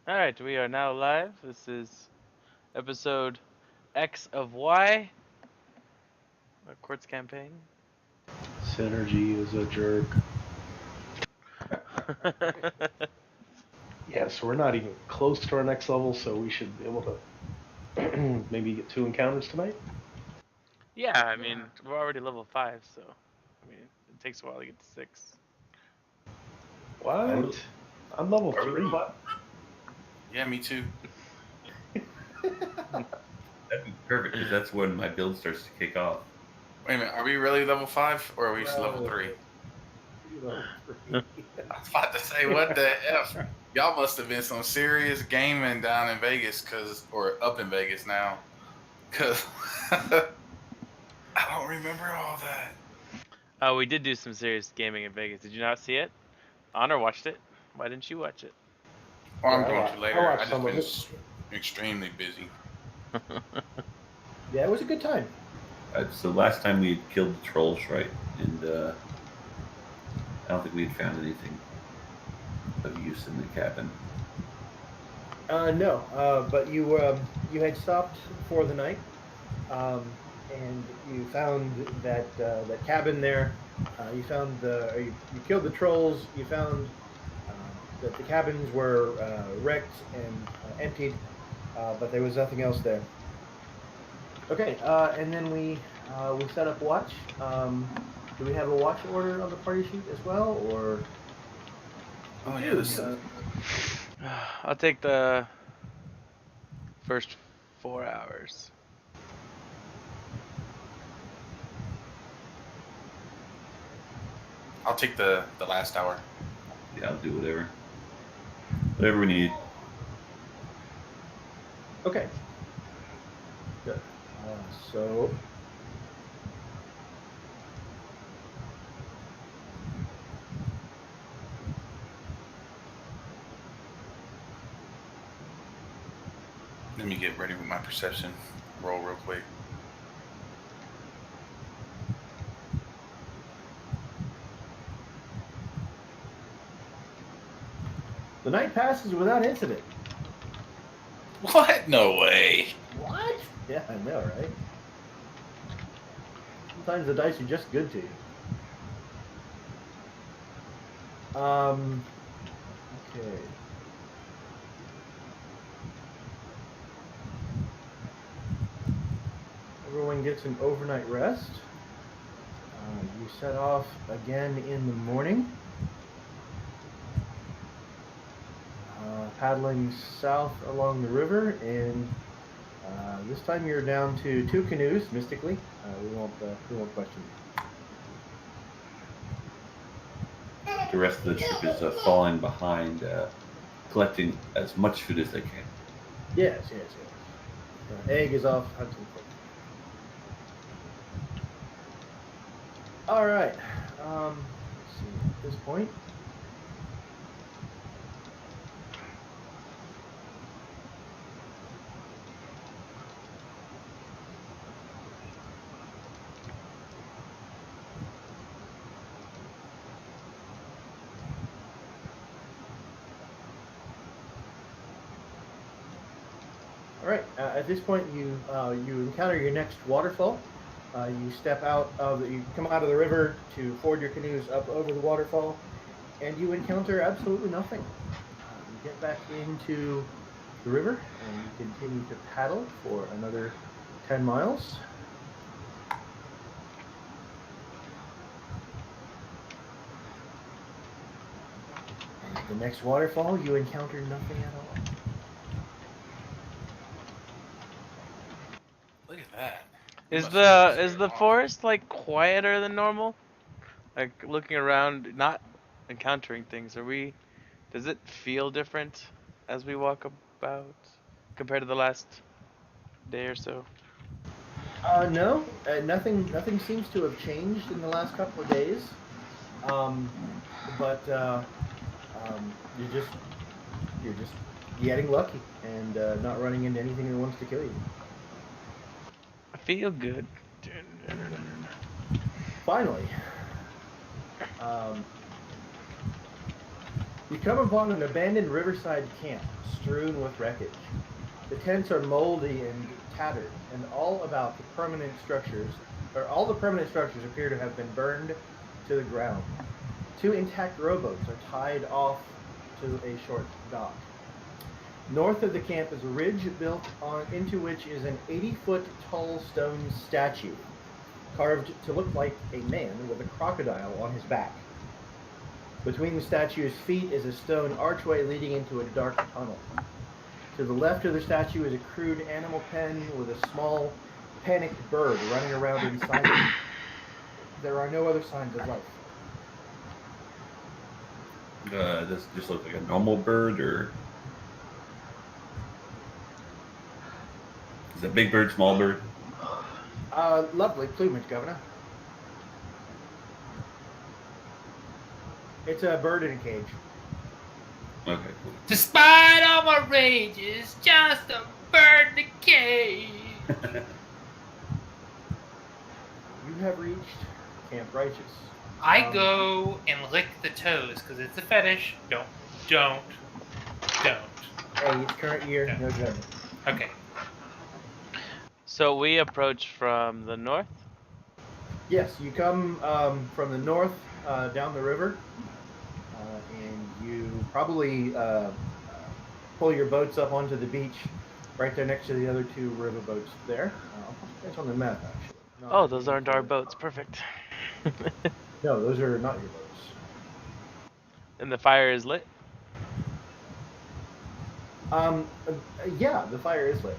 Alright, we are now live. This is episode X of Y, our Quartz campaign. Synergy is a jerk. Yeah, so we're not even close to our next level, so we should be able to maybe get 2 encounters tonight. Yeah, I mean, we're already level 5, so I mean, it takes a while to get to 6. What? I'm level Are we 3. what? Yeah, me too. That'd be perfect because that's when my build starts to kick off. Wait a minute, are we really level 5 or are we level 3? Level 3. I was about to say, what the F? Y'all must have been some serious gaming down in Vegas, or up in Vegas now. Because I don't remember all that. Oh, we did do some serious gaming in Vegas. Did you not see it? Honor watched it. Why didn't you watch it? Or I'm Yeah, going to later. watched I some of just been extremely busy. Yeah, it was a good time. So last time we had killed the trolls, right? And I don't think we had found anything of use in the cabin. No, but you had stopped for the night, and you found that cabin there. You found you killed the trolls. You found that the cabins were wrecked and emptied, but there was nothing else there. Okay, and then we set up watch. Do we have a watch order on the party sheet as well, or? Oh, yeah, this is... I'll take the first 4 hours. I'll take the last hour. Yeah, I'll do whatever. Whatever we need. Okay. Good. So. Let me get ready with my perception roll real quick. The night passes without incident. What? No way. What? Yeah, I know, right? Sometimes the dice are just good to you. Okay. Everyone gets an overnight rest. You set off again in the morning. Paddling south along the river, and this time you're down to 2 canoes. Mystically, we won't question you. The rest of the troop is falling behind, collecting as much food as they can. Yes. Egg is off hunting. All right. Let's see. At this point. All right. At this point, you encounter your next waterfall. You step out of you come out of the river to ford your canoes up over the waterfall, and you encounter absolutely nothing. You get back into the river, and you continue to paddle for another 10 miles. And at the next waterfall, you encounter nothing at all. Look at that. Is the forest like quieter than normal? Like looking around, not encountering things. Does it feel different as we walk about compared to the last day or so? No, nothing seems to have changed in the last couple of days. But you're just getting lucky and not running into anything that wants to kill you. I feel good. Finally, You come upon an abandoned riverside camp strewn with wreckage. The tents are moldy and tattered, and all the permanent structures appear to have been burned to the ground. 2 intact rowboats are tied off to a short dock. North of the camp is a ridge built into which is an 80-foot tall stone statue, carved to look like a man with a crocodile on his back. Between the statue's feet is a stone archway leading into a dark tunnel. To the left of the statue is a crude animal pen with a small, panicked bird running around inside it. There are no other signs of life. Does it just look like a normal bird, or is it a big bird, small bird? Lovely plumage, Governor. It's a bird in a cage. Okay, cool. Despite all my rage, it's just a bird in a cage. You have reached Camp Righteous. I go and lick the toes because it's a fetish. Don't. Hey, it's current year, no judgment. Okay. So we approach from the north. Yes, you come from the north down the river, and you probably pull your boats up onto the beach right there next to the other 2 river boats there. That's on the map, actually. Oh, those aren't our boats. Perfect. No, those are not your boats. And the fire is lit. Yeah, the fire is lit.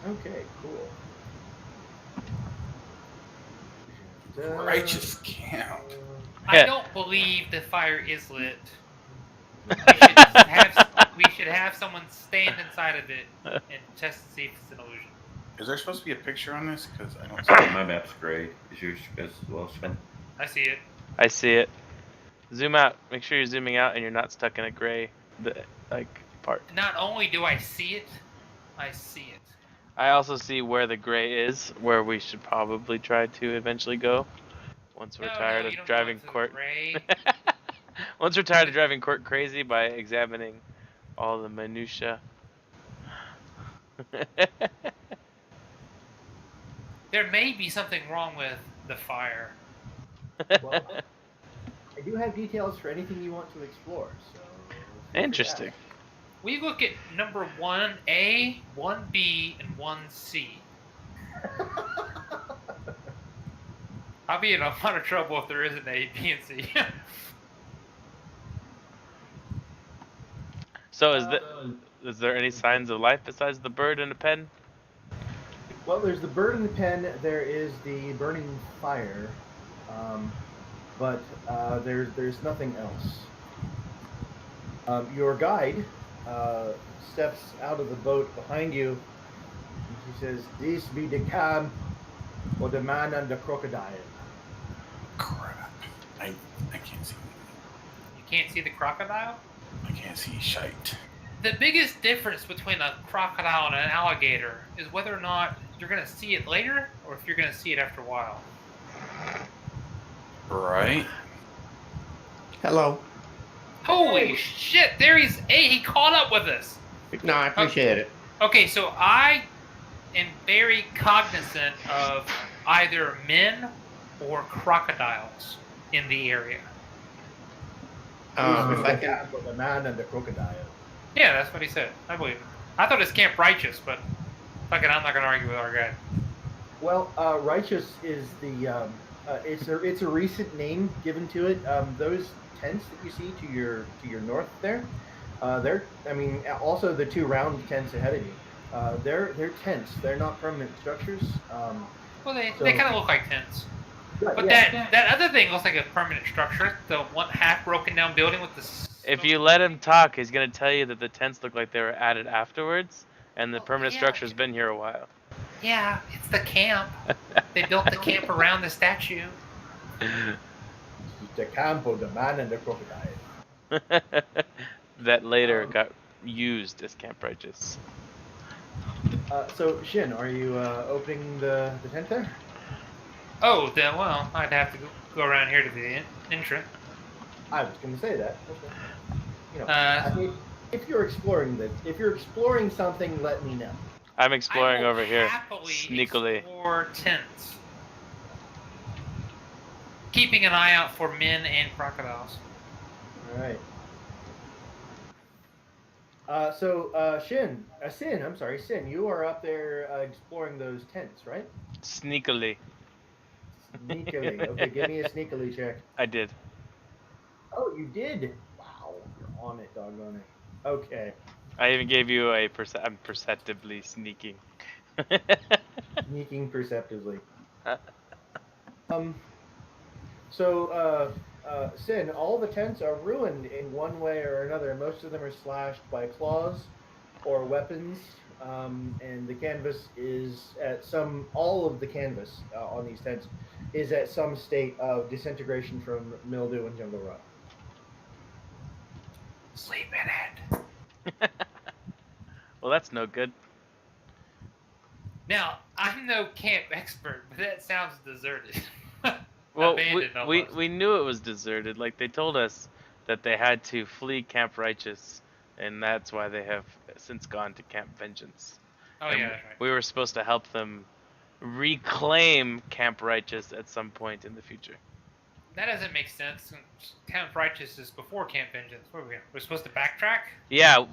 Okay, cool. Righteous camp. I don't believe the fire is lit. We should have someone stand inside of it and test to see if it's an illusion. Is there supposed to be a picture on this? Because I don't see it. My map's gray. Is yours as well, Sven? I see it. I see it. Zoom out. Make sure you're zooming out and you're not stuck in a gray, part. Not only do I see it, I see it. I also see where the gray is, where we should probably try to eventually go. Once we're tired of driving Qwert. Once we're tired of driving Qwert crazy by examining all the minutia. There may be something wrong with the fire. Well, I do have details for anything you want to explore. So Interesting. We look at number 1A, 1B, and 1C. I'll be in a lot of trouble if there isn't A, B, and C. So is there any signs of life besides the bird in the pen? Well, there's the bird in the pen. There is the burning fire, but there's nothing else. Your guide steps out of the boat behind you, and she says, "This be the camp for the man and the crocodile." Crap. I can't see. You can't see the crocodile? I can't see shite. The biggest difference between a crocodile and an alligator is whether or not you're going to see it later or if you're going to see it after a while. Right. Hello. Holy shit, there he's... Hey, he caught up with us. No, I appreciate it. Okay, so I am very cognizant of either men or crocodiles in the area. If I can, Camp for the man and the crocodile. Yeah, that's what he said. I believe it. I thought it's Camp Righteous, but fuck it, I'm not going to argue with our guy. Well, Righteous is the it's a recent name given to it. Those tents that you see to your north there, also the 2 round tents ahead of you. They're tents. They're not permanent structures. Well, they kind of look like tents. Right, But yeah. that other thing looks like a permanent structure. The one half broken down building with the... If you let him talk, he's gonna tell you that the tents look like they were added afterwards, and the permanent structure's been here a while. Yeah, it's the camp. They built the camp around the statue. The camp of the man and the crocodile. That later got used as Camp Righteous. So Shin, are you opening the tent there? Oh, then, well, I'd have to go around here to the entrance. I was going to say that. Okay. You know, Uh, I mean, if you're exploring something, let me know. I'm I exploring will over here, happily sneakily. explore tents. Keeping an eye out for men and crocodiles. All right. Sin, you are up there exploring those tents, right? Sneakily. Sneakily. Okay, give me a sneakily check. I did. Oh, you did. Wow, you're on it, doggone it. Okay, I even gave you a I'm perceptibly sneaking. sneaking perceptively. Um, Sin, all the tents are ruined in one way or another. Most of them are slashed by claws or weapons, and the canvas is all of the canvas on these tents is at some state of disintegration from mildew and jungle rot. Sleep in it. Well, that's no good. Now, I'm no camp expert, but that sounds deserted. Well, Abandoned we almost. we knew it was deserted. Like they told us that they had to flee Camp Righteous, and that's why they have since gone to Camp Vengeance. Oh, And yeah, that's right. we were supposed to help them reclaim Camp Righteous at some point in the future. That doesn't make sense. Camp Righteous is before Camp Vengeance. What are we? We're supposed to backtrack? Yeah,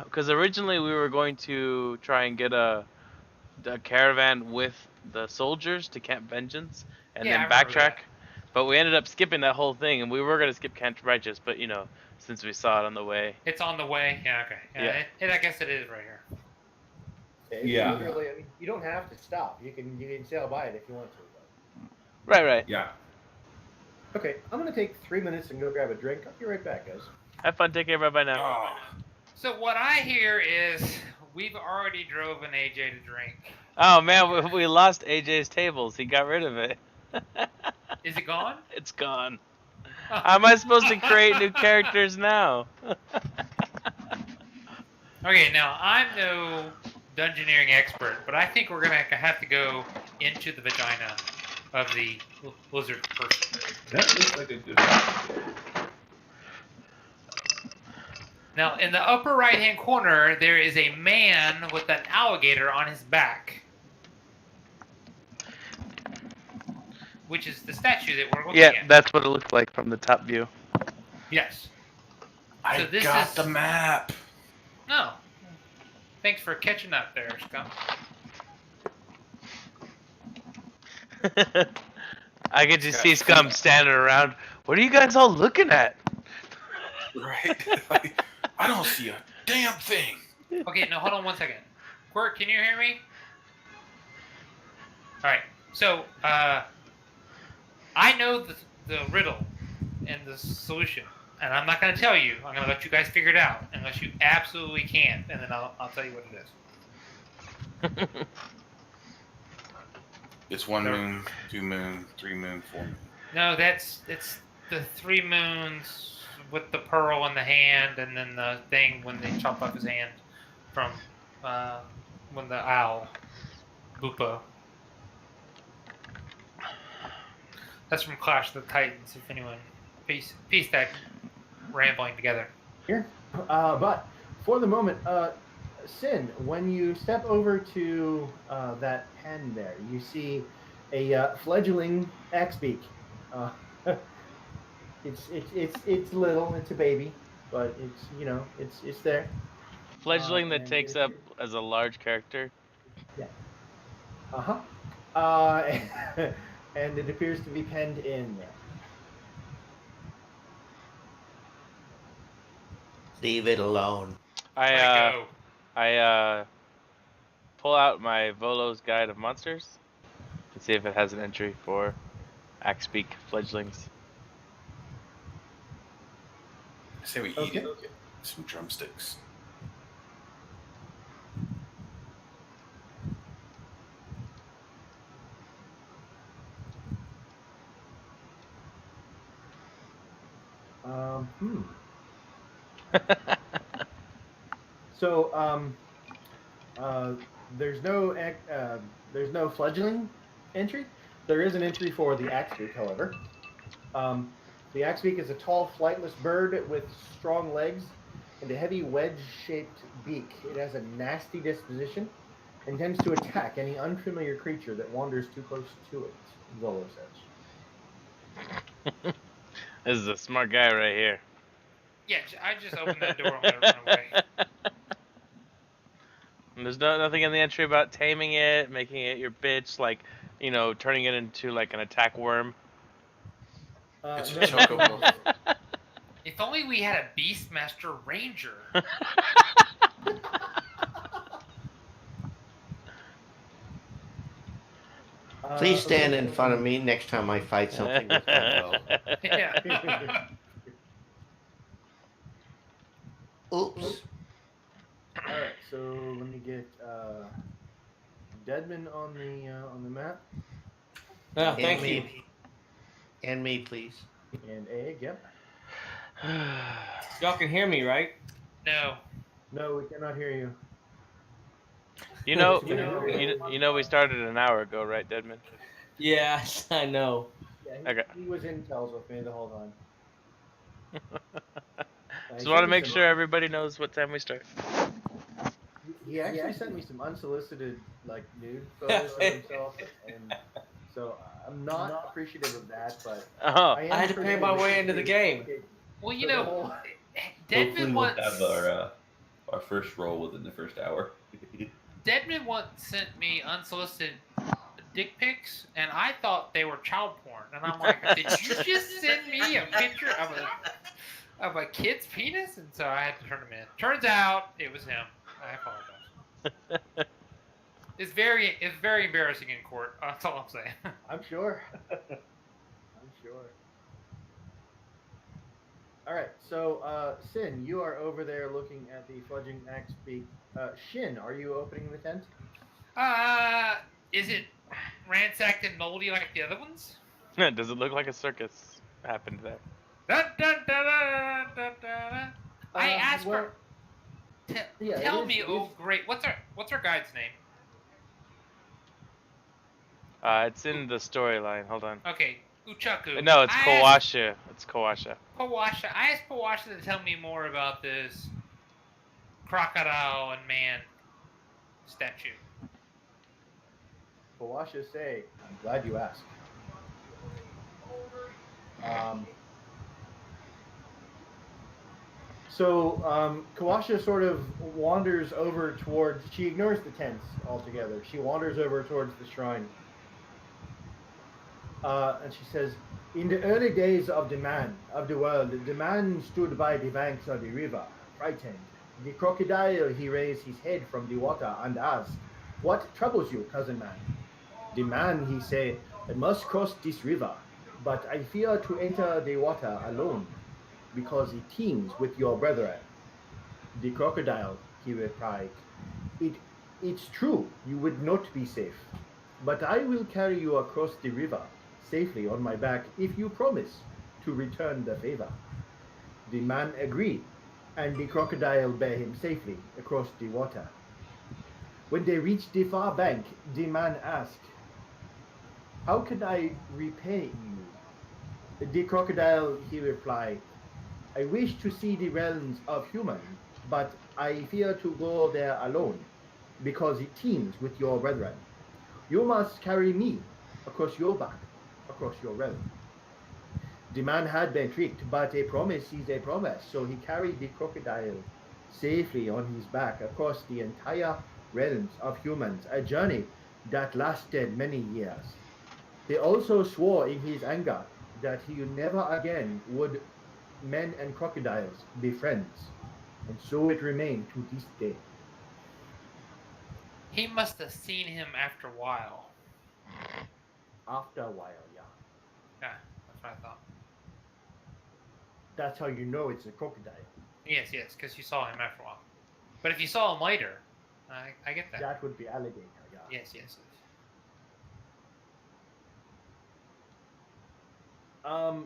because originally we were going to try and get a caravan with the soldiers to Camp Vengeance and Yeah, I then remember backtrack. that. But we ended up skipping that whole thing, and we were gonna skip Camp Righteous, but since we saw it on the way. It's on the way. Yeah, okay. Yeah. I guess it is right here. It's Yeah. literally, I mean, you don't have to stop. You can sail by it if you want to. Right. Yeah. Okay, I'm gonna take 3 minutes and go grab a drink. I'll be right back, guys. Have fun. Take care. Bye now. Oh, So what I hear is we've already driven AJ to drink. Oh man, we lost AJ's tables. He got rid of it. Is it gone? It's gone. How am I supposed to create new characters now? Okay, now I'm no dungeoneering expert, but I think we're gonna have to go into the vagina of the lizard person. That looks like a good idea. Now, in the upper right-hand corner, there is a man with an alligator on his back, which is the statue that we're looking Yeah, at. that's what it looked like from the top view. Yes. I So this got is- the map. No. Thanks for catching up there, Scum. I get to see Scum standing around. What are you guys all looking at? Right? Like, I don't see a damn thing. Okay, now hold on 1 second. Qwert, can you hear me? Alright, so, I know the riddle and the solution, and I'm not going to tell you. I'm going to let you guys figure it out, unless you absolutely can't, and then I'll tell you what it is. It's 1 moon, 2 moon, 3 moon, 4 moon. No, it's the 3 moons with the pearl in the hand, and then the thing when they chop off his hand from when the owl, Bupa. That's from Clash of the Titans. If anyone piece that rambling together. Here, but for the moment, Sin, when you step over to that pen there, you see a fledgling axbeak. It's little. It's a baby, but it's there. Fledgling that and takes it up appears- as a large character. Yeah. And it appears to be penned in there. Leave it alone. I Go. pull out my Volo's Guide of Monsters to see if it has an entry for Axebeak fledglings. I say we eat Okay. it. Get some drumsticks. Hmm. So, there's no fledgling entry, There is an entry for the Axbeak, however. The Axbeak is a tall, flightless bird with strong legs and a heavy wedge-shaped beak. It has a nasty disposition and tends to attack any unfamiliar creature that wanders too close to it, Zolo says. This is a smart guy right here. Yeah, I just opened that door. I'm gonna run away. And there's nothing in the entry about taming it, making it your bitch, like, turning it into like an attack worm. It's a No, chocobo. If only we had a Beastmaster Ranger. Please stand in front of me next time I fight something with my bow. Yeah. Oops. All right, so let me get Deadman on the map No, And thank you. me. And me, please. and Egg. Yep. Y'all can hear me, right? No. No, we cannot hear you. You know, You know- we started an hour ago, right, Deadman? Yeah, I know. Yeah, Okay. he was in tells with me the whole time. Just want to make sure everybody knows what time we start. He actually sent me some unsolicited nude photos of himself, and so I'm not appreciative of that. But Oh, I am I had to pay my way into the game. Well, So the whole- Hopefully Deadman we'll once have our first roll within the first hour. Deadman once sent me unsolicited dick pics, and I thought they were child porn. And I'm like, did you just send me a picture of a kid's penis? And so I had to turn him in. Turns out it was him. I apologize. It's very embarrassing in court. That's all I'm saying. I'm sure. I'm sure. All right, so Sin, you are over there looking at the fudging axe beak. Shin, are you opening the tent? Is it ransacked and moldy like the other ones? does it look like a circus happened there? Dun, dun, dun, dun, dun, dun. I asked well, her. yeah, Tell it me, is- oh great, what's our guide's name? It's in the storyline. Hold on. Okay, Uchaku. No, it's I asked Kawasha. It's Kawasha. Pawasha. I asked Pawasha to tell me more about this crocodile and man statue. Kawasha say, I'm glad you asked. Kawasha sort of wanders over towards. She ignores the tents altogether. She wanders over towards the shrine. And she says, in the early days of the world, the man stood by the banks of the river, frightened. The crocodile, he raised his head from the water and asked, what troubles you, cousin man? The man, he said, I must cross this river, but I fear to enter the water alone, because it teems with your brethren. The crocodile, he replied, it's true, you would not be safe, but I will carry you across the river safely on my back if you promise to return the favor. The man agreed, and the crocodile bare him safely across the water. When they reached the far bank, the man asked, how can I repay you? The crocodile, he replied, I wish to see the realms of human, but I fear to go there alone, because it teems with your brethren. You must carry me across your back, across your realm. The man had been tricked, but a promise is a promise, so he carried the crocodile safely on his back across the entire realms of humans, a journey that lasted many years. He also swore in his anger that he never again would men and crocodiles be friends, and so it remained to this day. He must have seen him after a while. After a while, yeah. Yeah, that's what I thought. That's how you know it's a crocodile. Yes, because you saw him after a while. But if you saw him later, I get that. That would be alligator, yeah. Yes.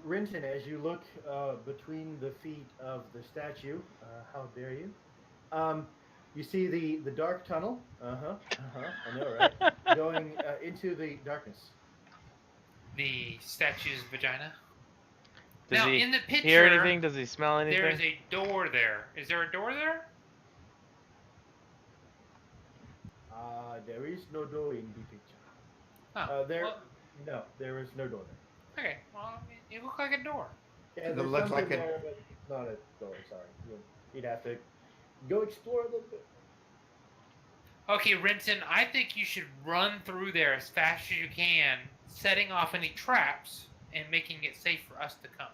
Rinton, as you look between the feet of the statue, how dare you? You see the dark tunnel. I know, right? Going into the darkness. the statue's vagina. Does Now, he in the picture, hear anything? Does he smell anything? there is a door there. Is there a door there? There is no door in the picture. Oh, No, there is no door there. okay. Well, I mean, it looked like a door. Yeah, It there's looks something like a- there, but it's not a door. Sorry, you'd have to go explore a little bit. Okay, Renton, I think you should run through there as fast as you can, setting off any traps and making it safe for us to come.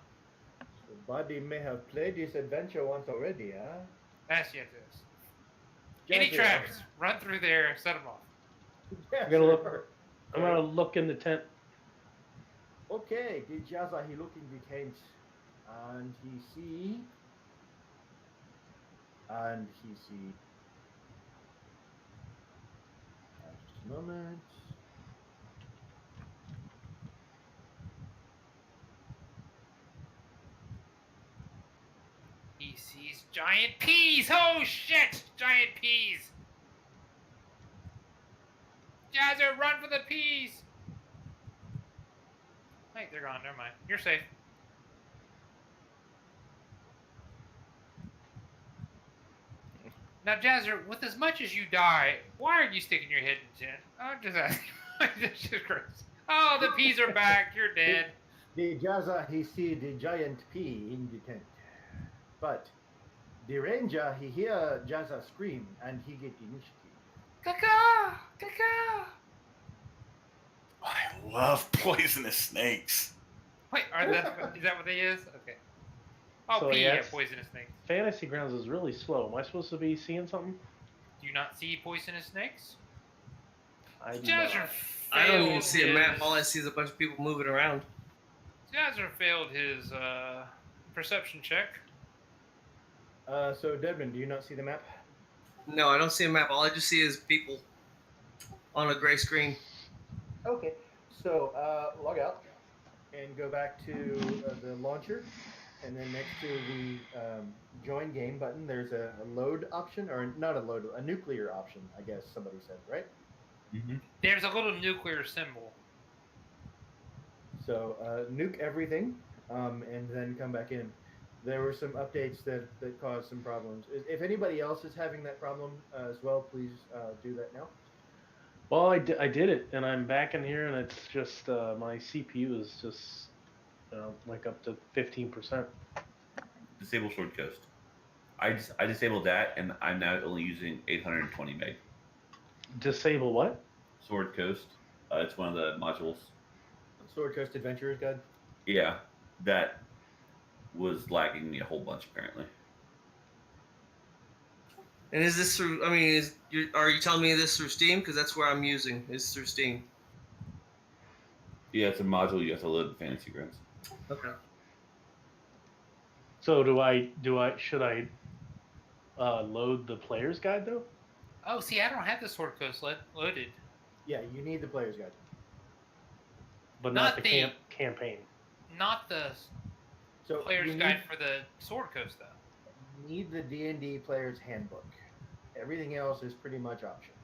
The body may have played this adventure once already, huh? That's yes, it is. Any Jazzer. traps, run through there, set them off. Yeah, I'm gonna look. sure. I'm gonna look in the tent. Okay, the Jazza, he look in the tent, and he see. Just a moment. He sees giant peas! Oh shit! Giant peas! Jazzer, run for the peas! Wait, they're gone. Never mind. You're safe. Now, Jazzer, with as much as you die, why are you sticking your head in tent? I'm just asking. That's just gross. Oh, the peas are back. You're dead. The Jazza, he see the giant pea in the tent, but the ranger, he hear Jazza scream, and he get initiative. Caca! Caca! I love poisonous snakes. Wait, is that what they is? Okay. Oh, So, pea, yes. yeah, poisonous snakes. Fantasy Grounds is really slow. Am I supposed to be seeing something? Do you not see poisonous snakes? I do Jazzer not. I don't even failed see a map. his- All I see is a bunch of people moving around. Jazzer failed his perception check. So Deadman, do you not see the map? No, I don't see a map. All I just see is people on a gray screen. Okay, so log out and go back to the launcher, and then next to the join game button, there's a load option, or not a load, a nuclear option, I guess somebody said, right? Mm-hmm. There's a little nuclear symbol. So nuke everything, and then come back in. There were some updates that caused some problems. If anybody else is having that problem as well, please do that now. Well, I did it, and I'm back in here, and it's just my CPU is just like up to 15%. Disable Sword Coast. I disabled that, and I'm now only using 820 meg. Disable what? Sword Coast. It's one of the modules. Sword Coast Adventurers Guide. Yeah, that was lagging me a whole bunch apparently. And is this through? I mean, are you telling me this through Steam? Because that's where I'm using. It's through Steam. Yeah, it's a module you have to load in Fantasy Grounds. Okay. So should I load the player's guide though? Oh, see, I don't have the Sword Coast loaded. Yeah, you need the player's guide. But Not not the the- campaign. Not the So player's you guide for the Sword Coast, though. need the D&D player's handbook. Everything else is pretty much optional.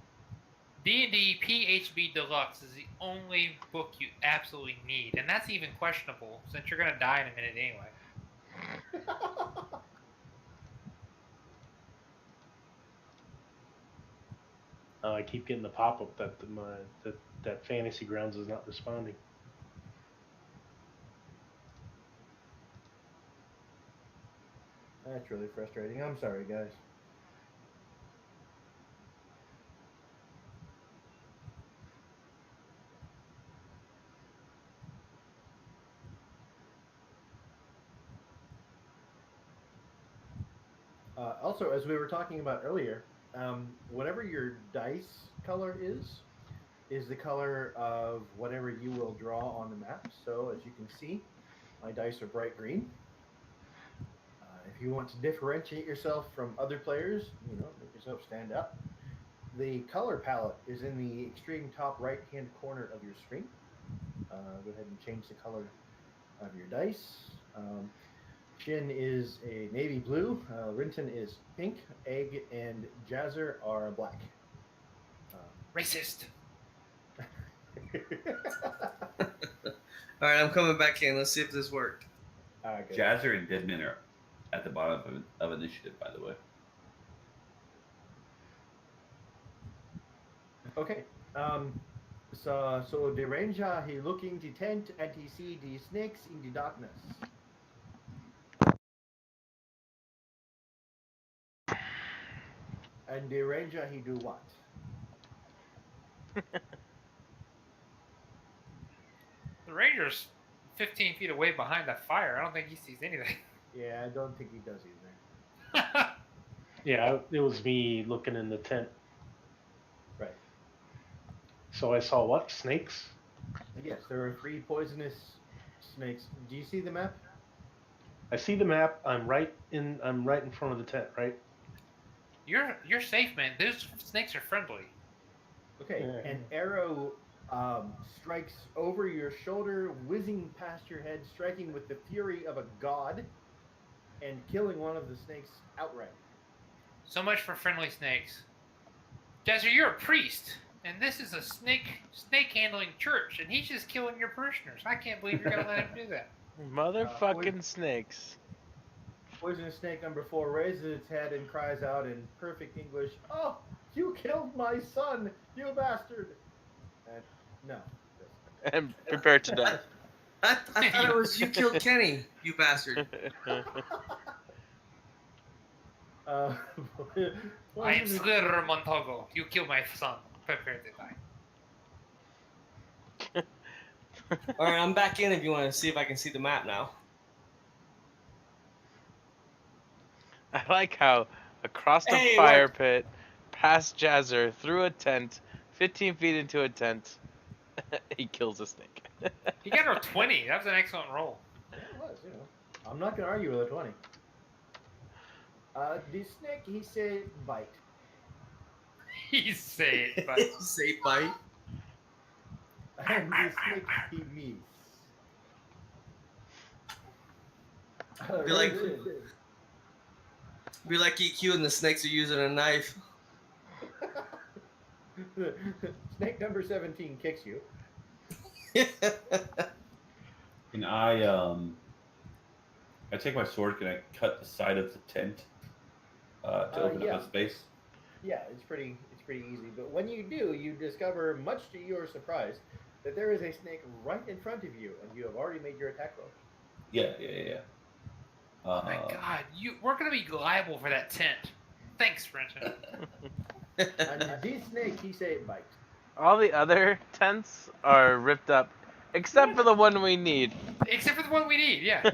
D&D PHB Deluxe is the only book you absolutely need, and that's even questionable since you're gonna die in a minute anyway. I keep getting the pop-up that that Fantasy Grounds is not responding. That's really frustrating. I'm sorry, guys. Also, as we were talking about earlier, whatever your dice color is the color of whatever you will draw on the map. So, as you can see, my dice are bright green. If you want to differentiate yourself from other players, make yourself stand out. The color palette is in the extreme top right-hand corner of your screen. Go ahead and change the color of your dice. Shin is a navy blue. Rinton is pink. Egg and Jazzer are black. Racist. All right, I'm coming back in. Let's see if this worked. Good. Jazzer and Deadman are at the bottom of initiative, by the way. Okay. So the ranger he look in the tent and he see the snakes in the darkness. And the ranger he do what? The ranger's 15 feet away behind the fire. I don't think he sees anything. Yeah, I don't think he does either. Yeah, it was me looking in the tent. Right. So I saw what? Snakes? Yes, there are 3 poisonous snakes. Do you see the map? I see the map. I'm right in front of the tent, right? You're safe, man. Those snakes are friendly. Okay, Yeah. an arrow strikes over your shoulder, whizzing past your head, striking with the fury of a god, and killing one of the snakes outright. So much for friendly snakes. Jazzer, you're a priest, and this is a snake handling church, and he's just killing your parishioners. I can't believe you're gonna let him do that. Motherfucking snakes. Poisonous snake number 4 raises its head and cries out in perfect English, "Oh, you killed my son, you bastard!" And no. And prepare to die. I thought it was you killed Kenny, you bastard. Uh, I am Sir Montogo. You kill my son. Prepare to die. All right, I'm back in if you want to see if I can see the map now. I like how across the Hey, fire look. pit, past Jazzer, through a tent, 15 feet into a tent, he kills a snake. He got her 20. That was an excellent roll. Yeah, it was, you know. I'm not going to argue with a 20. The snake, he said, bite. He said, but Say bite. And the snake, he miss. Be like- Be like EQ and the snakes are using a knife. Snake number 17 kicks you. Can I take my sword, can I cut the side of the tent to open yeah. up a space? Yeah, it's pretty easy. But when you do, you discover, much to your surprise, that there is a snake right in front of you, and you have already made your attack roll. Yeah. oh my God, we're gonna be liable for that tent. Thanks, Brenton. And this snake, he said, bite. All the other tents are ripped up, except for the one we need. Except for the one we need, yeah.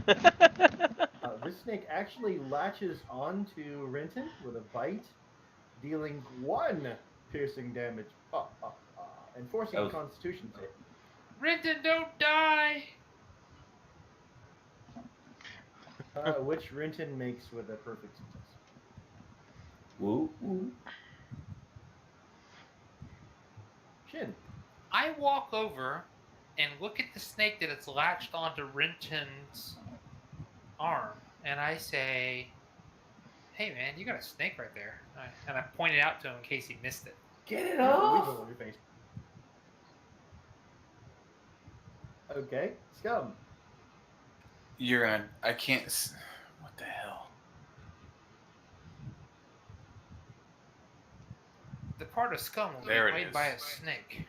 This snake actually latches onto Renton with a bite, dealing 1 piercing damage, and forcing a Constitution save. Renton, don't die. Which Renton makes with a perfect success. Woo, woo. Shin. I walk over and look at the snake that it's latched onto Renton's arm, and I say, "Hey, man, you got a snake right there." And I point it out to him in case he missed it. Get it off! On your face. Okay, Scum. I can't. What the hell? The part of Scum will There be it played is. by a snake.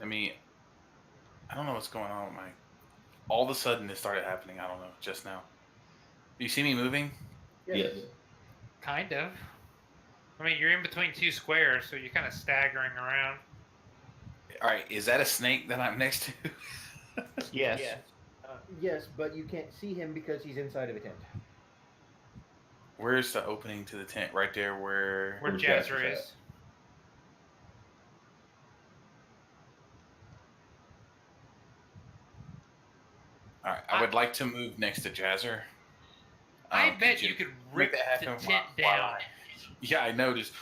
I don't know what's going on with my. All of a sudden, it started happening. I don't know. Just now. You see me moving? Yes. Kind of. I mean, you're in between 2 squares, so you're kind of staggering around. All right. Is that a snake that I'm next to? Yes. Yes, but you can't see him because he's inside of a tent. Where's the opening to the tent? Right there, where. Where Where's Jazzer Jazzer is. All right. I would like to move next to Jazzer. I Could bet you could make rip that the happen tent while down. Yeah, I know. Just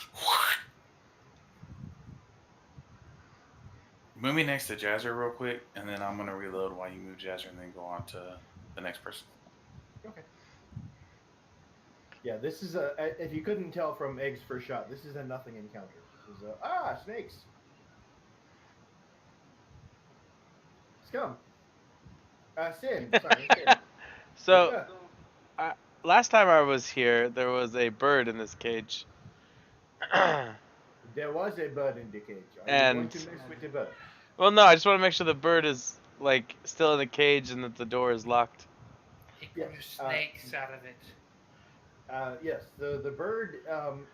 move me next to Jazzer real quick, and then I'm gonna reload while you move Jazzer, and then go on to the next person. Okay. Yeah, this is if you couldn't tell from Egg's first shot, this is a nothing encounter. This is snakes. Scum. Sin. Sorry, Sin. So Yeah. last time I was here, there was a bird in this cage. There was a bird in the cage. Are you going And to mess with the bird? well, no, I just want to make sure the bird is like still in the cage and that the door is locked. It Yeah, grew snakes out of it. Yes, the bird,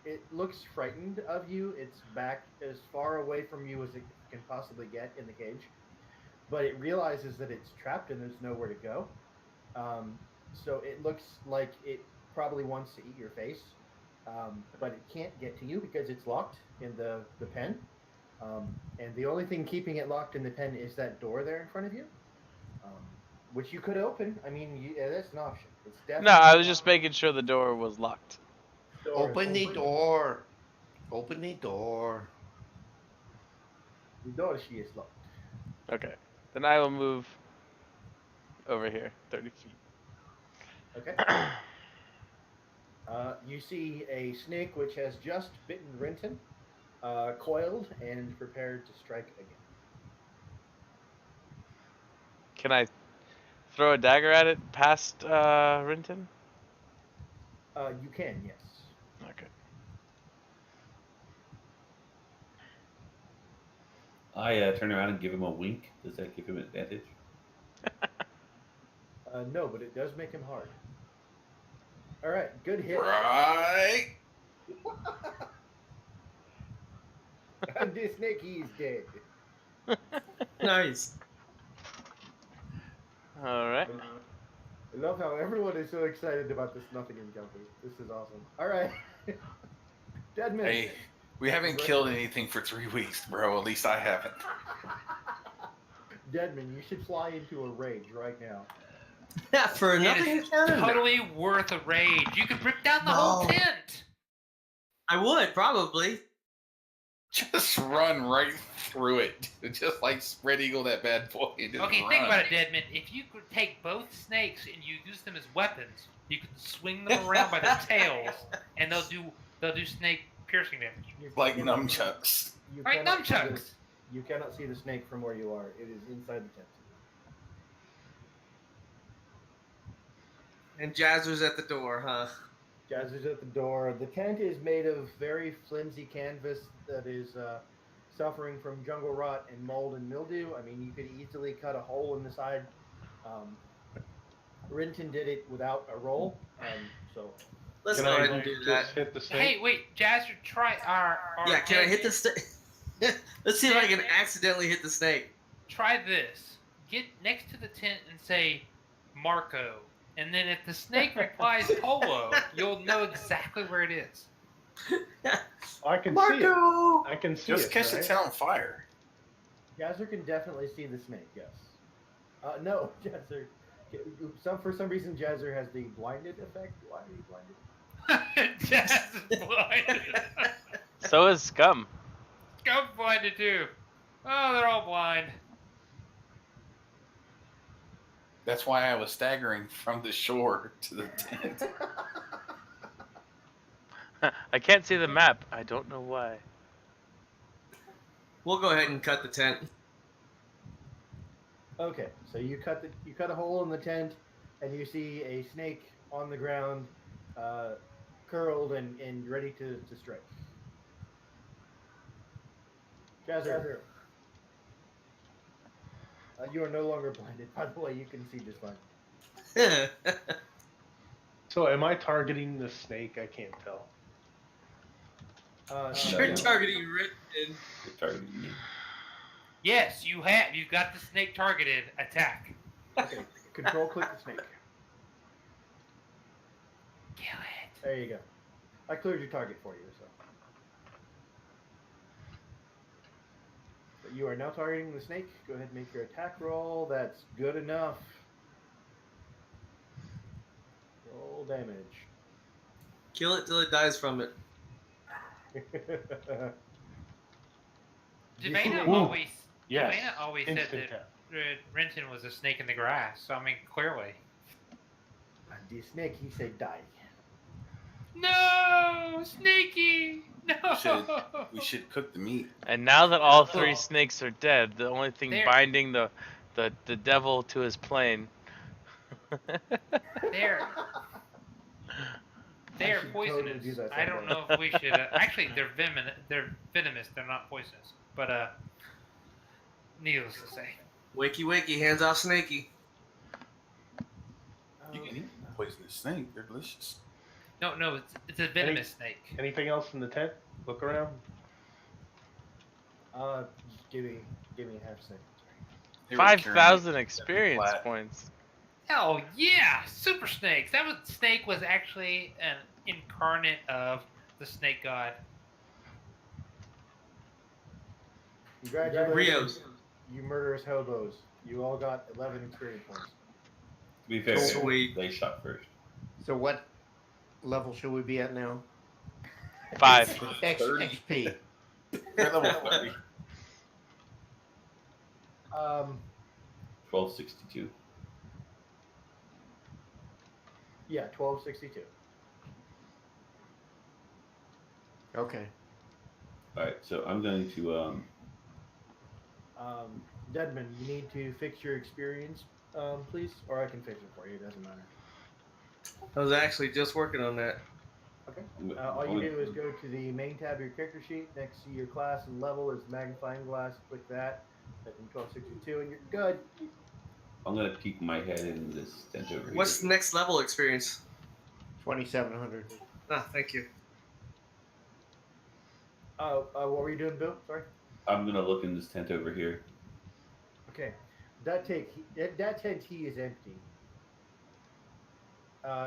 it looks frightened of you. It's back as far away from you as it can possibly get in the cage. But it realizes that it's trapped and there's nowhere to go. So it looks like it probably wants to eat your face. But it can't get to you because it's locked in the pen. And the only thing keeping it locked in the pen is that door there in front of you, which you could open. I mean, that's an option. It's No, definitely. I was just making sure the door was locked. Open the door. Open the door. The door she is locked. Okay. Then I will move over here, 30 feet. Okay. You see a snake which has just bitten Renton, coiled and prepared to strike again. Can I throw a dagger at it past Rinton? You can, yes. Okay. I turn around and give him a wink. Does that give him an advantage? No, but it does make him hard. All right, good hit. Right. This snake, he's dead. Nice. All right. I love how everyone is so excited about this nothing encounter. This is awesome. All right. Deadman. Hey, we haven't killed anything for 3 weeks, bro. At least I haven't. Deadman, you should fly into a rage right now. Yeah, for nothing It is encounter. totally worth a rage. You could rip down the whole No. tent. I would probably. Just run right through it. Just like spread eagle that bad boy. And just Okay, run. think about it, Deadman. If you could take both snakes and you use them as weapons, you could swing them around by their tails, and they'll do snake piercing damage. Like nunchucks. You Right, cannot see nunchucks. the- You cannot see the snake from where you are. It is inside the tent. And Jazzer's at the door, huh? Jazzer's at the door. The tent is made of very flimsy canvas that is suffering from jungle rot and mold and mildew. I mean, you could easily cut a hole in the side. Rinton did it without a roll, so Let's Can go I ahead and do that. just hit the snake? Hey, wait, Jazzer, try our Yeah, can I hit the snake? Let's see if I can accidentally hit the snake. Try this. Get next to the tent and say Marco. And then if the snake replies Polo, you'll know exactly where it is. I can see Marco! it. I can see Just it. catch right? the town on fire. Jazzer can definitely see the snake. Yes. No, Jazzer. For some reason, Jazzer has the blinded effect. Why are you blinded? Jazzer's blinded. So is Scum. Scum's blinded too. Oh, they're all blind. That's why I was staggering from the shore to the tent. I can't see the map. I don't know why. We'll go ahead and cut the tent. Okay, so you cut a hole in the tent, and you see a snake on the ground, curled and ready to strike. Jazzer, you are no longer blinded. By the way, you can see just fine. So am I targeting the snake? I can't tell. You're No. targeting Rinton. You're targeting me. Yes, you have. You got the snake targeted. Attack. Okay, control click the snake. Kill it. There you go. I cleared your target for you, so. But you are now targeting the snake. Go ahead and make your attack roll. That's good enough. Roll damage. Kill it till it dies from it. Javana Ooh, always, Yes. Javana always said Instant that tap. Renton was a snake in the grass. So I mean, clearly. The snake, he said, die. No, Snaky. No. We should cook the meat. And now that all three snakes are dead, the only thing There- binding the the devil to his plane. They're I they're should totally poisonous. do that I don't someday. know if we should. Actually, they're venomous. They're venomous. They're not poisonous. But needless to say, Wakey, wakey, hands off, Snakey. You can eat poisonous snake. They're delicious. no, it's a venomous snake. Anything else in the tent? Look around. Just give me a half second. They were carrying 5,000 it experience flat. points. Oh yeah, super snakes. Snake was actually an incarnate of the snake god. Congratulations, Rios. you murderous hobos. You all got 11 experience points. To be fair, Sweet. they shot first. So what level should we be at now? 5. XP. They're level 30. 1262. Yeah, 1262. Okay. All right, so I'm going to Deadman, you need to fix your experience, please, or I can fix it for you. It doesn't matter. I was actually just working on that. Okay. All you do is go to the main tab of your character sheet. Next to your class and level is magnifying glass. Click that. Type in 1262, and you're good. I'm gonna peek my head in this tent over What's the here. next level experience? 2,700. Ah, thank you. What were you doing, Bill? Sorry. I'm gonna look in this tent over here. Okay. That tent key is empty.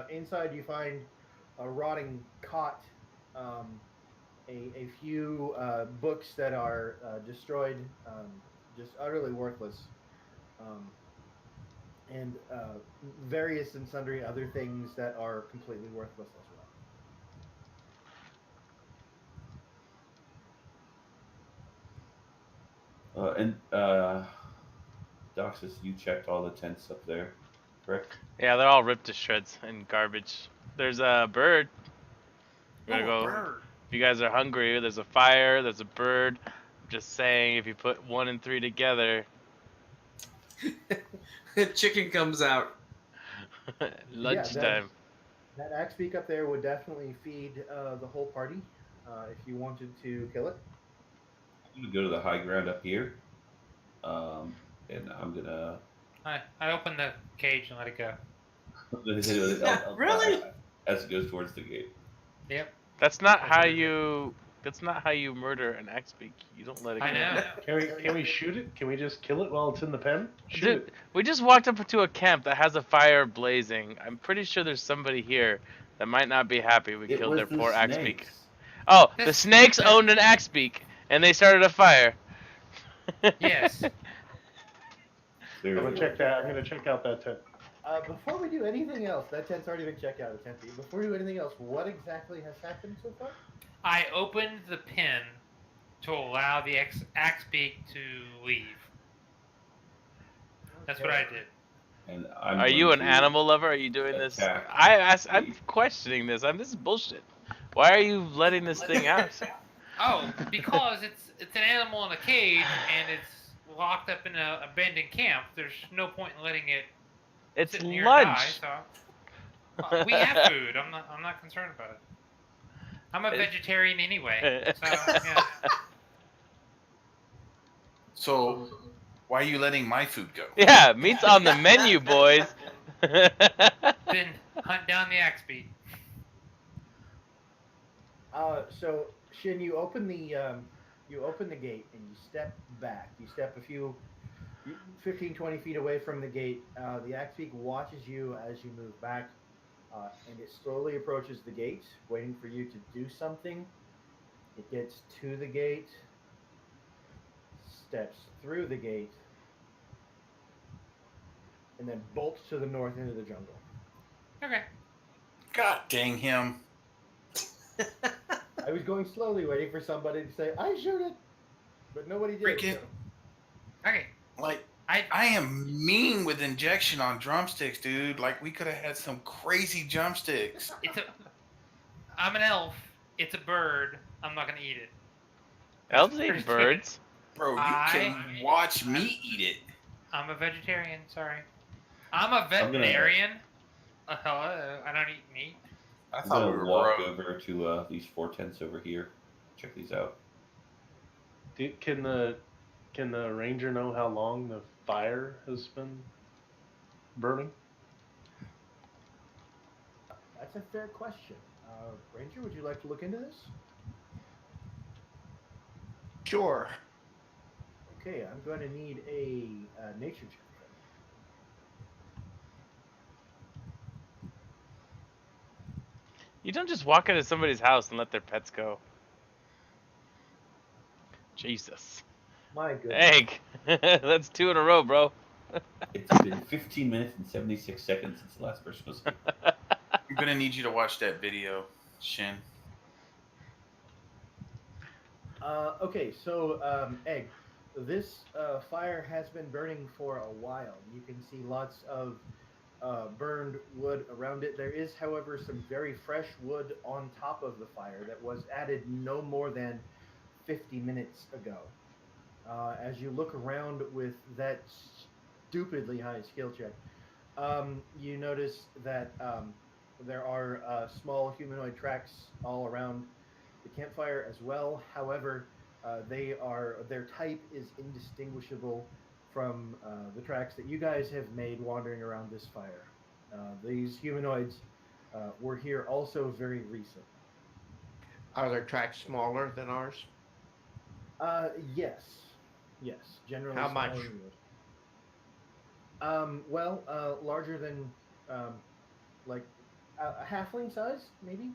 Inside you find a rotting cot, a few books that are destroyed, just utterly worthless, and various and sundry other things that are completely worthless as well. Doxus, you checked all the tents up there, correct? Yeah, they're all ripped to shreds and garbage. There's a bird. We're gonna go. Bird. If you guys are hungry, there's a fire, there's a bird. I'm just saying, if you put 1 and 3 together, Chicken comes out. lunchtime. That axe beak up there would definitely feed the whole party if you wanted to kill it. I'm gonna go to the high ground up here, and I'm gonna. I open the cage and let it go. Really? As it goes towards the gate. Yep. That's not how you. That's not how you murder an axe beak. You don't let it go. I know. Can we shoot it? Can we just kill it while it's in the pen? Shoot Dude, it. we just walked up to a camp that has a fire blazing. I'm pretty sure there's somebody here that might not be happy we killed their poor axe beak. Oh, the snakes owned an axe beak, and they started a fire. Yes. I'm gonna check that. I'm gonna check out that tent. Before we do anything else, that tent's already been checked out. It's empty. Before we do anything else, what exactly has happened so far? I opened the pen to allow the axe beak to leave. That's what I did. And I'm Are you an going to animal lover? Are you doing this? attack I'm questioning this. This is bullshit. Why are you letting this thing out? Oh, because it's an animal in a cage and it's locked up in an abandoned camp. There's no point in letting it It's sit near lunch. and die. So we have food. I'm not concerned about it. I'm a vegetarian anyway. So yeah. So, why are you letting my food go? Yeah, meat's on the menu, boys. Then hunt down the axe beak. So Shin, you open the gate and you step back. You step a few 15, 20 feet away from the gate. The axe beak watches you as you move back, and it slowly approaches the gate, waiting for you to do something. It gets to the gate, steps through the gate, and then bolts to the north into the jungle. Okay. God dang him. I was going slowly, waiting for somebody to say, "I shoot it," but nobody did. Freaking- So. Okay. Like, I I am mean with injection on drumsticks, dude. Like, we could have had some crazy drumsticks. I'm an elf. It's a bird. I'm not gonna eat it. Elves eat birds. Bro, you can watch me eat it. I'm a vegetarian. Sorry. I'm a gonna- veterinarian. Hello. I don't eat meat. I I'm thought we gonna were walk broke. over to these 4 tents over here. Check these out. Can the ranger know how long the fire has been burning? That's a fair question. Ranger, would you like to look into this? Sure. Okay, I'm going to need a nature check. You don't just walk into somebody's house and let their pets go. Jesus. My goodness. Egg. That's 2 in a row, bro. It's been 15 minutes and 76 seconds since the last person was here. I'm gonna need you to watch that video, Shin. Okay, so Egg, this fire has been burning for a while. You can see lots of burned wood around it. There is, however, some very fresh wood on top of the fire that was added no more than 50 minutes ago. As you look around with that stupidly high skill check, you notice that there are small humanoid tracks all around the campfire as well. However, their type is indistinguishable from the tracks that you guys have made wandering around this fire. These humanoids were here also very recent. Are their tracks smaller than ours? Yes, generally. How smaller much? than yours. Larger than like a halfling size, maybe.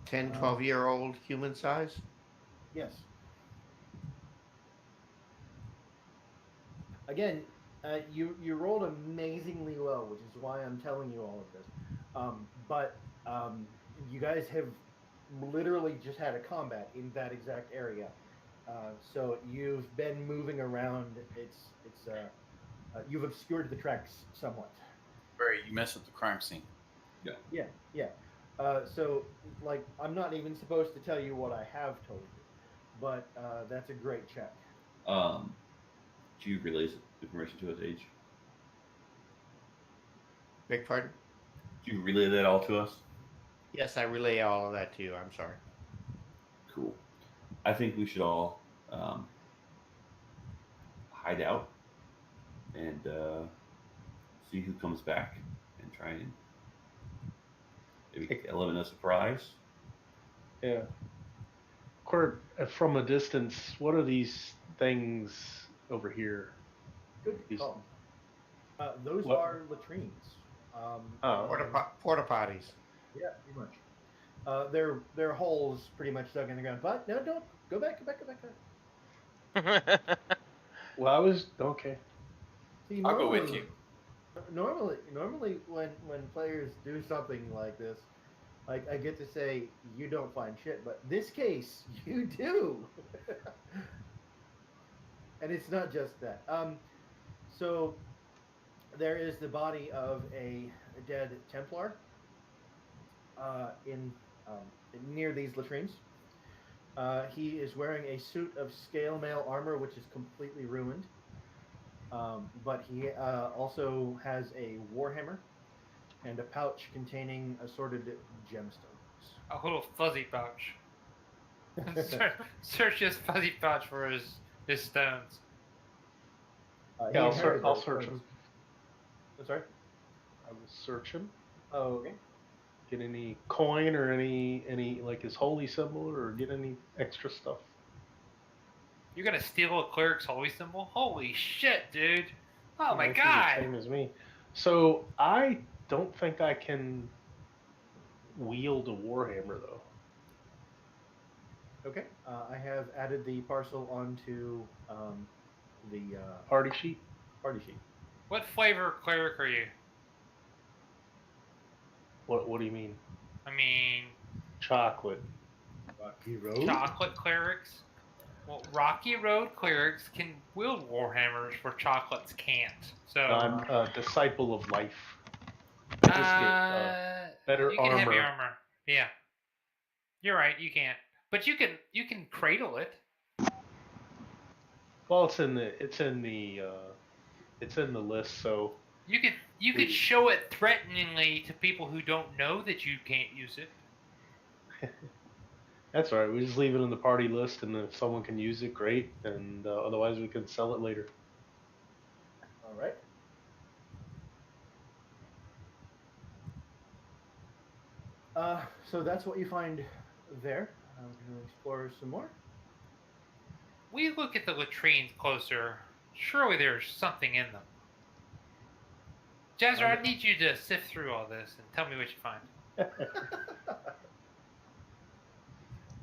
10, 12-year-old human size? Yes. Again, you rolled amazingly well, which is why I'm telling you all of this. But you guys have literally just had a combat in that exact area, so you've been moving around. You've obscured the tracks somewhat. Barry, you messed up the crime scene. Yeah. So, like, I'm not even supposed to tell you what I have told you, but that's a great check. Do you relay this information to us, Age? Beg pardon? Do you relay that all to us? Yes, I relay all of that to you. I'm sorry. Cool. I think we should all hide out and see who comes back and try and maybe element of surprise. Yeah. Qwert, from a distance, what are these things over here? Good These- call. Those What? are latrines. Oh. Porta potties. Yeah, pretty much. They're holes pretty much dug in the ground. But no, don't go back. Well, I was okay. See, I'll go with you. Normally, when players do something like this, like I get to say you don't find shit, but this case you do, and it's not just that. So there is the body of a dead Templar in near these latrines. He is wearing a suit of scale mail armor, which is completely ruined. But he also has a warhammer and a pouch containing assorted gemstones. A little fuzzy pouch. Search his fuzzy pouch for his stones. He Yeah, inherited I'll those search stones. him. I'm sorry. I will search him. Oh, okay. Get any coin or any like his holy symbol, or get any extra stuff. You're gonna steal a cleric's holy symbol? Holy shit, dude! Oh my This is the god! same as me. So I don't think I can wield a warhammer though. Okay. I have added the parcel onto the Party sheet. party sheet. What flavor cleric are you? What do you mean? I mean, Chocolate. Rocky Road. chocolate clerics? Well, Rocky Road clerics can wield warhammers where chocolates can't. So, I'm a disciple of life. I just get better you can have armor. your armor. Yeah. You're right, you can't. But you can cradle it. Well, it's in the list. So You could show it threateningly to people who don't know that you can't use it. that's all right. We just leave it in the party list, and if someone can use it, great. And otherwise, we can sell it later. All right. So that's what you find there. We're going to explore some more. We look at the latrines closer. Surely there's something in them. Jazzer, I need you to sift through all this and tell me what you find.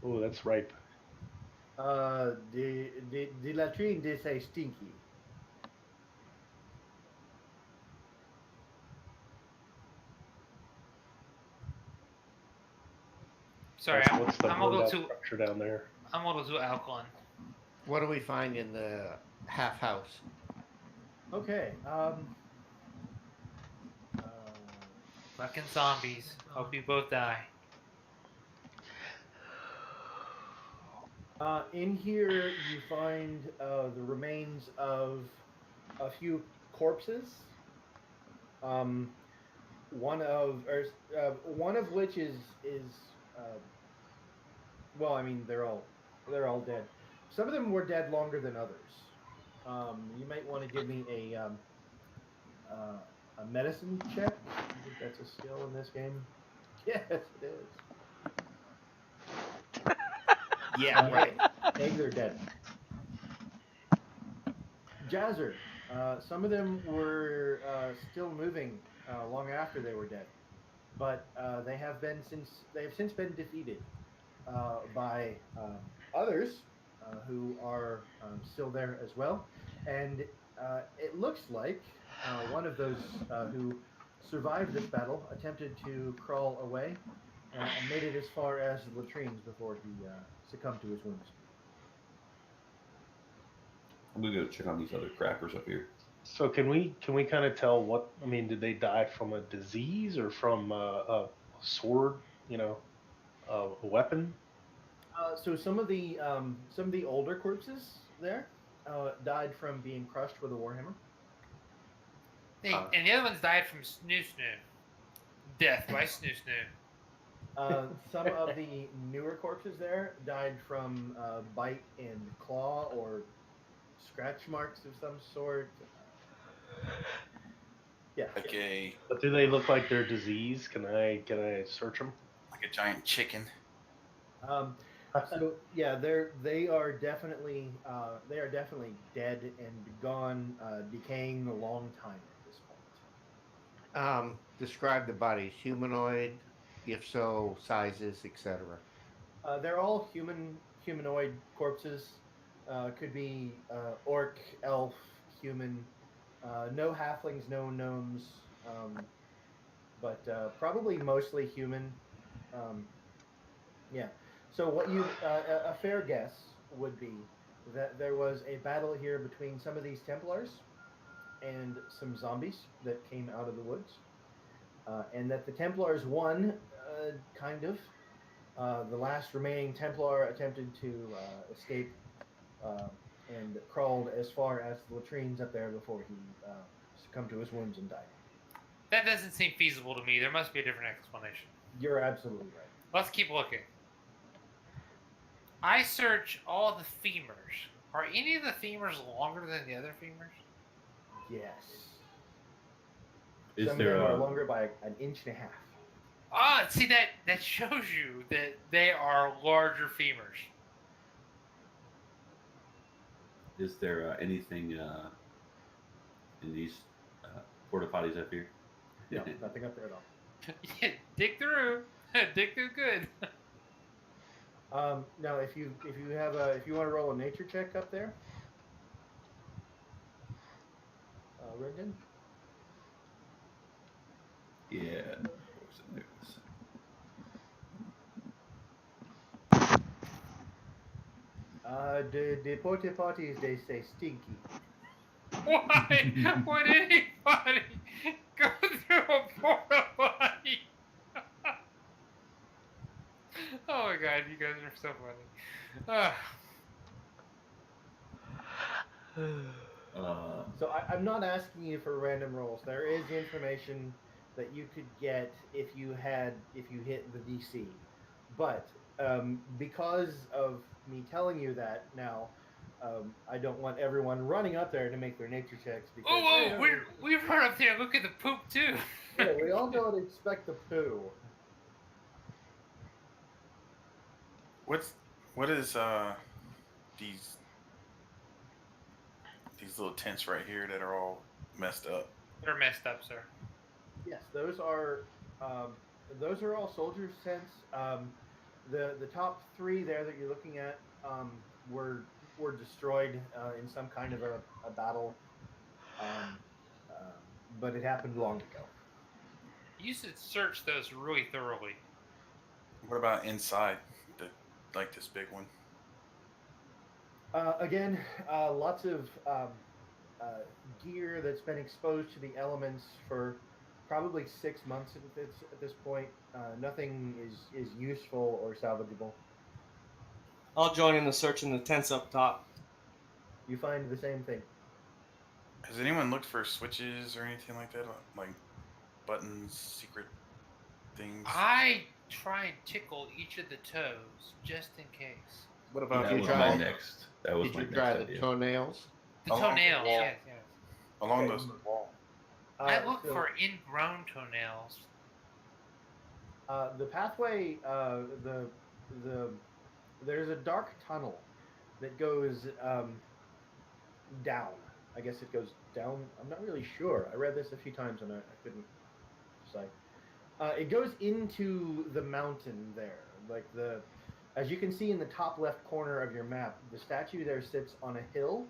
Oh, that's ripe. The latrine, they say stinky. Sorry, What's the I'm a little loadout too structure down there? I'm a little too alkaline. What do we find in the half house? Okay. Fucking zombies. Hope you both die. In here, you find the remains of a few corpses. One of which is well, I mean, they're all dead. Some of them were dead longer than others. You might want to give me a medicine check. I think that's a skill in this game. Yes, it is. Yeah, right. Eggs are dead. Jazzer, some of them were still moving long after they were dead, but they have since been defeated by others who are still there as well, and it looks like one of those who survived this battle attempted to crawl away and made it as far as the latrines before he succumbed to his wounds. I'm gonna go check on these other crackers up here. So can we kind of tell what? I mean, did they die from a disease or from a sword? A weapon? So some of the older corpses there died from being crushed with a warhammer. Hey, and the other ones died from snoo snoo. Death by snoo snoo. Some of the newer corpses there died from bite and claw or scratch marks of some sort. Yeah. Okay, But do they look like they're diseased? Can I search them? like a giant chicken. So yeah, they are definitely dead and gone, decaying a long time at this point. Describe the bodies. Humanoid, if so, sizes, etc. They're all humanoid corpses. Could be orc, elf, human. No halflings, no gnomes, but probably mostly human. Yeah. So what a fair guess would be that there was a battle here between some of these Templars and some zombies that came out of the woods, and that the Templars won, kind of. The last remaining Templar attempted to escape and crawled as far as the latrines up there before he succumbed to his wounds and died. That doesn't seem feasible to me. There must be a different explanation. You're absolutely right. Let's keep looking. I search all the femurs. Are any of the femurs longer than the other femurs? Yes. Is Some there of them are a longer by an inch and a half. Ah, see that shows you that they are larger femurs. is there anything in these porta potties up here? No, nothing up there at all. Yeah, dig through. Dig through good. Now, if you want to roll a nature check up there, Rendon. Yeah. Of course it is. The porta potties, they say stinky. Why would anybody go through a porta potty? Oh my god, you guys are so funny. So I'm not asking you for random rolls. There is information that you could get if you hit the DC, but because of me telling you that now, I don't want everyone running up there to make their nature checks because hey, Oh, we run up there and look at the poop too. yeah, we all don't expect the poo. What is these little tents right here that are all messed up? They're messed up, sir. Yes, those are all soldiers' tents. The top three there that you're looking at were destroyed in some kind of a battle, um, but it happened long ago. You should search those really thoroughly. What about inside the like this big one? Again, lots of gear that's been exposed to the elements for probably 6 months at this point. Nothing is useful or salvageable. I'll join in the search in the tents up top. You find the same thing. Has anyone looked for switches or anything like that? Like buttons, secret things? I try and tickle each of the toes just in case. What That about you was you? try- my next. That was Did my you next try the idea. toenails? The Along the toenails, wall. yes, yes. Along Okay. those wall. I look So, for ingrown toenails. the pathway. The there's a dark tunnel that goes down. I guess it goes down. I'm not really sure. I read this a few times and I couldn't decide. It goes into the mountain there, like as you can see in the top left corner of your map, the statue there sits on a hill,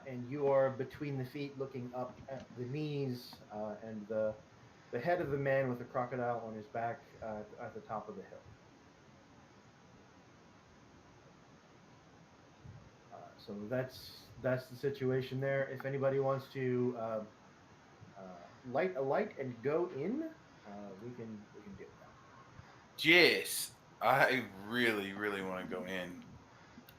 and you are between the feet, looking up at the knees, and the head of the man with the crocodile on his back at the top of the hill. So that's the situation there. If anybody wants to light a light and go in, we can do that. Yes, I really, really want to go in.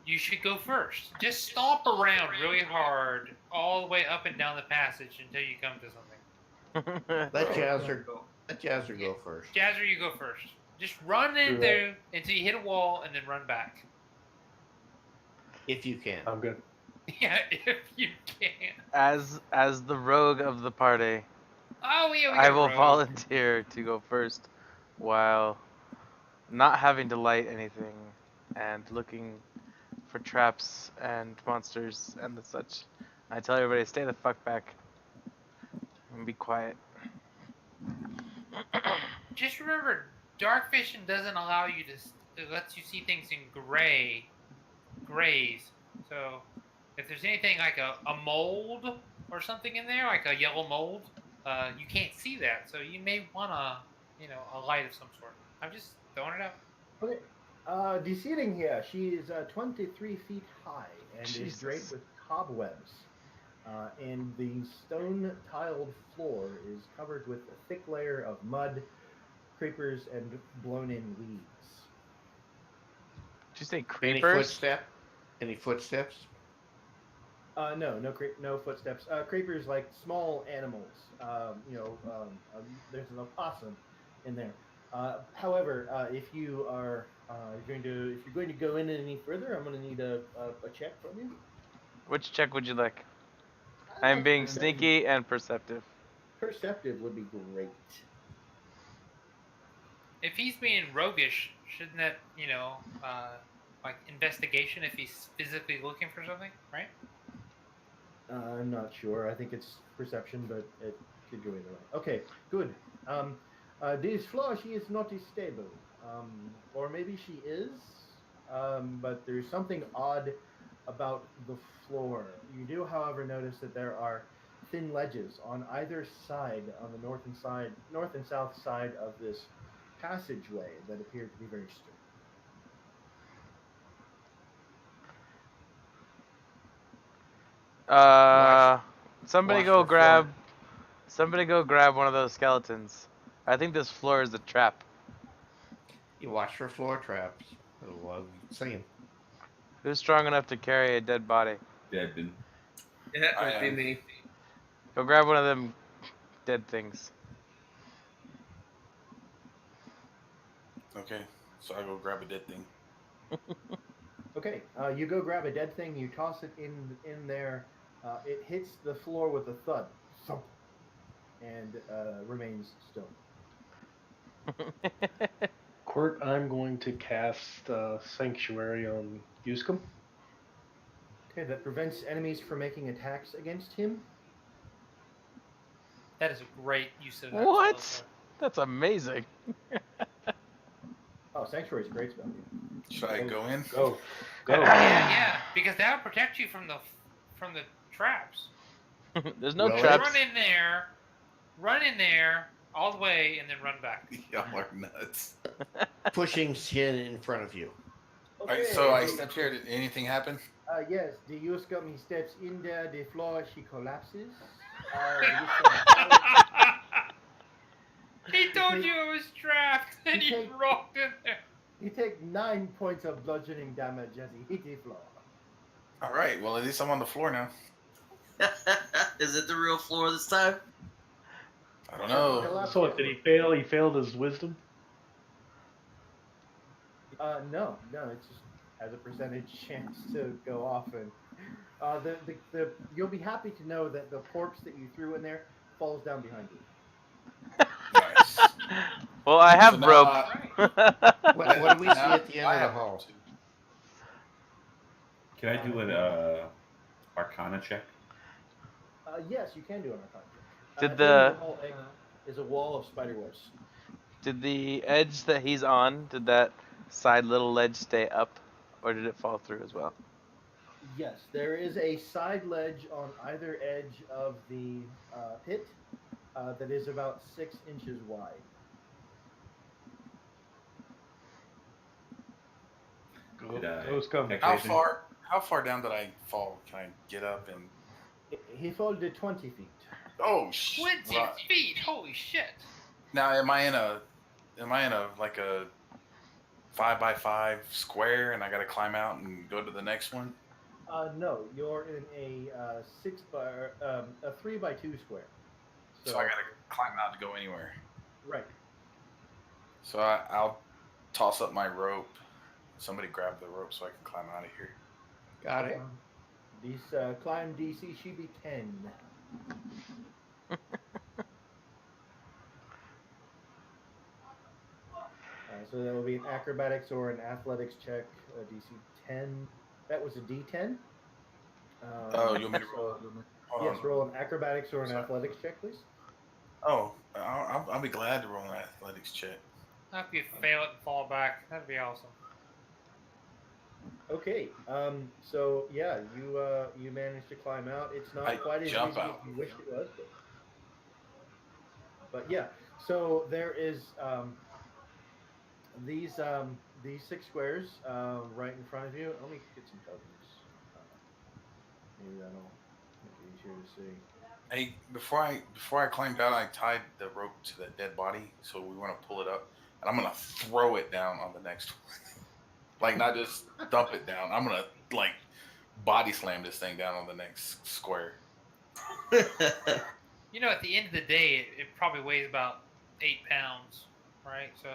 You should go first. Just stomp around really hard all the way up and down the passage until you come to something. Let Jazzer go first. Jazzer, you go first. Just run in there until you hit a wall and then run back. If you can. I'm good. Yeah, if you can. As the rogue of the party, Oh, yeah, we I got will rogue. volunteer to go first, while not having to light anything and looking for traps and monsters and the such. I tell everybody, stay the fuck back and be quiet. Just remember, dark vision doesn't allow you to. It lets you see things in grays. So, if there's anything like a mold or something in there, like a yellow mold, you can't see that. So you may want a light of some sort. I'm just throwing it out. Okay. The ceiling here, she is 23 feet high and is Jesus. draped with cobwebs. And the stone-tiled floor is covered with a thick layer of mud, creepers, and blown-in weeds. Did you say Any creepers? footsteps? No footsteps. Creepers like small animals. There's an opossum in there. However, if you're going to go in any further, I'm going to need a check from you. Which check would you like? I'm being Perceptive. sneaky and perceptive. Perceptive would be great. If he's being roguish, shouldn't that, like investigation if he's physically looking for something, right? I'm not sure. I think it's perception, but it could go either way. Okay, good. This floor, she is not stable. Or maybe she is, but there's something odd about the floor. You do, however, notice that there are thin ledges on either side, on the north and south side of this passageway that appear to be very straight. Somebody Watch go the grab. floor. Somebody go grab one of those skeletons. I think this floor is a trap. You watch for floor traps. Singing. Who's strong enough to carry a dead body? Dead. Yeah, that I might be am. me. Go grab one of them dead things. Okay, so I go grab a dead thing. Okay, you go grab a dead thing. You toss it in there. It hits the floor with a thud, thump, and remains still. Qwert, I'm going to cast Sanctuary on Yuskum. Okay, that prevents enemies from making attacks against him. That is a great use of that What? spell, sir. That's amazing. Oh, Sanctuary is a great spell. Should I go in? Go. Yeah, because that'll protect you from the traps. There's no Well, traps. Run in there all the way, and then run back. Y'all are nuts. Pushing Shin in front of you. All right, so I stepped here. Did anything happen? Yes, the Yuskum, he steps in there, the floor, she collapses. He told you it was trapped, and You he take- rolled in there. He takes 9 points of bludgeoning damage as he hit the floor. All right, well, at least I'm on the floor now. Is it the real floor this time? I don't know. So what, did he fail? He failed his wisdom? No, it just has a percentage chance to go off, and you'll be happy to know that the corpse that you threw in there falls down behind you. Nice. Well, I have So now rope. What do we see Now at the end I of the have hall? rope, too. Can I do an Arcana check? Yes, you can do an Arcana check. Did at the end of the- hall is a wall of spiderwebs. Did the edge that he's on, did that side little ledge stay up, or did it fall through as well? Yes, there is a side ledge on either edge of the pit that is about 6 inches wide. Did I Those come. check How anything? far down did I fall? Can I get up and? He folded 20 feet. Oh shit! 20 feet! Holy shit! Now, am I in a like a 5x5 square, and I got to climb out and go to the next one? No, you're in a 3x2 square. So I got to climb out to go anywhere. Right. So I'll toss up my rope. Somebody grab the rope so I can climb out of here. Got it. This climb DC should be 10. So that will be an acrobatics or an athletics check, DC 10. That was a D10. Oh, you want me to so- roll? Hold Yes, on. roll an acrobatics or an Sorry. athletics check, please. Oh, I'll be glad to roll an athletics check. I hope you fail it and fall back. That'd be awesome. Okay. So yeah, you managed to climb out. It's not I quite as easy jump as out. you wished it was, but yeah. So there is these 6 squares right in front of you. Let me get some tokens. Maybe that'll make it easier to see. Hey, before I climbed out, I tied the rope to the dead body, so we want to pull it up, and I'm gonna throw it down on the next one. Like, not just dump it down. I'm gonna like body slam this thing down on the next square. You know, at the end of the day, it probably weighs about 8 pounds, right? So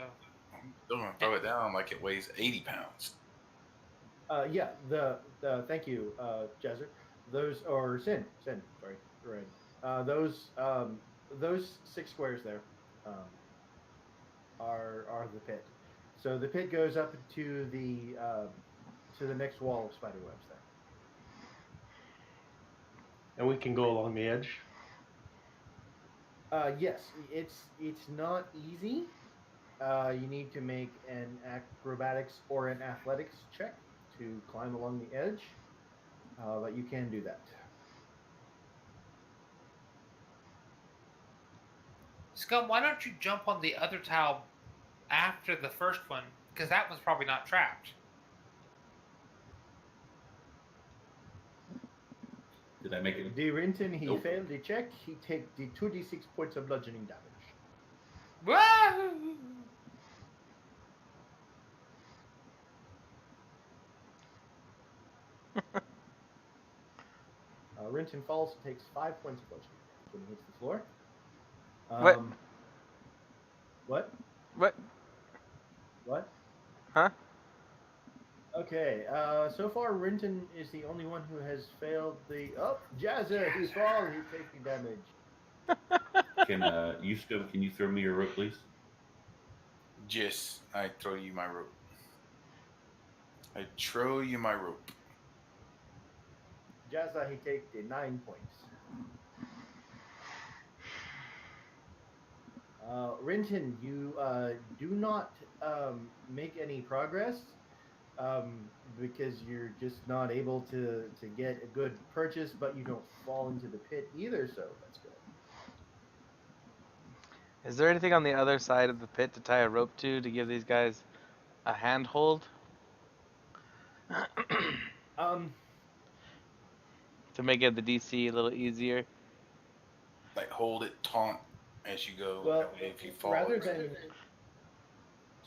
I'm still gonna throw it down like it weighs 80 pounds. Yeah. The thank you, Jezzer. Those or Sin. Sorry, right. Those 6 squares there are the pit. So the pit goes up to the next wall of spiderwebs there. And we can go along the edge. Yes, it's not easy. You need to make an acrobatics or an athletics check to climb along the edge, but you can do that. Scum, why don't you jump on the other tile after the first one? Because that one's probably not trapped. Did I make it? De Rinton, he Nope. failed the check. He takes the 2d6 points of bludgeoning damage. Woo! Rinton falls and takes 5 points of bludgeoning damage when he hits the floor. What? What? What? What? Huh? Okay, so far Rinton is the only one who has failed the... Oh, Jazza, he falls, he's taking damage. Can you still? Can you throw me your rope, please? Yes, I throw you my rope. I throw you my rope. Jazza, he takes 9 points. Rinton, you do not make any progress because you're just not able to get a good purchase, but you don't fall into the pit either, so that's good. Is there anything on the other side of the pit to tie a rope to give these guys a handhold? To make it the DC a little easier? Like hold it, taunt as you go. Well, That way if you fall, rather it's- than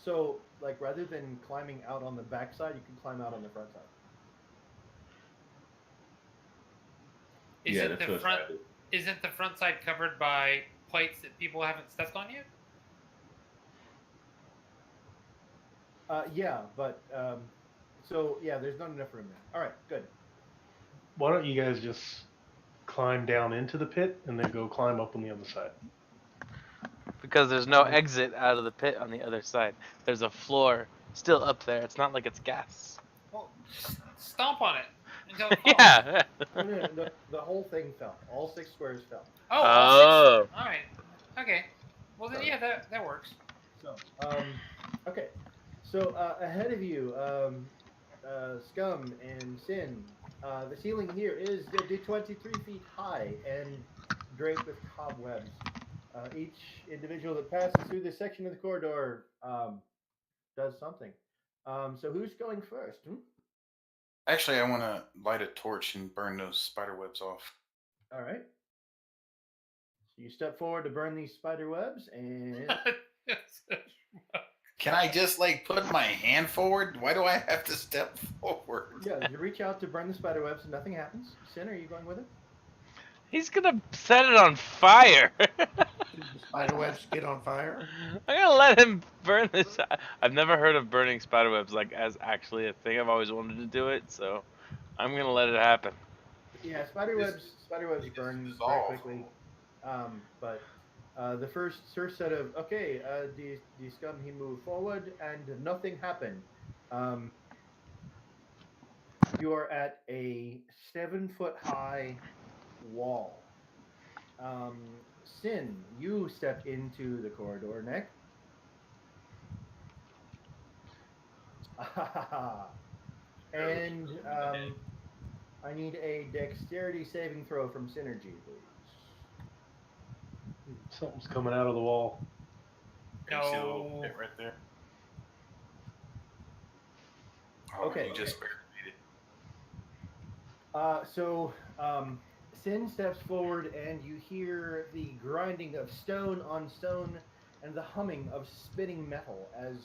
so like rather than climbing out on the back side, you can climb out on the front side. Isn't that's the what front I did. isn't the front side covered by plates that people haven't stepped on yet? Yeah, but so yeah, there's not enough room there. All right, good. Why don't you guys just climb down into the pit and then go climb up on the other side? Because there's no exit out of the pit on the other side. There's a floor still up there. It's not like it's gas. Well, stomp on it until it falls. Yeah. No, the whole thing fell. All 6 squares fell. Oh, all Oh. 6. All right. Okay. Well then, Sorry. yeah, that works. So, okay. So ahead of you, Scum and Sin. The ceiling here is 23 feet high and draped with cobwebs. Each individual that passes through this section of the corridor does something. So who's going first? Actually, I want to light a torch and burn those spider webs off. All right. So you step forward to burn these spider webs, and Can I just like put my hand forward? Why do I have to step forward? yeah, you reach out to burn the spider webs, and nothing happens. Sin, are you going with it? He's gonna set it on fire. Spiderwebs get on fire. I'm gonna let him burn this. I've never heard of burning spiderwebs like as actually a thing. I've always wanted to do it, so I'm gonna let it happen. Yeah, spiderwebs They just burn very dissolve. quickly. But the first set of the scum he moved forward and nothing happened. You are at a 7-foot high wall. Sin, you step into the corridor, Nick. And I need a dexterity saving throw from Synergy, please. Something's coming out of the wall. Can you see the little No. pit right there? Oh, Okay. You just barely made it. So Sin steps forward, and you hear the grinding of stone on stone and the humming of spinning metal as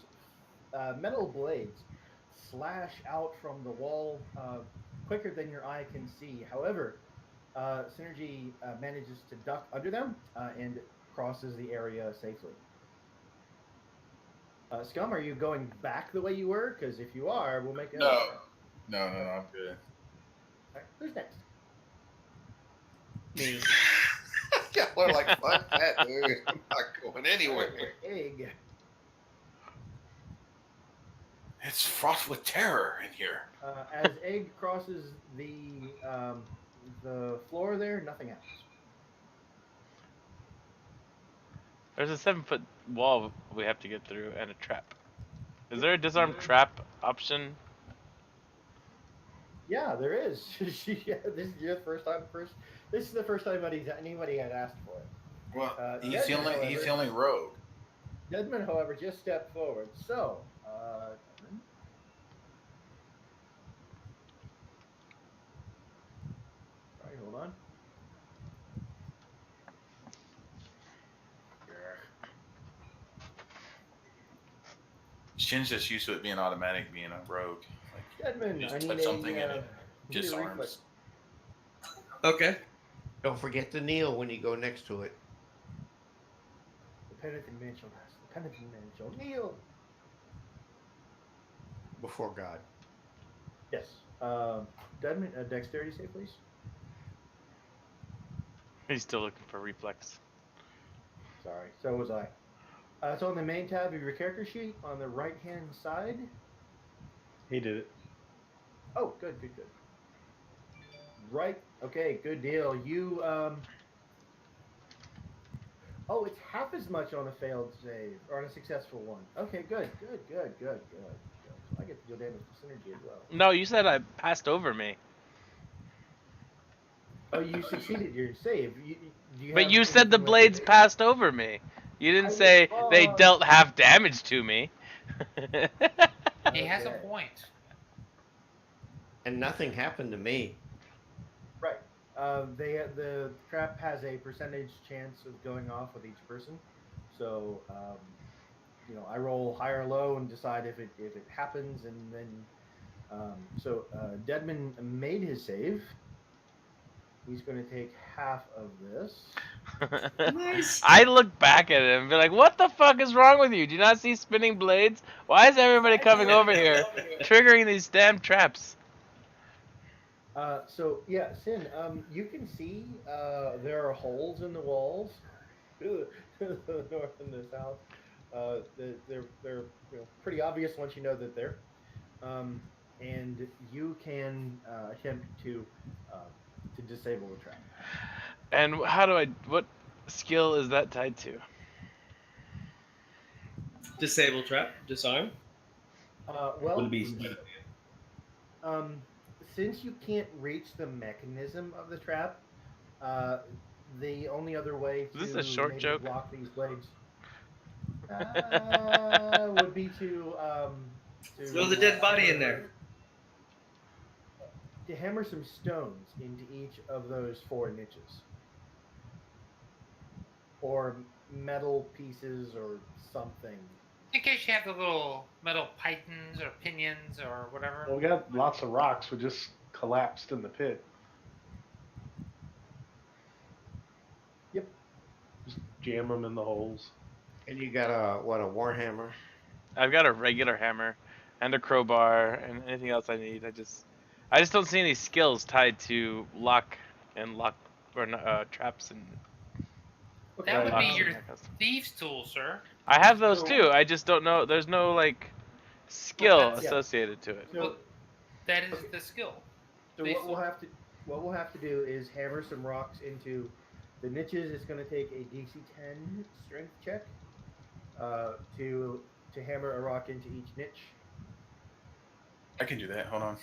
metal blades slash out from the wall quicker than your eye can see. However, Synergy manages to duck under them and crosses the area safely. Scum, are you going back the way you were? Because if you are, we'll make it. No, I'm good. Right, who's next? Me. Yeah, we're like, fuck that, dude. I'm not going anywhere. Egg. It's fraught with terror in here. As Egg crosses the floor there, nothing happens. There's a 7-foot wall we have to get through and a trap. Is there a disarm trap option? Yeah, there is. This is your first time. This is the first time anybody had asked for it. Well, he's the Desmond, only however- rogue. Desmond, however, just stepped forward. So, Desmond. Sorry, hold on. Shin's just used to it being automatic, being a rogue. Like, Desmond, just I touch need something and a it disarms. Okay. Don't forget to kneel when you go next to it. The penitent man shall rest. The penitent man shall kneel. Before God. Yes. Deadman, dexterity save, please. He's still looking for reflex. Sorry, so was I. It's on the main tab of your character sheet on the right-hand side. He did it. Oh, good. Right. Okay, good deal. You Oh, it's half as much on a failed save or on a successful one. Okay, good. So I get to deal damage to synergy as well. No, you said I passed over me. Oh, you succeeded your save. Do you But have you said the anything left to blades save? passed over me. You didn't say they dealt half damage to me. He has a Okay. point. And nothing happened to me. Right. The trap has a percentage chance of going off with each person. So, I roll high or low and decide if it happens, and then Deadman made his save. He's going to take half of this. Nice. I look back at him and be like, what the fuck is wrong with you? Do you not see spinning blades? Why is everybody coming over here triggering these damn traps? Sin. You can see there are holes in the walls to the north and the south. They're pretty obvious once you know that they're. And you can attempt to disable the trap. And what skill is that tied to? Disable trap. Disarm. Would it be Since you can't reach the mechanism of the trap, the only other way Is this to a short maybe joke? block these blades would be to Throw the dead body in there. to hammer some stones into each of those 4 niches, or metal pieces or something. In case you have the little metal pythons or pinions or whatever. Well, we got lots of rocks. We just collapsed in the pit. Yep. Just jam them in the holes. And you got a warhammer? I've got a regular hammer and a crowbar and anything else I need. I just don't see any skills tied to lock or traps and. That would be locks and your that kind of stuff. thieves' tool, sir. I have those So- too. I just don't know. There's no skill Well, that's- associated to it. So, Well, that is okay. the skill. So what we'll have to do is hammer some rocks into the niches. It's going to take a DC 10 strength check to hammer a rock into each niche. I can do that. Hold on.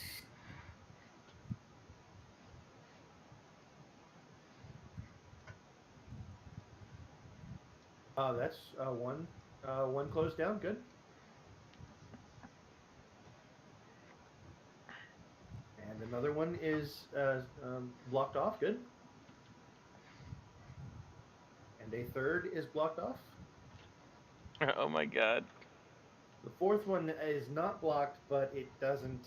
That's one closed down. Good. And another one is blocked off. Good. And a third is blocked off. Oh my god. The fourth one is not blocked, but it doesn't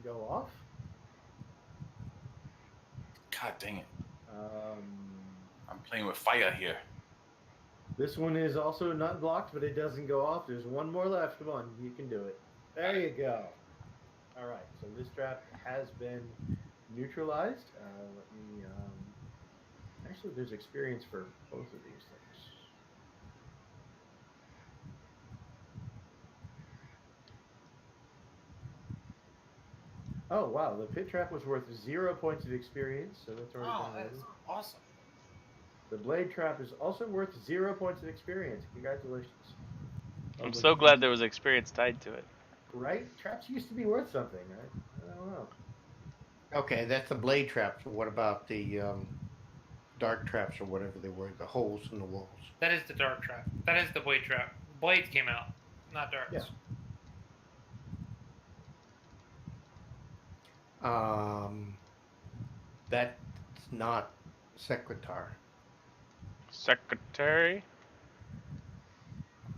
go off. God dang it. Um, I'm playing with fire here. This one is also not blocked, but it doesn't go off. There's one more left. Come on, you can do it. There you go. All right, so this trap has been neutralized. Let me. Actually, there's experience for both of these things. Oh wow, the pit trap was worth 0 points of experience, so that's already Oh, been that's added. awesome. The blade trap is also worth 0 points of experience. Congratulations. I'm so glad there was experience tied to it. Right? Traps used to be worth something, right? I don't know. Okay, that's the blade traps. What about the dark traps or whatever they were, the holes in the walls? That is the dark trap. That is the blade trap. Blades came out, not darks. Yeah. That's not Secretar. Secretary?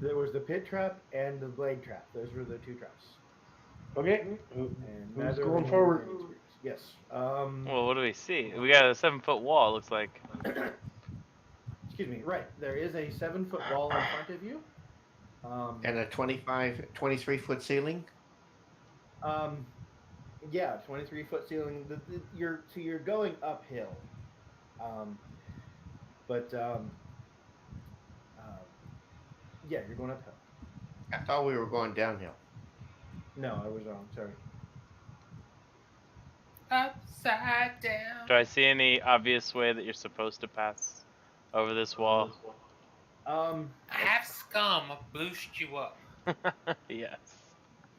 There was the pit trap and the blade trap. Those were the 2 traps. Okay. And Who's neither going of them forward? had any experience. Yes. Well, what do we see? We got a 7-foot wall. Looks like. Excuse me. Right. There is a 7-foot wall in front of you. And a 23-foot ceiling. Yeah, 23-foot ceiling. You're going uphill. Um, but uh, yeah, you're going uphill. I thought we were going downhill. No, I was wrong. Sorry. Upside down. Do I see any obvious way that you're supposed to pass over this wall? Have scum boost you up. Yes.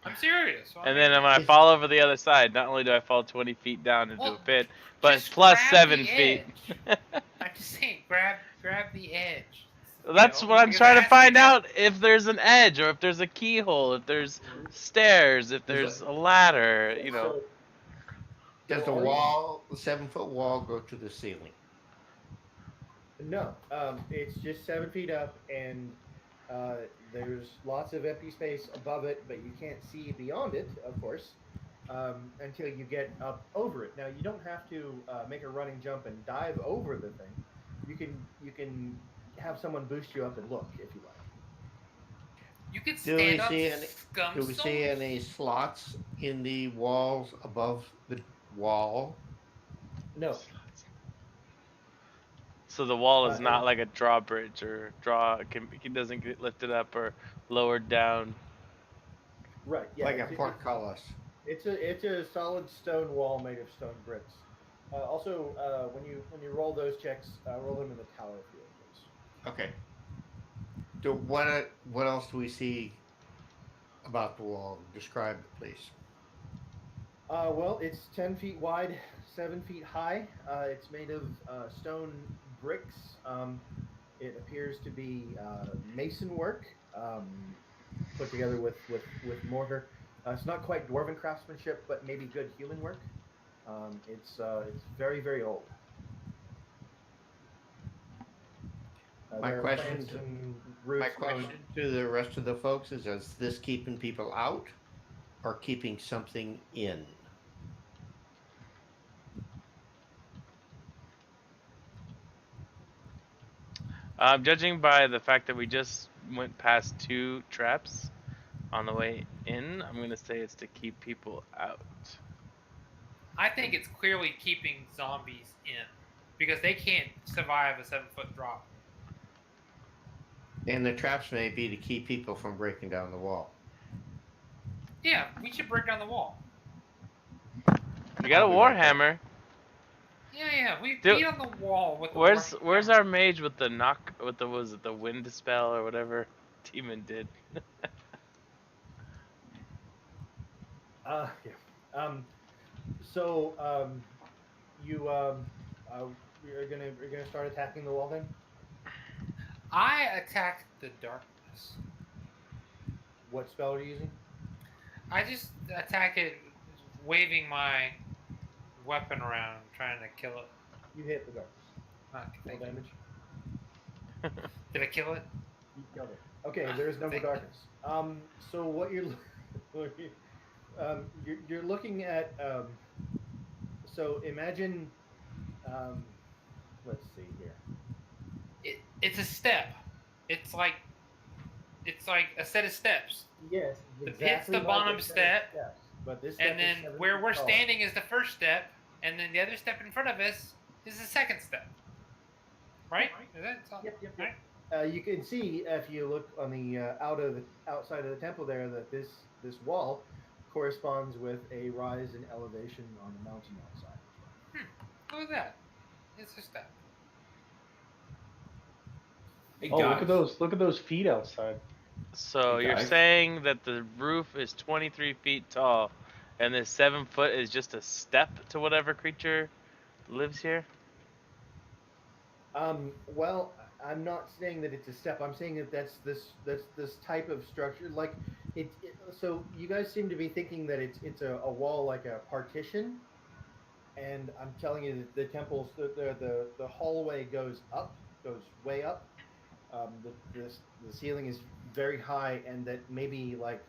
I'm serious. And then when I Is- fall over the other side, not only do I fall 20 feet down into Well, a pit, but just plus grab 7 the feet. I'm just saying, grab the edge. That's You know, what I'm because trying it to has find be out. If there's an edge, or if there's a keyhole, if there's stairs, if there's a ladder, you know. Does the wall, the 7-foot wall, go to the ceiling? No, it's just 7 feet up, and there's lots of empty space above it, but you can't see beyond it, of course, until you get up over it. Now, you don't have to make a running jump and dive over the thing. You can have someone boost you up and look if you like. You could Do we stand up, see any? scum Do we see souls. any slots in the walls above the wall? No. So the wall is not and- like a drawbridge or it doesn't get lifted up or lowered down. Right. Yeah. Like a portcullis. It's a solid stone wall made of stone bricks. Also, when you roll those checks, roll them in the tower field, please. Okay. So what else do we see about the wall? Describe it, please. Well, it's 10 feet wide, 7 feet high. It's made of stone bricks. It appears to be mason work, put together with mortar. It's not quite dwarven craftsmanship, but maybe good human work. It's very, very old. My there are question plants to- and roots My growing- question to the rest of the folks is this keeping people out or keeping something in? Judging by the fact that we just went past 2 traps on the way in, I'm gonna say it's to keep people out. I think it's clearly keeping zombies in because they can't survive a 7-foot drop. And the traps may be to keep people from breaking down the wall. Yeah, we should break down the wall. You got a I'll be right warhammer. Yeah, we Dude, beat on the wall with the Where's our mage with the was it the wind spell or whatever demon did? Yeah. So you're gonna start attacking the wall then? I attacked the darkness. What spell are you using? I just attack it, waving my weapon around, trying to kill it. You hit the darkness. Okay, Roll thank you. damage. Did I kill it? You killed it. Okay, there is no more Thank you. darkness. So what you're looking at. So imagine. Let's see here. It's a step. It's like a set of steps. Yes. The pit's the bottom step, Steps, but this step and then is 7 where feet we're tall. standing is the first step, and then the other step in front of us is the second step. Right? Is that Yep. right? You can see if you look on the outside of the temple there that this wall corresponds with a rise in elevation on the mountain outside. Look at that. It's a step. Hey, Oh, look at those feet outside. So Hey, you're guys. saying that the roof is 23 feet tall, and this 7 foot is just a step to whatever creature lives here? Well, I'm not saying that it's a step. I'm saying that that's this type of structure. Like so you guys seem to be thinking that it's a wall like a partition, and I'm telling you that the temple's the hallway goes way up. The ceiling is very high, and that maybe like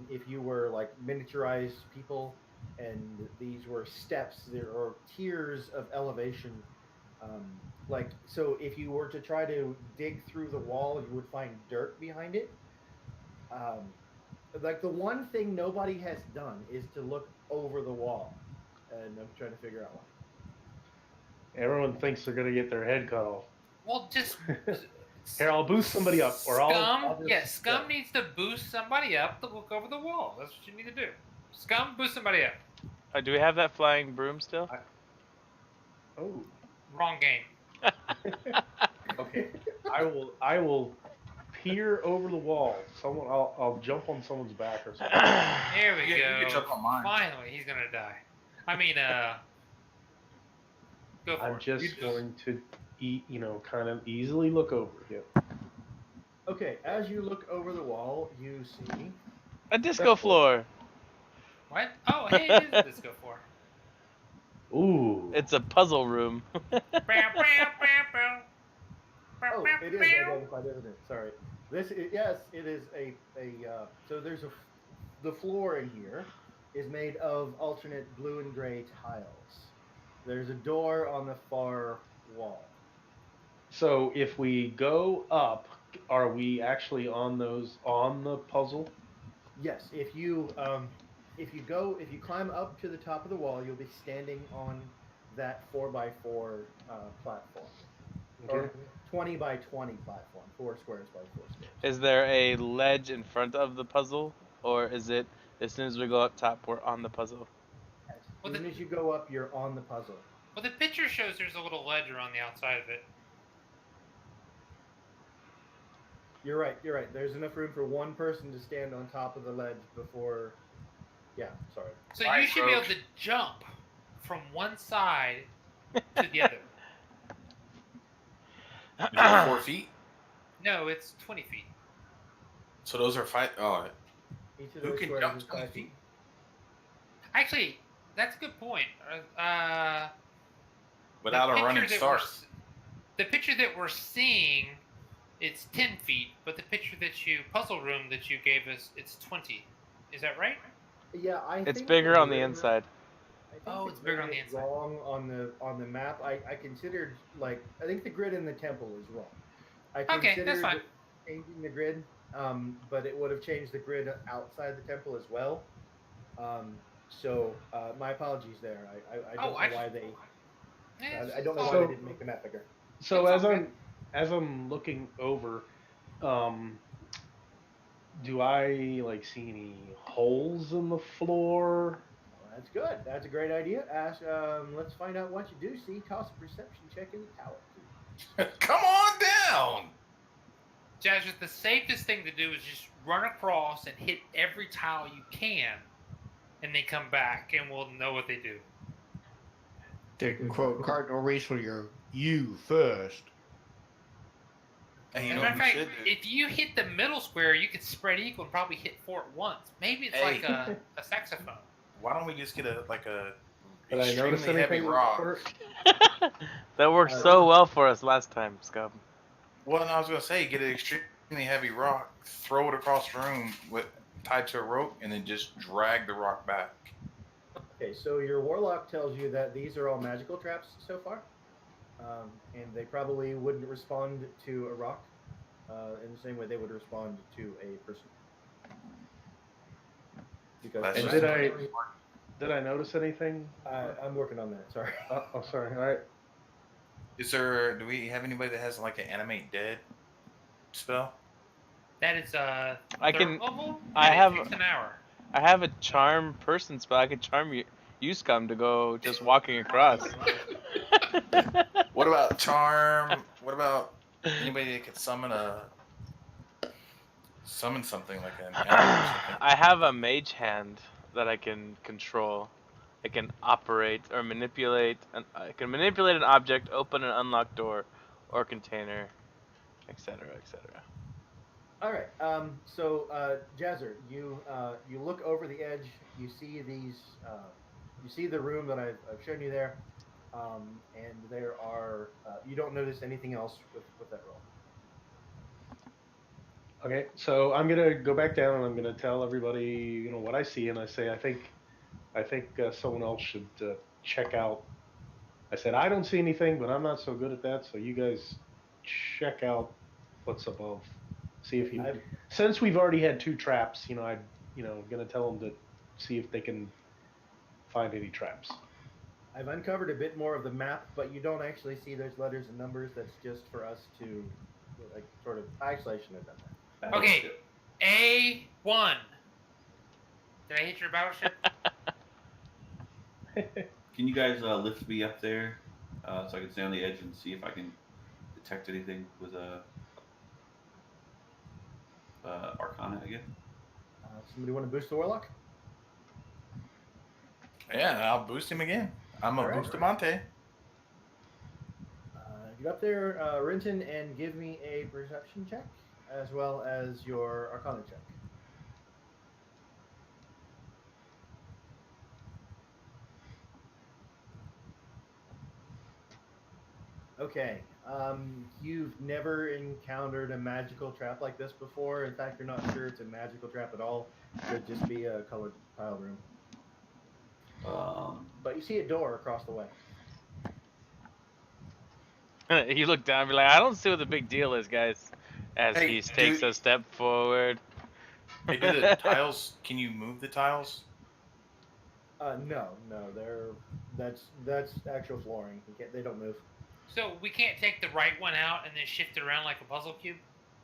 if you were like miniaturized people, and these were steps. There are tiers of elevation. Like so, if you were to try to dig through the wall, you would find dirt behind it. Um, like the one thing nobody has done is to look over the wall, and I'm trying to figure out why. Everyone thinks they're gonna get their head cut off. Well, just Here, I'll boost somebody up, or I'll just, Yeah, Scum needs to boost somebody up to look over the wall. That's what you need to do. Scum, boost somebody up. Do we have that flying broom still? Oh, Wrong game. okay. I will peer over the wall. I'll jump on someone's back or something. Here we Yeah, go. you can jump on mine. Finally, he's gonna die. I mean, go for I'm it. just going to kind of easily look over. Yep. Okay, as you look over the wall, you see A disco floor. What? Oh, hey, it is a disco floor. Ooh. It's a puzzle room. Oh, it is identified, isn't it? Sorry. Yes, it is so there's the floor in here is made of alternate blue and gray tiles. There's a door on the far wall. So if we go up, are we actually on the puzzle? Yes, if you climb up to the top of the wall, you'll be standing on that 4x4 platform. Okay. Or 20 by 20 platform, 4 squares by 4 squares. Is there a ledge in front of the puzzle, or is it as soon as we go up top, we're on the puzzle? As Well, soon as you go up, you're on the puzzle. Well, the picture shows there's a little ledger on the outside of it. You're right. There's enough room for one person to stand on top of the ledge before. Yeah, sorry. So Right, you should be able Roach. to jump from one side to the other. Is it 4 feet? No, it's 20 feet. So those are five. Oh, Each of who those can squares jump is 20 5 feet? Actually, that's a good point. Without a the running picture that start. The picture that we're seeing, it's 10 feet, but the picture puzzle room that you gave us, it's 20. Is that right? Yeah, It's think bigger on the grid- inside. I think Oh, the it's bigger grid on the is inside. Wrong on the map. I considered I think the grid in the temple is wrong. I Okay, considered that's fine. changing the grid, but it would have changed the grid outside the temple as well. So my apologies there. I don't know why they. I don't know why they didn't make the map bigger. So It's all good. as I'm looking over, do I see any holes in the floor? Well, that's good. That's a great idea. Let's find out what you do see. Toss a perception check in the tower, please. Come on down. Jazz, the safest thing to do is just run across and hit every tile you can, and then come back, and we'll know what they do. To quote Cardinal Richelieu, you first. And you As a know matter of what we fact, should do? if you hit the middle square, you could spread equal and probably hit 4 at once. Maybe it's Hey. like a saxophone. Why don't we just get a Did I notice extremely heavy anything? rock? That worked so well for us last time, Scum. Well, no, I was gonna say get an extremely heavy rock, throw it across the room tied to a rope, and then just drag the rock back. Okay, so your warlock tells you that these are all magical traps so far, and they probably wouldn't respond to a rock in the same way they would respond to a person. Because That's And just- did I notice anything? I'm working on that. Sorry. Oh, sorry. All right. Do we have anybody that has like an animate dead spell? That is I third can- level. I and have- it takes an hour. I have a charm person spell. I could charm you Scum to go just walking across. What about charm? What about anybody that could summon something like an animal or something? I have a mage hand that I can control. I can operate or manipulate. I can manipulate an object, open an unlocked door or container, etc., etc. All right. So Jazzer, you look over the edge. You see these. You see the room that I've shown you there, and there are. You don't notice anything else with that roll. Okay, so I'm gonna go back down and I'm gonna tell everybody, what I see, and I say I I think someone else should check out. I said I don't see anything, but I'm not so good at that. So you guys check out what's above. See if you. I've- Since we've already had 2 traps, I'm gonna tell them to see if they can find any traps. I've uncovered a bit more of the map, but you don't actually see those letters and numbers. That's just for us to, like, sort of isolation of them. Okay, A1. Did I hit your battleship? Can you guys lift me up there so I can stay on the edge and see if I can detect anything with Arcana again? Somebody want to boost the warlock? Yeah, I'll boost him again. I'm a All right. Bustamante. Get up there, Renton, and give me a perception check as well as your Arcana check. Okay. You've never encountered a magical trap like this before. In fact, you're not sure it's a magical trap at all. It could just be a colored tile room. But you see a door across the way. You look down and be like, I don't see what the big deal is, guys. As Hey, he takes a step forward. Hey, do the tiles? Can you move the tiles? No, that's actual flooring. They don't move. So we can't take the right one out and then shift it around like a puzzle cube?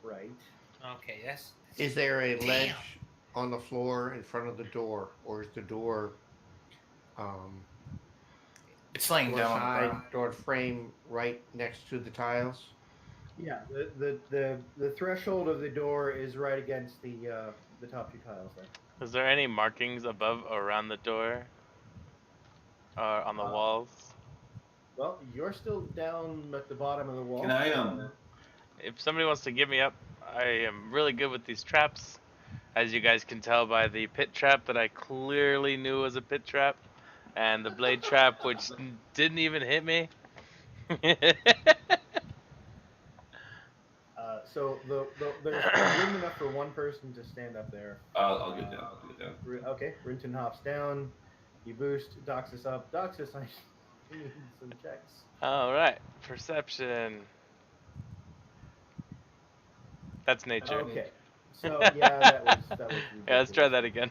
Right. Okay, that's Is there a Damn. ledge on the floor in front of the door, or is the door It's laying door down on the side, ground. door frame right next to the tiles? Yeah. The threshold of the door is right against the top 2 tiles there. Is there any markings above or around the door? Or on the walls? Well, you're still down at the bottom of the wall. Can I If somebody wants to give me up, I am really good with these traps. As you guys can tell by the pit trap that I clearly knew was a pit trap. And the blade trap, which didn't even hit me. So there's room enough for one person to stand up there. I'll get down. I'll get down. Okay, Rinton hops down. You boost Doxus up. Doxus, I need some checks. Alright, perception. That's nature. Okay. So yeah, that was Yeah, let's try that again.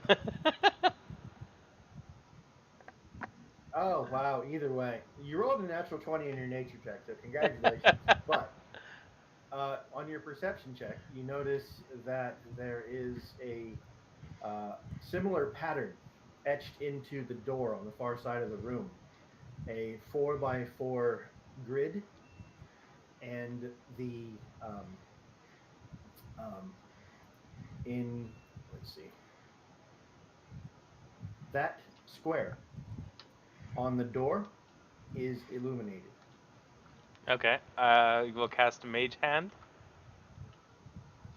Oh wow! Either way, you rolled a natural 20 in your nature check, so congratulations. But on your perception check, you notice that there is a similar pattern etched into the door on the far side of the room. A 4x4 grid, and the let's see, that square on the door is illuminated. Okay, we'll cast Mage Hand.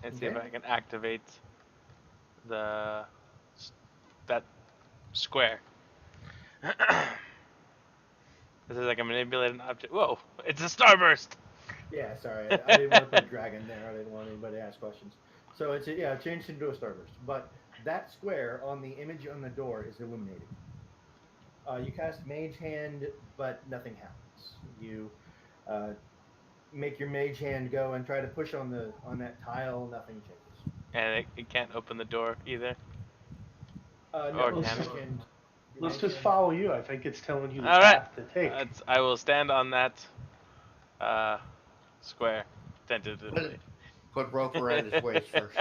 And see if Okay. I can activate that square. This is like a manipulated object. Whoa, it's a starburst! Yeah, sorry, I didn't want to put dragon there. I didn't want anybody to ask questions. So it changed into a starburst. But that square on the image on the door is illuminated. You cast Mage Hand, but nothing happens. You make your Mage Hand go and try to push on that tile. Nothing changes. And it can't open the door either. No, Or your can Mage it? Hand- your Let's Mage just Hand- follow you. I think it's telling you the All right. path to take. I will stand on that square tentatively. Put rope around his waist first.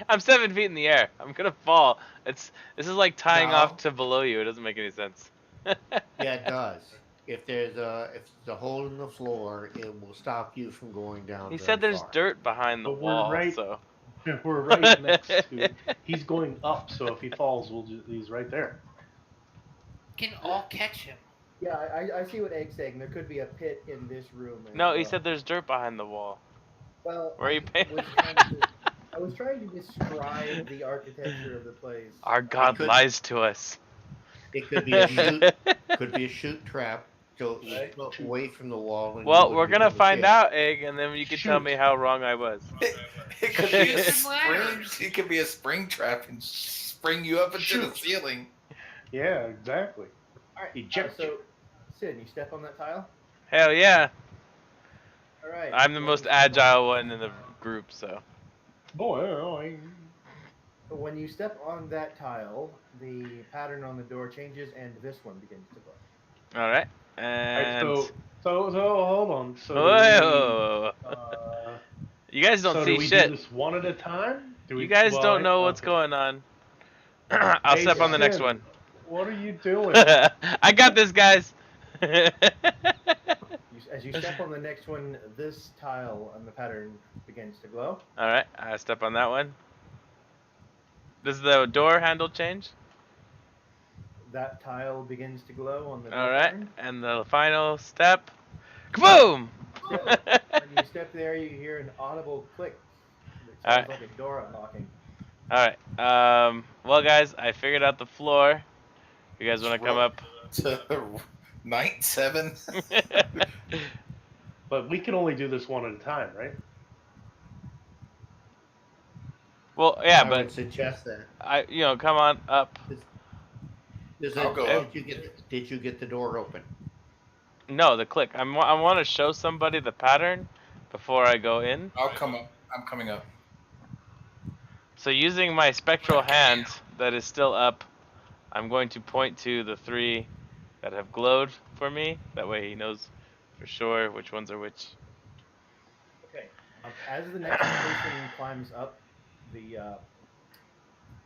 I'm 7 feet in the air. I'm gonna fall. This is like tying No. off to below you. It doesn't make any sense. Yeah, it does. If there's a hole in the floor, it will stop you from going down. He very said there's far. dirt behind the But we're wall, right- so We're right next to. He's going up, so if he falls, he's right there. can all catch him. Yeah, I see what Egg's saying. There could be a pit in this room. as no. He well. said there's dirt behind the wall. Well, Where are you paying? I was trying to describe the architecture of the place. Our God could- lies to us. It could be a shoot. Could be a shoot trap. Go Right. away from the wall. And you Well, wouldn't we're be gonna able to find see it. out, Egg, and then you can tell Shoot. me how wrong I was. It could be a Use some ladders. spring. It could be a spring trap and spring you up into the Shoot. ceiling. Yeah, exactly. All right. Eject. So, Sid, you step on that tile. Hell yeah! All right. I'm the when most you step on- agile one in the group, so. Boy. When you step on that tile, the pattern on the door changes, and this one begins to glow. All right, All right, and so hold on. So do we? whoa, Uh, you guys don't so do see we do shit. this one at a time? Do You we? guys Well, don't know what's okay. going on. I'll Hey, step on the next Sid, one. what are you doing? I got this, guys. As you step on the next one, this tile on the pattern begins to glow. All right, I step on that one. Does the door handle change? That tile begins to glow on the All door right, pattern. and the final step. Kaboom! When you step there, you hear an audible click that All sounds right. like a door unlocking. All right. Well, guys, I figured out the floor. You guys want to come up? To night 7. But we can only do this one at a time, right? Well, yeah, I but would suggest that. come on up. I'll go up. Did you get the door open? No, the click. I want to show somebody the pattern before I go in. I'll come up. I'm coming up. So using my spectral hand that is still up, I'm going to point to the 3 that have glowed for me. That way he knows for sure which ones are which. Okay. As the next person climbs up the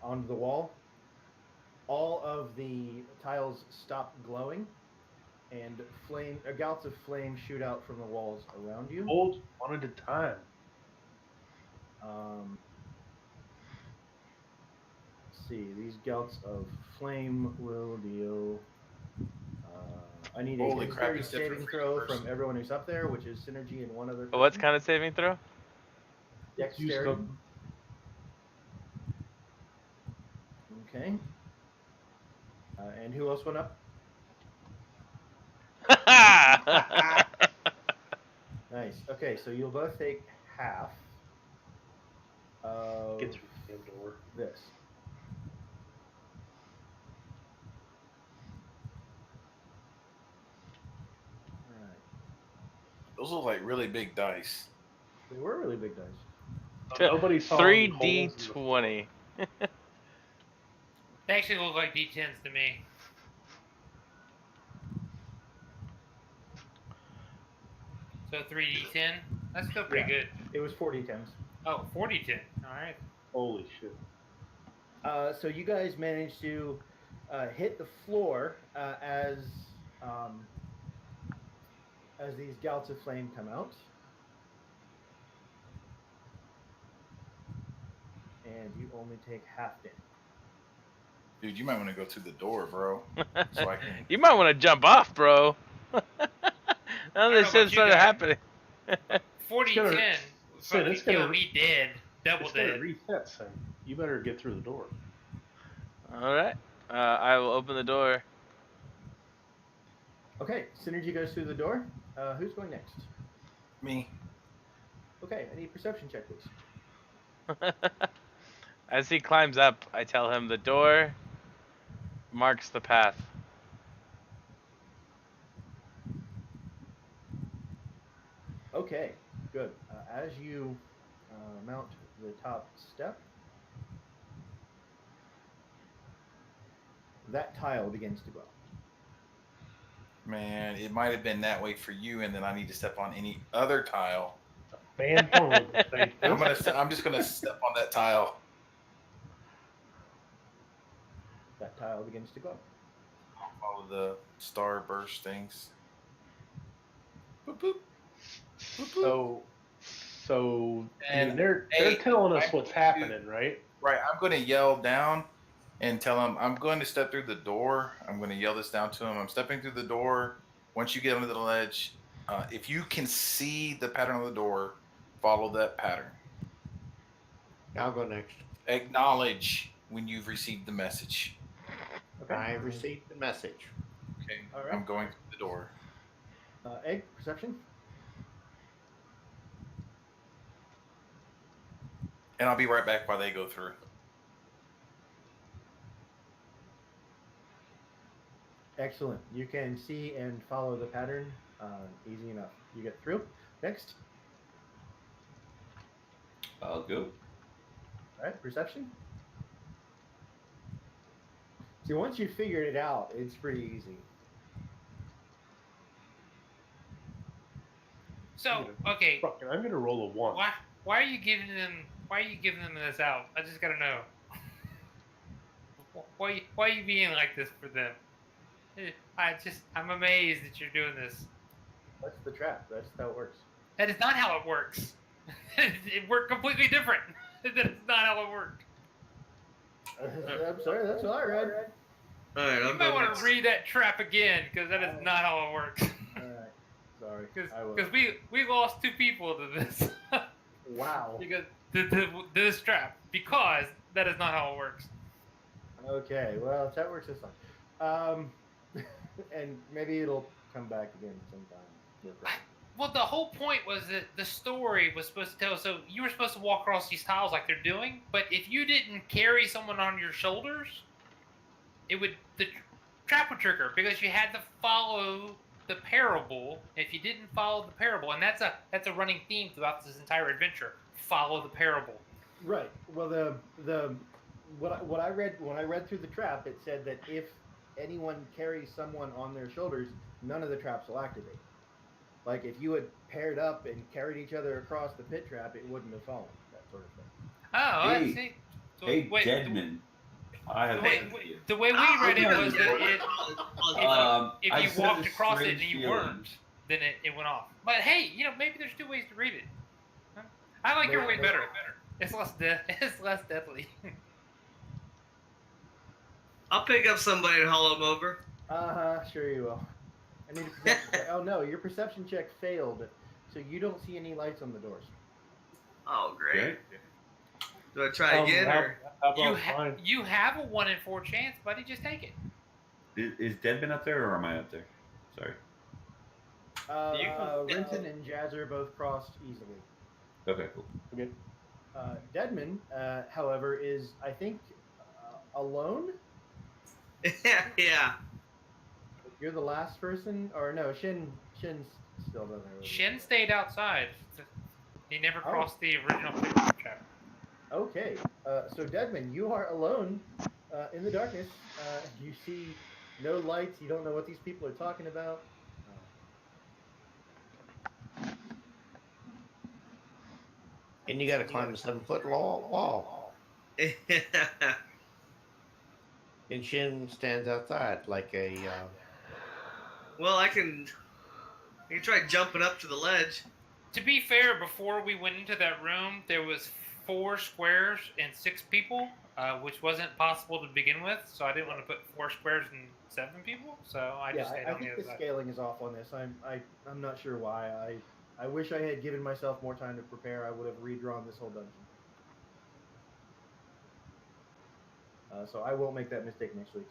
onto the wall, all of the tiles stop glowing, and gouts of flame shoot out from the walls around you. Hold one at a time. Let's see. These gouts of flame will deal. I need Holy a crap, dexterity it's different saving for throw each person. from everyone who's up there, which is synergy and one other person. What kind of saving throw? Use Dexterity. the Okay. And who else went up? Nice. Okay, so you'll both take half of get through the damn door. this. All right. Those look like really big dice. They were really big dice. Nobody saw any holes in the 3d20. They actually look like D10s to me. So 3D10? That's still pretty good. It was 40 tens. Oh, 40-10. Alright. Holy shit. So you guys managed to hit the floor as these gouts of flame come out. And you only take half damage. Dude, you might want to go through the door, bro. So I can... You might want to jump off, bro. None of this know shit about you started guys. happening. 40-10. Sid, it's Fucking gonna- kill me dead. Double It's gonna dead. reset soon. You better get through the door. All right. I will open the door. Okay, Synergy goes through the door. Who's going next? Me. Okay, I need a perception check, please. As he climbs up, I tell him the door marks the path. Okay, good. As you mount the top step, that tile begins to glow. Man, it might have been that way for you, and then I need to step on any other tile. Fan forward. Thank you. I'm just gonna step on that tile. That tile begins to glow. Follow the starburst things. Boop, boop. Boop, boop. So I mean, And, they're hey, telling us I what's want happening, right? Right, I'm going to yell down and tell him I'm going to step through the door. I'm going to yell this down to him. I'm stepping through the door. Once you get under the ledge, if you can see the pattern on the door, follow that pattern. I'll go next. Acknowledge when you've received the message. Okay. I received the message. Okay, All right. I'm going through the door. Egg, perception? And I'll be right back while they go through. Excellent. You can see and follow the pattern. Easy enough. You get through. Next. I'll go. All right. Perception. See, once you figured it out, it's pretty easy. So, okay, Fucking, I'm gonna roll a 1. why are you giving them this out? I just gotta know. Why are you being like this for them? I'm amazed that you're doing this. That's the trap. That's how it works. That is not how it works. It worked completely different. That is not how it worked. I'm sorry. That's what I read. All right, You I'm might going want to read that trap again, because that is not how it works. All right. Sorry. I will. Because we lost 2 people to this. Wow. Because to this trap, because that is not how it works. Okay. Well, if that works, it's fine. And maybe it'll come back again sometime. Well, the whole point was that the story was supposed to tell. So you were supposed to walk across these tiles like they're doing, but if you didn't carry someone on your shoulders, the trap would trigger because you had to follow the parable. If you didn't follow the parable, and that's a running theme throughout this entire adventure. Follow the parable. Right. Well, what I read when I read through the trap, it said that if anyone carries someone on their shoulders, none of the traps will activate. Like if you had paired up and carried each other across the pit trap, it wouldn't have fallen. That sort of thing. Oh, I Hey. see. So, Hey, wait, Deadman. I have Wait, an idea. the way we read it was that I if you said walked a across it and strange you feeling. weren't, then it went off. But hey, maybe there's 2 ways to read it. Huh? I like your way better. It's less it's less deadly. I'll pick up somebody and haul them over. Sure you will. I need a perception check. Oh no, your perception check failed, so you don't see any lights on the doors. Oh, great. Okay. Do I try again, or How about mine? You have a 1 in 4 chance, buddy. Just take it. Is Deadman up there or am I up there? Sorry. Renton and Jazzer both crossed easily. Okay, cool. Okay. Deadman, however, is I think alone. yeah. You're the last person, or no? Shin still doesn't. Really Shin stayed outside. He never Oh. crossed the original pit trap. Okay, so Deadman, you are alone in the darkness. You see no lights. You don't know what these people are talking about. And you got to climb a 7-foot wall. And Shin stands outside like a. Well, I can try jumping up to the ledge. To be fair, before we went into that room, there was 4 squares and 6 people, which wasn't possible to begin with. So I didn't want to put 4 squares and 7 people. So I just stayed I on the think other the side. scaling is off on this. I'm not sure why. I wish I had given myself more time to prepare. I would have redrawn this whole dungeon. So I won't make that mistake next week.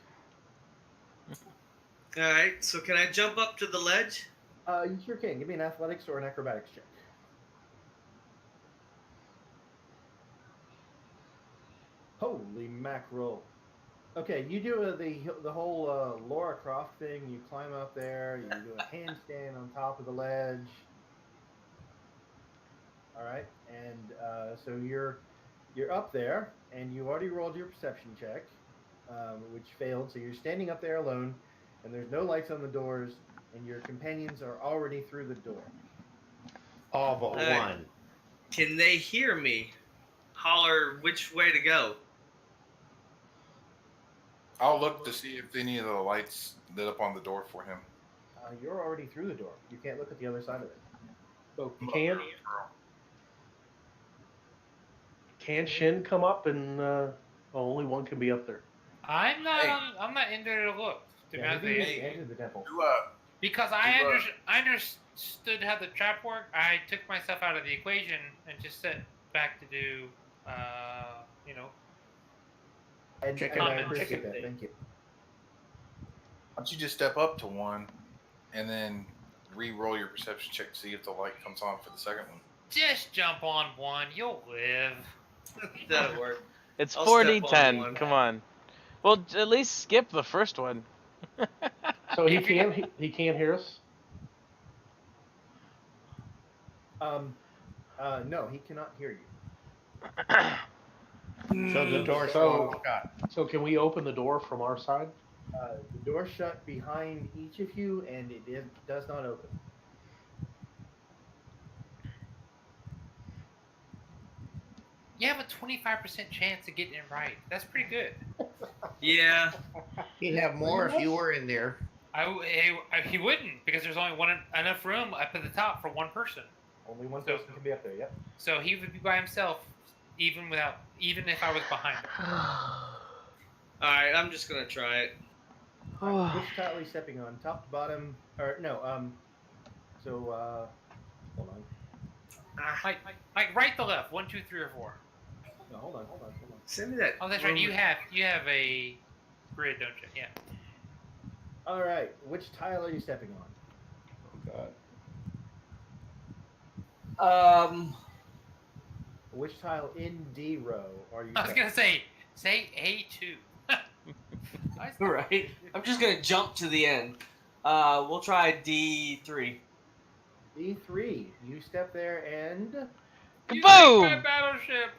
All right. So can I jump up to the ledge? You sure can. Give me an athletics or an acrobatics check. Holy mackerel. Okay, you do the whole Laura Croft thing. You climb up there. You do a handstand on top of the ledge. All right, and so you're up there, and you already rolled your perception check, which failed. So you're standing up there alone, and there's no lights on the doors, and your companions are already through the door. All but one. Can they hear me holler which way to go? I'll look to see if any of the lights lit up on the door for him. You're already through the door. You can't look at the other side of it. So can Shin come up and only one can be up there? I'm not in there to look. To be honest with you. Enter the temple. Because I understood how the trap worked, I took myself out of the equation and just set back to do, And Chicken I and appreciate chicken that. thing. Thank you. Why don't you just step up to one and then re-roll your perception check to see if the light comes on for the second one? just jump on one. You'll live. That'll work. It's I'll step on 4d10. one. Come on. Well, at least skip the first one. So he can't hear us. No, he cannot hear you. So the door's So- shut. So can we open the door from our side? The door shut behind each of you, and does not open. You have a 25% chance of getting it right. That's pretty good. Yeah. He'd have more if you were in there. He wouldn't, because there's only enough room up at the top for one person. Only one person can be up there. Yep. So he would be by himself, even if I was behind him. All right, I'm just gonna try it. Which tile are you stepping on? Top to bottom, or no? So hold on. Like right to left, 1, 2, 3, or 4. No, hold on. Send me that. Oh, that's right. You have a grid, don't you? Yeah. All right. Which tile are you stepping on? Oh God. Which tile in D row are you? I was gonna say A2. All right. I'm just gonna jump to the end. We'll try D3. D3. You step there and You Boom! take my battleship.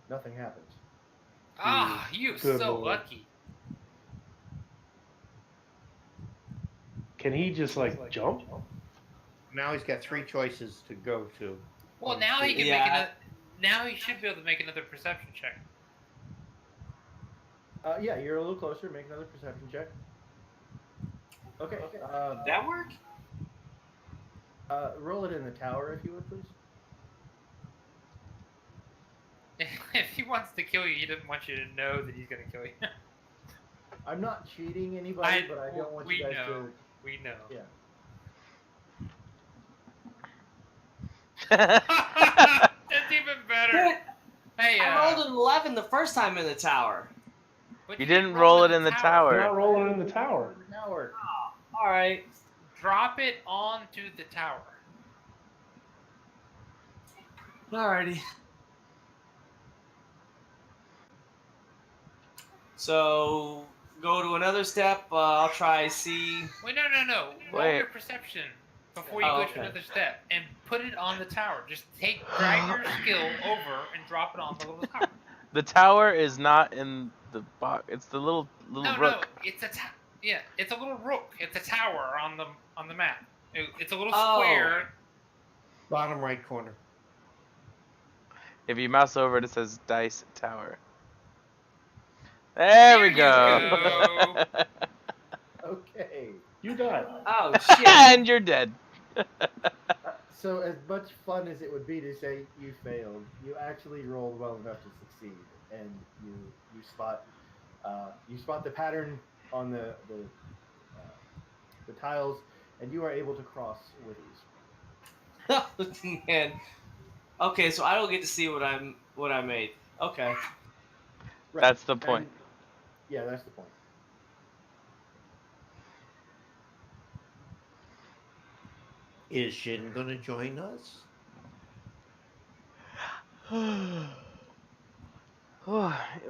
nothing happens. Ah, you Good so Lord. lucky. Can he just jump? Now he's got 3 choices to go to. Well, now he can Yeah. make another. Now he should be able to make another perception check. Yeah, you're a little closer. Make another perception check. Okay. That work? Roll it in the tower, if you would, please. If he wants to kill you, he doesn't want you to know that he's gonna kill you. I'm not cheating anybody, but I don't want we you guys know. to. We know. Yeah. That's even better. Hey, I rolled an 11 the first time in the tower. but You didn't roll it in the We're tower. not rolling in the tower. Tower. All right. Drop it onto the tower. Alrighty. So go to another step. I'll try C. Wait, no. Roll Wait. your perception before you Oh, go okay. to another step and put it on the tower. Just drag your skill over and drop it on the little tower. The tower is not in the box. It's the little No, rook. it's it's a little rook. It's a tower on the map. It's a little Oh. square. Bottom right corner. If you mouse over it, it says Dice Tower. There we you go. Okay. You died. Oh shit. And you're dead. So, as much fun as it would be to say you failed, you actually rolled well enough to succeed, and you spot the pattern on the tiles, and you are able to cross with ease. Oh, man. Okay, so I don't get to see what I made. Okay. Right. That's the point. And- yeah, that's the point. Is Shin gonna join us?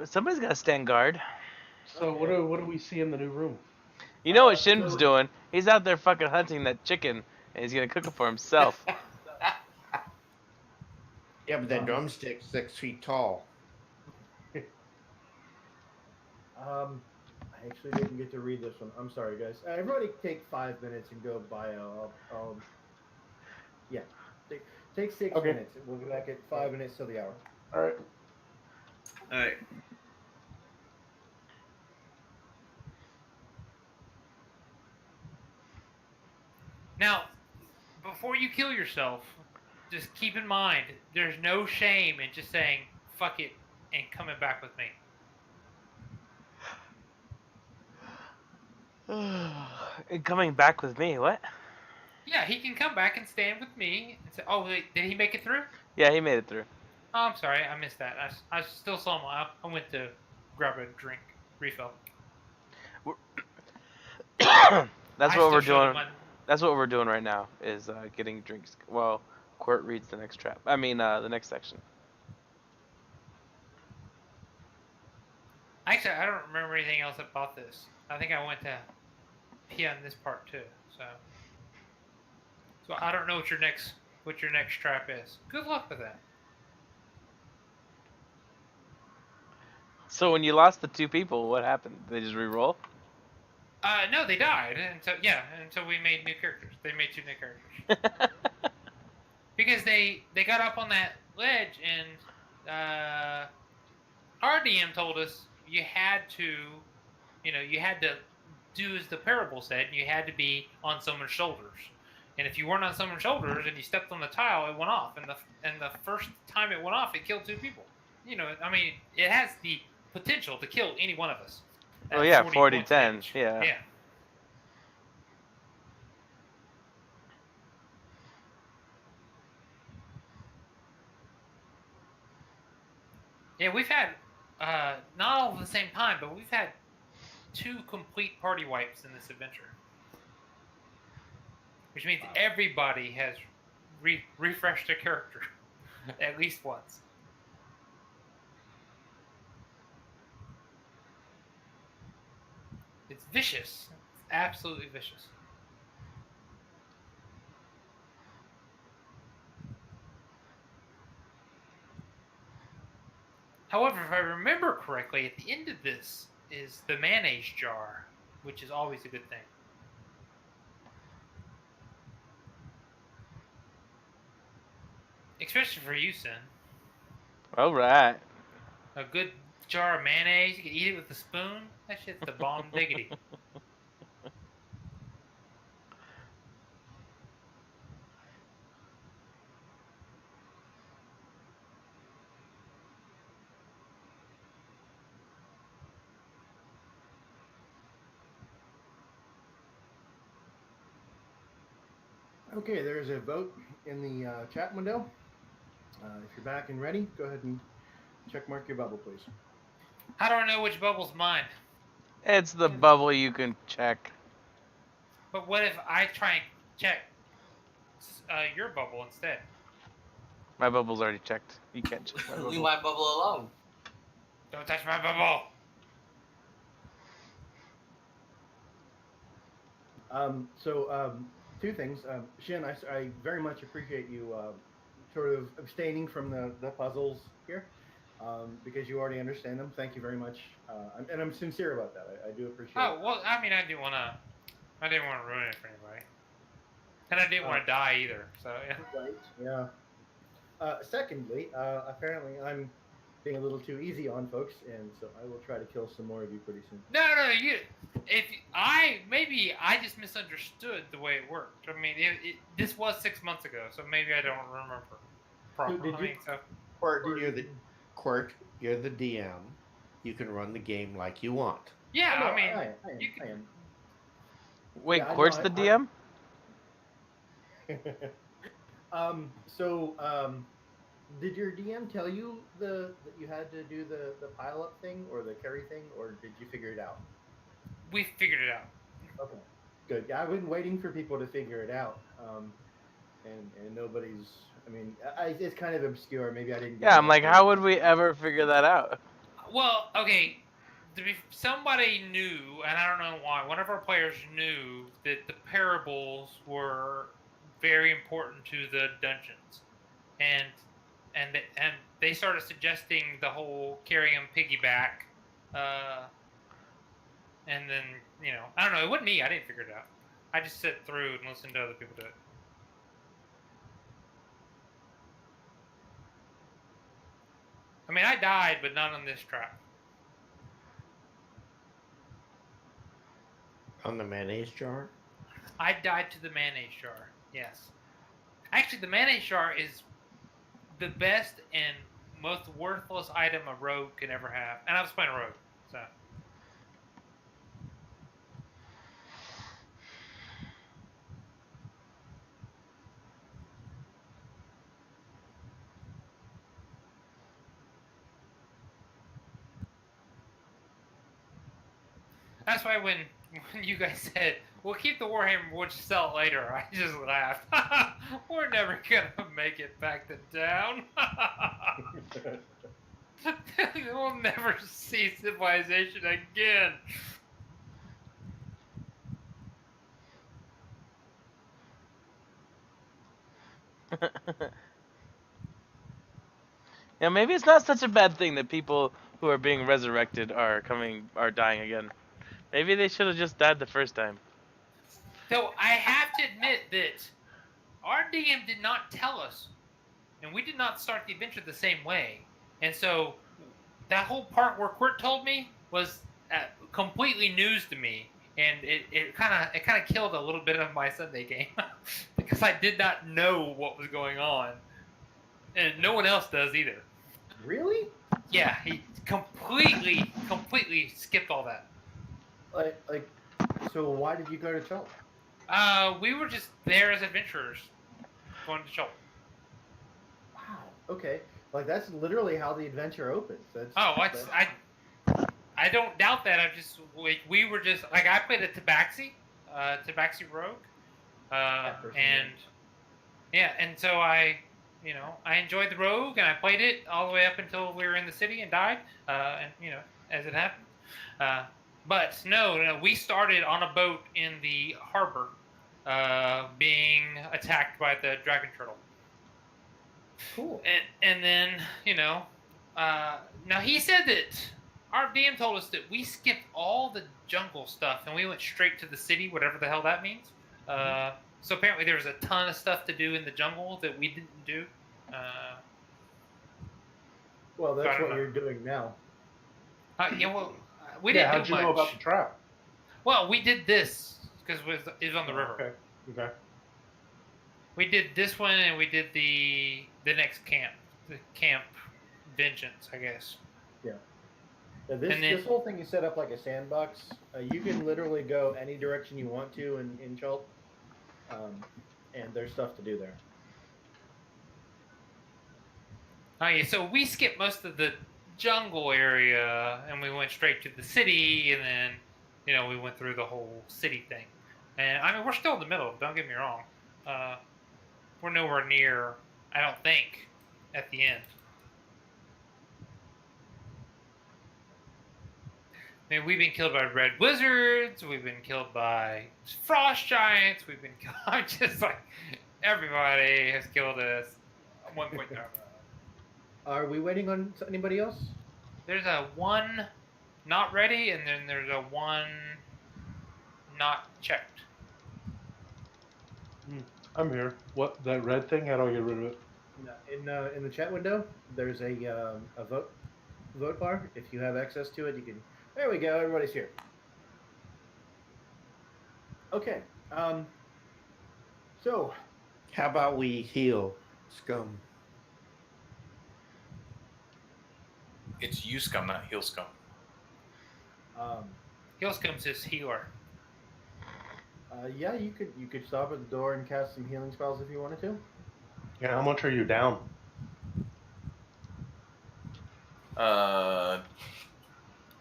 Somebody's got to stand guard. So Okay. what do we see in the new room? You know what Shin's So- doing? He's out there fucking hunting that chicken, and he's gonna cook it for himself. Yeah, but that drumstick's 6 feet tall. I actually didn't get to read this one. I'm sorry, guys. Everybody take 5 minutes and go bio. Yeah. Take 6 Okay. minutes. We'll be back at 5 minutes till the hour. All right. All right. Now, before you kill yourself, just keep in mind there's no shame in just saying fuck it and coming back with me. And coming back with me, what? Yeah, he can come back and stand with me and say, "Oh, wait, did he make it through?" Yeah, he made it through. Oh, I'm sorry, I missed that. I still saw him. I went to grab a drink refill. That's I what we're still showed him doing. my- That's what we're doing right now. Is getting drinks. Well, Qwert reads the next trap. I mean, the next section. Actually, I don't remember anything else about this. I think I went to Yeah, in this part too. So I don't know what your next trap is. Good luck with that. So when you lost the 2 people, what happened? They just re-roll? No, they died, and so until we made new characters. They made 2 new characters because they got up on that ledge, and our DM told us you had to do as the parable said, and you had to be on someone's shoulders. And if you weren't on someone's shoulders and you stepped on the tile, it went off. And the first time it went off, it killed 2 people. I mean, it has the potential to kill any one of us. Oh at yeah, 40 points 40-10. damage. Yeah. Yeah. Yeah, we've had not all at the same time, but we've had 2 complete party wipes in this adventure, which means everybody has refreshed their character at least once. It's vicious. It's absolutely vicious. However, if I remember correctly, at the end of this is the mayonnaise jar, which is always a good thing. Especially for you, Sin. All right. A good jar of mayonnaise, you can eat it with a spoon. That shit's the bomb diggity. Okay, there's a vote in the chat window. If you're back and ready, go ahead and check mark your bubble, please. How do I know which bubble's mine? It's the bubble you can check. But what if I try and check your bubble instead? My bubble's already checked. You can't check my Leave bubble. my bubble alone. Don't touch my bubble. Two things. Shin, I very much appreciate you sort of abstaining from the puzzles here because you already understand them. Thank you very much. And I'm sincere about that. I do appreciate it. Oh, well, I mean, I didn't want to ruin it for anybody. And I didn't want to die either, so yeah. Right, yeah. Secondly, apparently I'm being a little too easy on folks, and so I will try to kill some more of you pretty soon. No, maybe I just misunderstood the way it worked. I mean, this was 6 months ago, so maybe I don't remember properly. Did you- Qwert, you're the DM. You can run the game like you want. Yeah, No, I mean, I am. Wait, Yeah, I Qwert's know, the DM? Did your DM tell you that you had to do the pile up thing or the carry thing, or did you figure it out? we figured it out. Okay, good. Yeah, I've been waiting for people to figure it out, and nobody's. I mean, it's kind of obscure. Maybe I didn't. Yeah, I'm like, how would we ever figure that out? Well, okay, somebody knew, and I don't know why. One of our players knew that the parables were very important to the dungeons, and they started suggesting the whole carry 'em piggyback, and then I don't know. It wasn't me. I didn't figure it out. I just sit through and listen to other people do it. I mean, I died, but not on this trap. On the mayonnaise jar? I died to the mayonnaise jar. Yes. Actually, the mayonnaise jar is the best and most worthless item a rogue can ever have. And I was playing a rogue, so. That's why when you guys said, we'll keep the Warhammer, we'll just sell it later, I just laughed. We're never going to make it back to town. We'll never see civilization again. Yeah, maybe it's not such a bad thing that people who are being resurrected are dying again. Maybe they should have just died the first time. So I have to admit that our DM did not tell us, and we did not start the adventure the same way. And so that whole part where Qwert told me was completely news to me, and it kind of killed a little bit of my Sunday game because I did not know what was going on, and no one else does either. Really? Yeah, he completely skipped all that. Like, so why did you go to Chult? We were just there as adventurers, going to Chult. Wow. Okay. Like that's literally how the adventure opens. That's, I don't doubt that. We were just like I played a Tabaxi Rogue, and yeah, and so I enjoyed the Rogue and I played it all the way up until we were in the city and died, and as it happened. But no, we started on a boat in the harbor, being attacked by the dragon turtle. cool. And then now he said that our DM told us that we skipped all the jungle stuff and we went straight to the city, whatever the hell that means. So apparently there was a ton of stuff to do in the jungle that we didn't do. Well, that's I what don't you're doing now. We didn't how'd do you much. know about the trap? Well, we did this because it was on the river. Okay. Okay. We did this one and we did the next camp, the camp vengeance, I guess. Yeah. This And then- this whole thing is set up like a sandbox. You can literally go any direction you want to in Chult, and there's stuff to do there. Oh yeah, so we skipped most of the jungle area and we went straight to the city, and then we went through the whole city thing. And I mean, we're still in the middle. Don't get me wrong. We're nowhere near, I don't think, at the end. I mean, we've been killed by red wizards. We've been killed by frost giants. We've been killed. I'm just like, everybody has killed us at one point or another. Are we waiting on anybody else? There's a one not ready, and then there's a one not checked. I'm here. What, that red thing? How do I get rid of it? In the chat window, there's a vote bar. If you have access to it, you can. There we go. Everybody's here. Okay. So, How about we heal, scum? It's you scum, not heel scum. Heelscum's his healer. yeah, you could stop at the door and cast some healing spells if you wanted to. Yeah, how much are you down?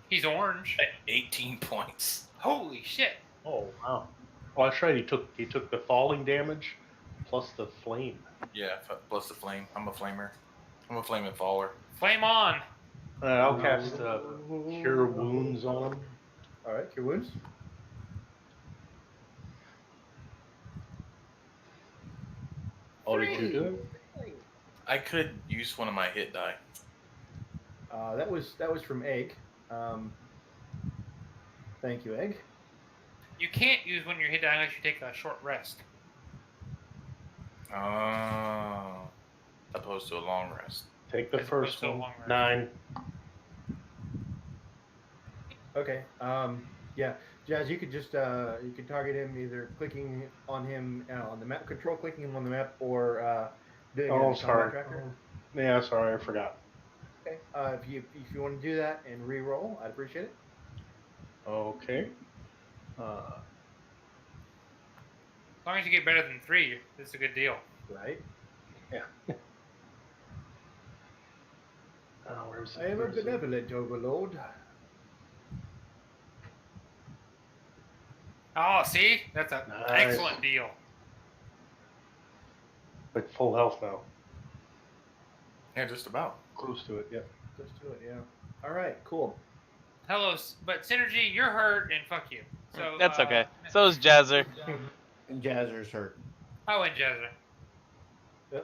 He's orange. 18 points. Holy shit! Oh wow. Oh, that's right. He took the falling damage plus the flame. Yeah, plus the flame. I'm a flamer. I'm a flaming faller. Flame on! I'll cast Cure Wounds on him. All right, cure wounds. Oh, did you do it? I could use one of my hit die. That was from Egg. Thank you, Egg. You can't use when you're hit die unless you take a short rest. Opposed to a long rest. Take the As first opposed to a one. long rest. 9. Okay. Yeah, Jazz, you could just you could target him either clicking on him on the map, control clicking him on the map, or doing a Oh, combat sorry. tracker. Yeah, sorry, I forgot. Okay. If you want to do that and re-roll, I'd appreciate it. Okay. As long as you get better than 3, it's a good deal. Right. Yeah. Where's I am a benevolent overlord. Oh, see? That's an Nice. excellent deal. Like full health now. Yeah, just about. Close to it, yep. Let's do it. Yeah. All right. Cool. Hello, but Synergy, you're hurt, and fuck you. So That's okay. So is Jazzer. And Jazzer's hurt. I win, Jazzer.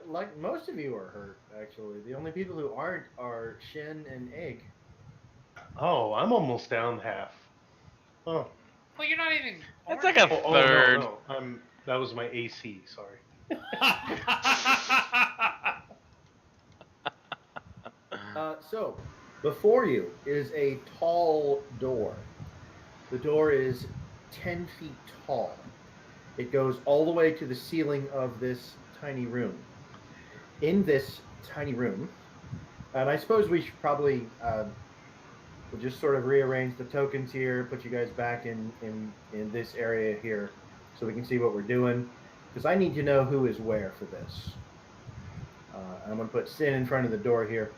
Like most of you are hurt, actually. The only people who aren't are Shin and Egg. Oh, I'm almost down half. Oh, Well, you're not even That's orange like a yet. oh no, third. no. That was my AC. Sorry. So, before you is a tall door. The door is 10 feet tall. It goes all the way to the ceiling of this tiny room. In this tiny room, and I suppose we should probably we'll just sort of rearrange the tokens here, put you guys back in this area here, so we can see what we're doing. Because I need to know who is where for this. I'm going to put Sin in front of the door here.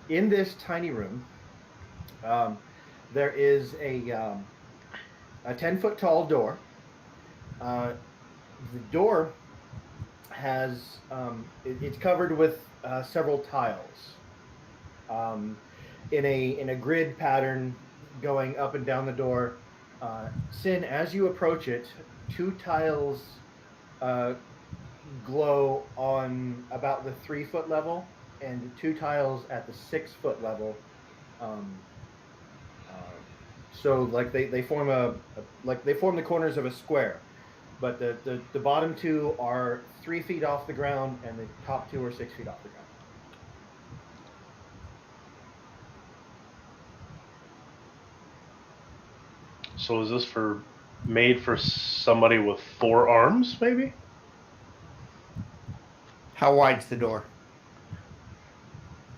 In this tiny room, um, there is a 10-foot tall door. The door has it's covered with several tiles in a grid pattern going up and down the door. Sin, as you approach it, two tiles uh, glow on about the 3-foot level, and two tiles at the 6-foot level. Um, uh, so like they form like they form the corners of a square, but the bottom two are 3 feet off the ground, and the top two are 6 feet off the ground. So is this made for somebody with 4 arms, maybe? How wide's the door?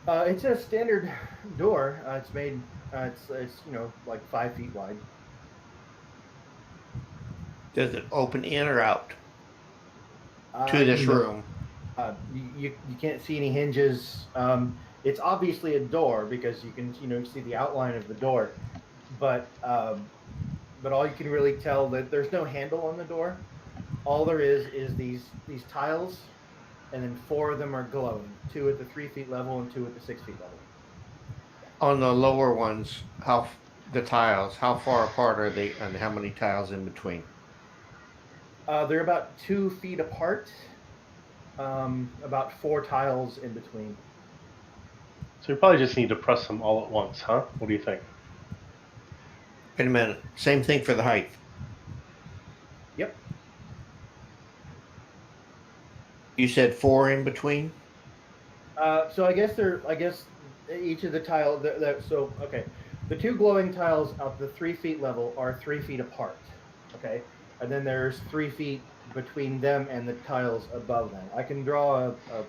It's a standard door. It's made. It's like 5 feet wide. Does it open in or out to this No. room? You can't see any hinges. It's obviously a door because you can see the outline of the door, but all you can really tell that there's no handle on the door. All there is these tiles, and then 4 of them are glowing. 2 at the 3 feet level and 2 at the 6 feet level. On the lower ones, the tiles? How far apart are they, and how many tiles in between? They're about 2 feet apart. About 4 tiles in between. So you probably just need to press them all at once, huh? What do you think? Wait a minute. Same thing for the height. Yep. You said 4 in between. So I guess each of the tile. So okay, the 2 glowing tiles at the 3 feet level are 3 feet apart. Okay, and then there's 3 feet between them and the tiles above them. I can draw a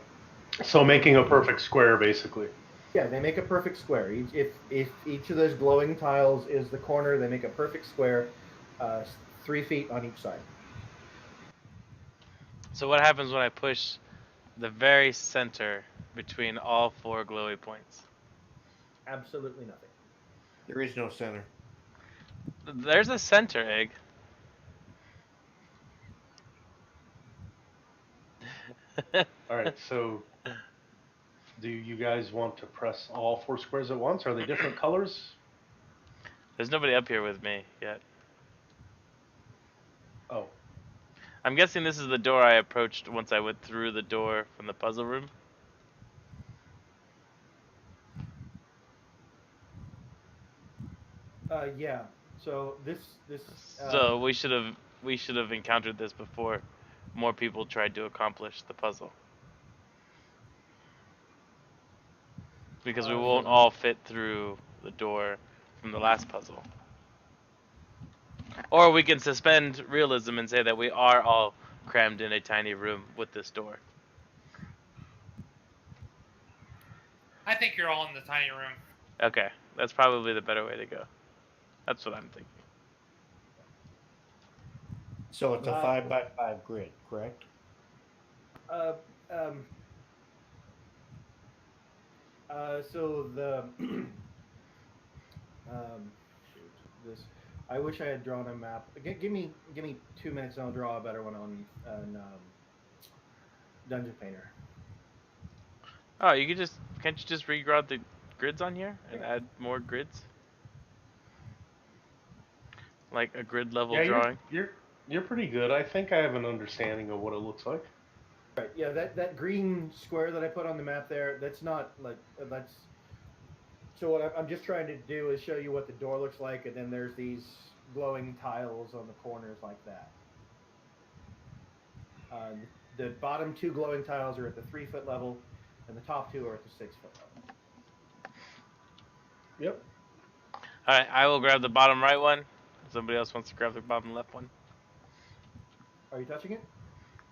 So making a perfect square, basically. yeah. They make a perfect square. If each of those glowing tiles is the corner, they make a perfect square. 3 feet on each side. So what happens when I push the very center between all 4 glowy points? Absolutely nothing. There is no center. There's a center, Egg. All right, so do you guys want to press all 4 squares at once? Are they different colors? There's nobody up here with me yet. Oh, I'm guessing this is the door I approached once I went through the door from the puzzle room. Yeah. So this So we should have encountered this before more people tried to accomplish the puzzle. Because we won't all fit through the door from the last puzzle. Or we can suspend realism and say that we are all crammed in a tiny room with this door. I think you're all in the tiny room. Okay, that's probably the better way to go. That's what I'm thinking. So it's a 5x5 grid, correct? So the shoot, this. I wish I had drawn a map. Give me 2 minutes, and I'll draw a better one on Dungeon Painter. Oh, can't you just regrab the grids on here and add more grids? Like a grid level yeah, drawing? you're pretty good. I think I have an understanding of what it looks like. Right. yeah, that green square that I put on the map there, that's not like that's. So what I'm just trying to do is show you what the door looks like, and then there's these glowing tiles on the corners like that. The bottom 2 glowing tiles are at the 3-foot level, and the top 2 are at the 6-foot level. Yep. All right, I will grab the bottom right one. If somebody else wants to grab the bottom left one. Are you touching it?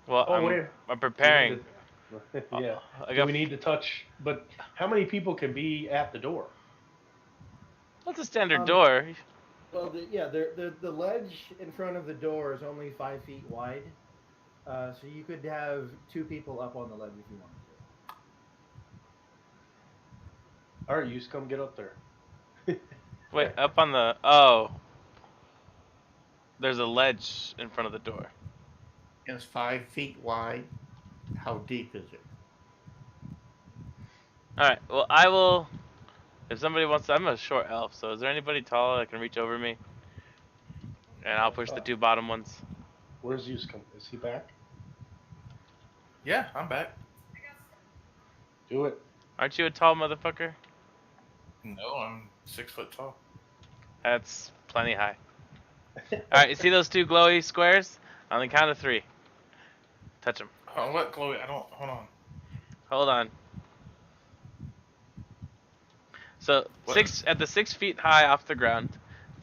Well, Oh, wait. I'm We preparing. need to- yeah. I Do got. we need to touch? But how many people can be at the door? What's a standard Um, door? Well, the ledge in front of the door is only 5 feet wide, so you could have 2 people up on the ledge if you wanted to. All right, you just come get up there. Wait, up on the. Oh. There's a ledge in front of the door. It's 5 feet wide. How deep is it? Alright, well, I will. If somebody wants to. I'm a short elf, so is there anybody tall that can reach over me? And I'll push the 2 bottom ones. Where's Yuscom? Is he back? Yeah, I'm back. Do it. Aren't you a tall motherfucker? No, I'm 6 foot tall. That's plenty high. Alright, you see those 2 glowy squares? On the count of 3. Touch them. Oh, what, Chloe? I don't. Hold on. Hold on. So, What? at the 6 feet high off the ground,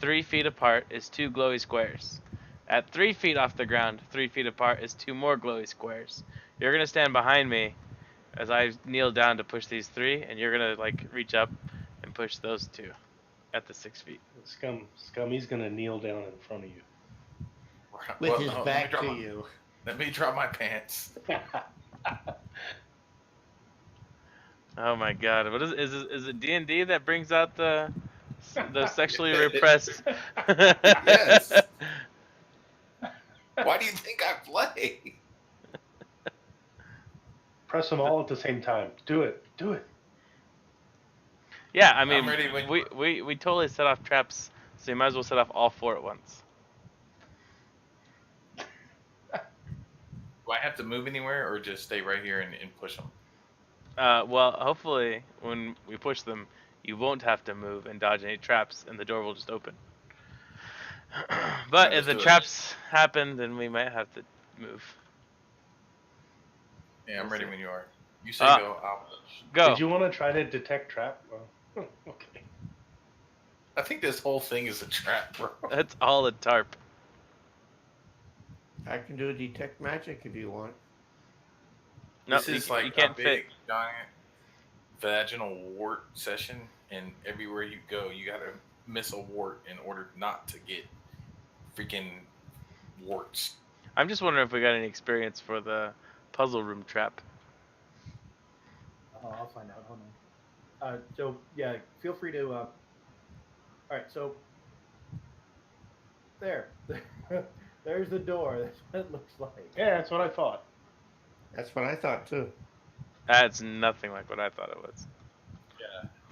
3 feet apart is 2 glowy squares. At 3 feet off the ground, 3 feet apart is 2 more glowy squares. You're gonna stand behind me as I kneel down to push these 3, and you're gonna like reach up and push those 2 at the 6 feet. Scum, he's gonna kneel down in front of you. With Well, his no, let me back drop to my- you. Let me drop my pants. Oh my god, what is it DnD that brings out the sexually repressed? Yes. Why do you think I play? Press them all at the same time. Do it. Do it. Yeah, I mean, I'm ready when you we totally set off traps, so you might as well set off all 4 at once. Do I have to move anywhere or just stay right here and push them? Well, hopefully, when we push them, you won't have to move and dodge any traps, and the door will just open. But Yeah, if let's the do it. traps happen, then we might have to move. Yeah, I'm We'll ready see. when you are. You say go, I'll push. Go. Did you want to try to detect trap? Well, okay. I think this whole thing is a trap, bro. That's all a tarp. I can do detect magic if you want. No, This is you like can't a big, fit. giant vaginal wart session, and everywhere you go, you gotta miss a wart in order not to get freaking warts. I'm just wondering if we got any experience for the puzzle room trap. Oh, I'll find out. Hold on. So yeah, feel free to. All right, so there, there's the door. That's what it looks like. Yeah, that's what I thought. That's what I thought too. That's nothing like what I thought it was.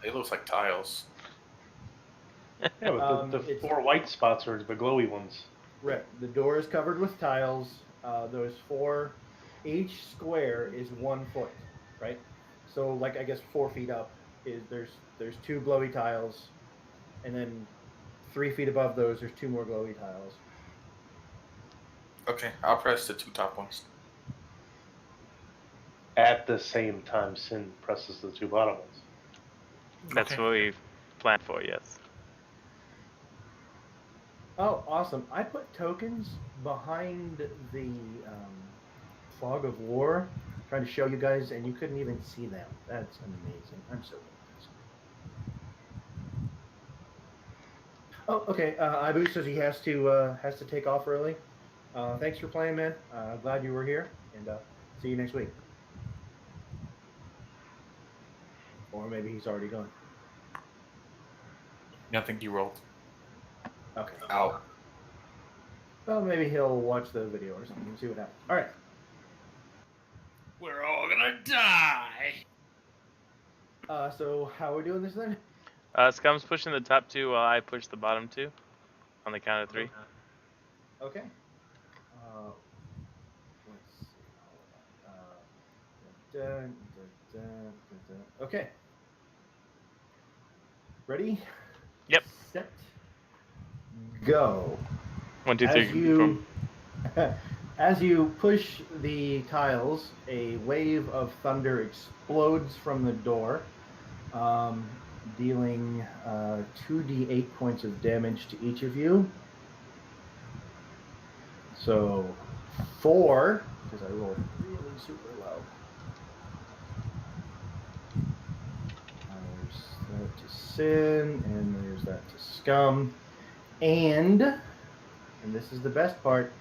It looks like tiles. Yeah, but the It's- 4 white spots are the glowy ones. Right. The door is covered with tiles. Those 4, each square is 1 foot, right? So like I guess 4 feet up is there's 2 glowy tiles, and then 3 feet above those there's 2 more glowy tiles. Okay, I'll press the 2 top ones. At the same time, Sin presses the 2 bottom ones. That's Okay. what we planned for, yes. Oh, awesome! I put tokens behind the fog of war, trying to show you guys, and you couldn't even see them. That's amazing. I'm so good at this. Oh, okay. Ibu says he has to take off early. Thanks for playing, man. Glad you were here, and see you next week. Or maybe he's already gone. I think you rolled. Okay. Out. Well, maybe he'll watch the video or something and see what happens. All right. We're all gonna die. So how are we doing this then? Scum's pushing the top 2 while I push the bottom 2 on the count of 3. Okay. Let's see. Dun, dun, dun, dun, dun. Okay. Ready? Yep. Set. Go. 1, 2, As 3. you Boom. as you push the tiles, a wave of thunder explodes from the door, dealing 2d8 points of damage to each of you. So 4, because I rolled really super low. There's that to Sin, and there's that to Scum. And this is the best part,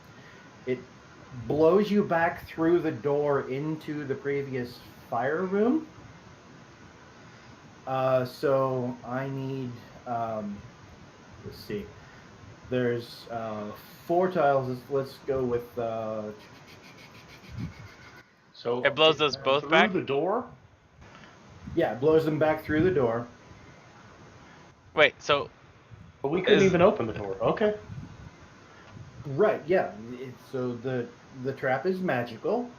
it blows you back through the door into the previous fire room. So I need, let's see, there's 4 tiles. Let's go with, So It blows us both through back? the door. yeah, it blows them back through the door. Wait, so But we couldn't Is- even open the door. Okay. Right, yeah. So the trap is magical.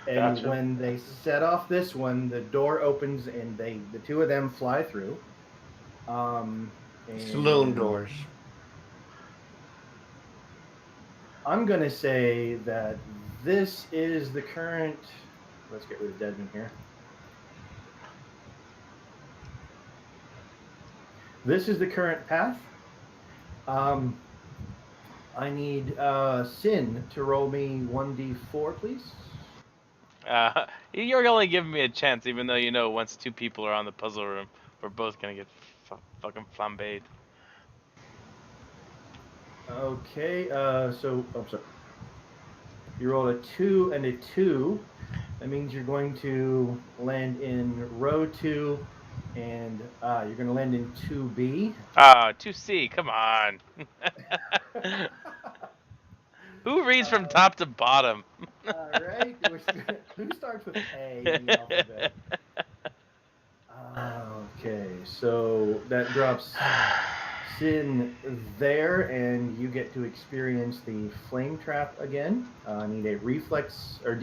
And Gotcha. when they set off this one, the door opens and the 2 of them fly through. Saloon And doors. I'm going to say that this is the current. Let's get rid of Desmond here. This is the current path. I need Sin to roll me 1d4, please. you're only giving me a chance, even though you know once 2 people are on the puzzle room, we're both gonna get fucking flambéed. Okay, so I'm sorry. You rolled a 2 and a 2. That means you're going to land in row 2, and you're going to land in 2B. 2C, come on. Who reads from top to bottom? All right. Who starts with A in the alphabet? Okay, so that drops Sin there, and you get to experience the flame trap again. I need a reflex or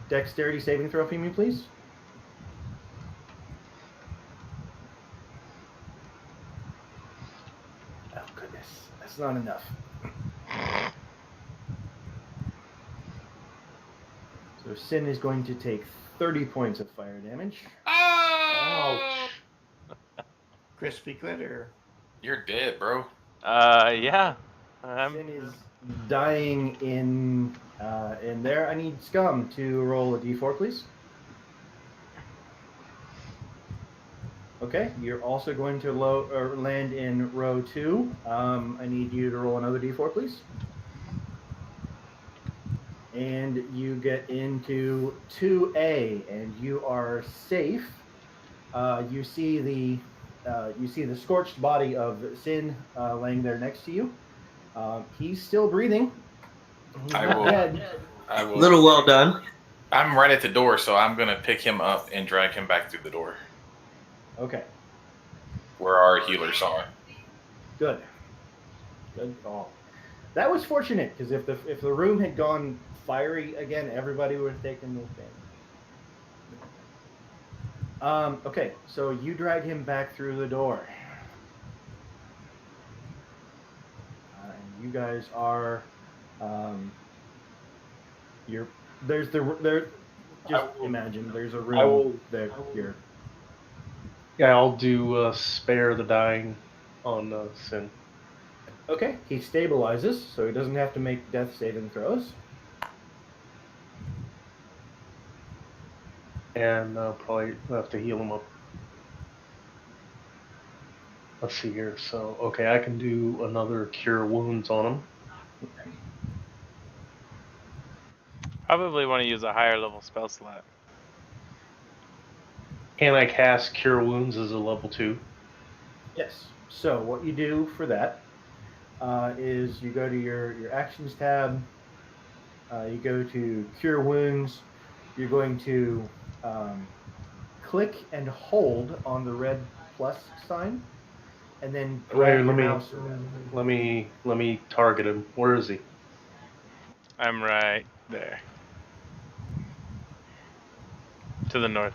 dexterity saving throw from you, please. Oh, goodness. That's not enough. So Sin is going to take 30 points of fire damage. Oh! Crispy glitter. You're dead, bro. Yeah. Sin is dying in there. I need Scum to roll a d4, please. Okay, you're also going to land in row 2. I need you to roll another d4, please. And you get into 2A, and you are safe. You see the scorched body of Sin laying there next to you. He's still breathing. He's I not will- dead. I will. Little well done. I'm right at the door, so I'm gonna pick him up and drag him back through the door Okay, where our healers are. good call. That was fortunate, because if the room had gone fiery again, everybody would have taken this damage. Okay, so you drag him back through the door. And you guys are, imagine there's a room I will- there here. Yeah, I'll do spare the dying on Sin. Okay, he stabilizes, so he doesn't have to make death saving throws. And probably have to heal him up. Let's see here. So, okay, I can do another cure wounds on him. Probably want to use a higher level spell slot. Can I cast cure wounds as a level 2? Yes. So what you do for that is you go to your actions tab. You go to cure wounds. You're going to click and hold on the red plus sign, and then drag your mouse around. Let me target him. Where is he? I'm right there. To the north.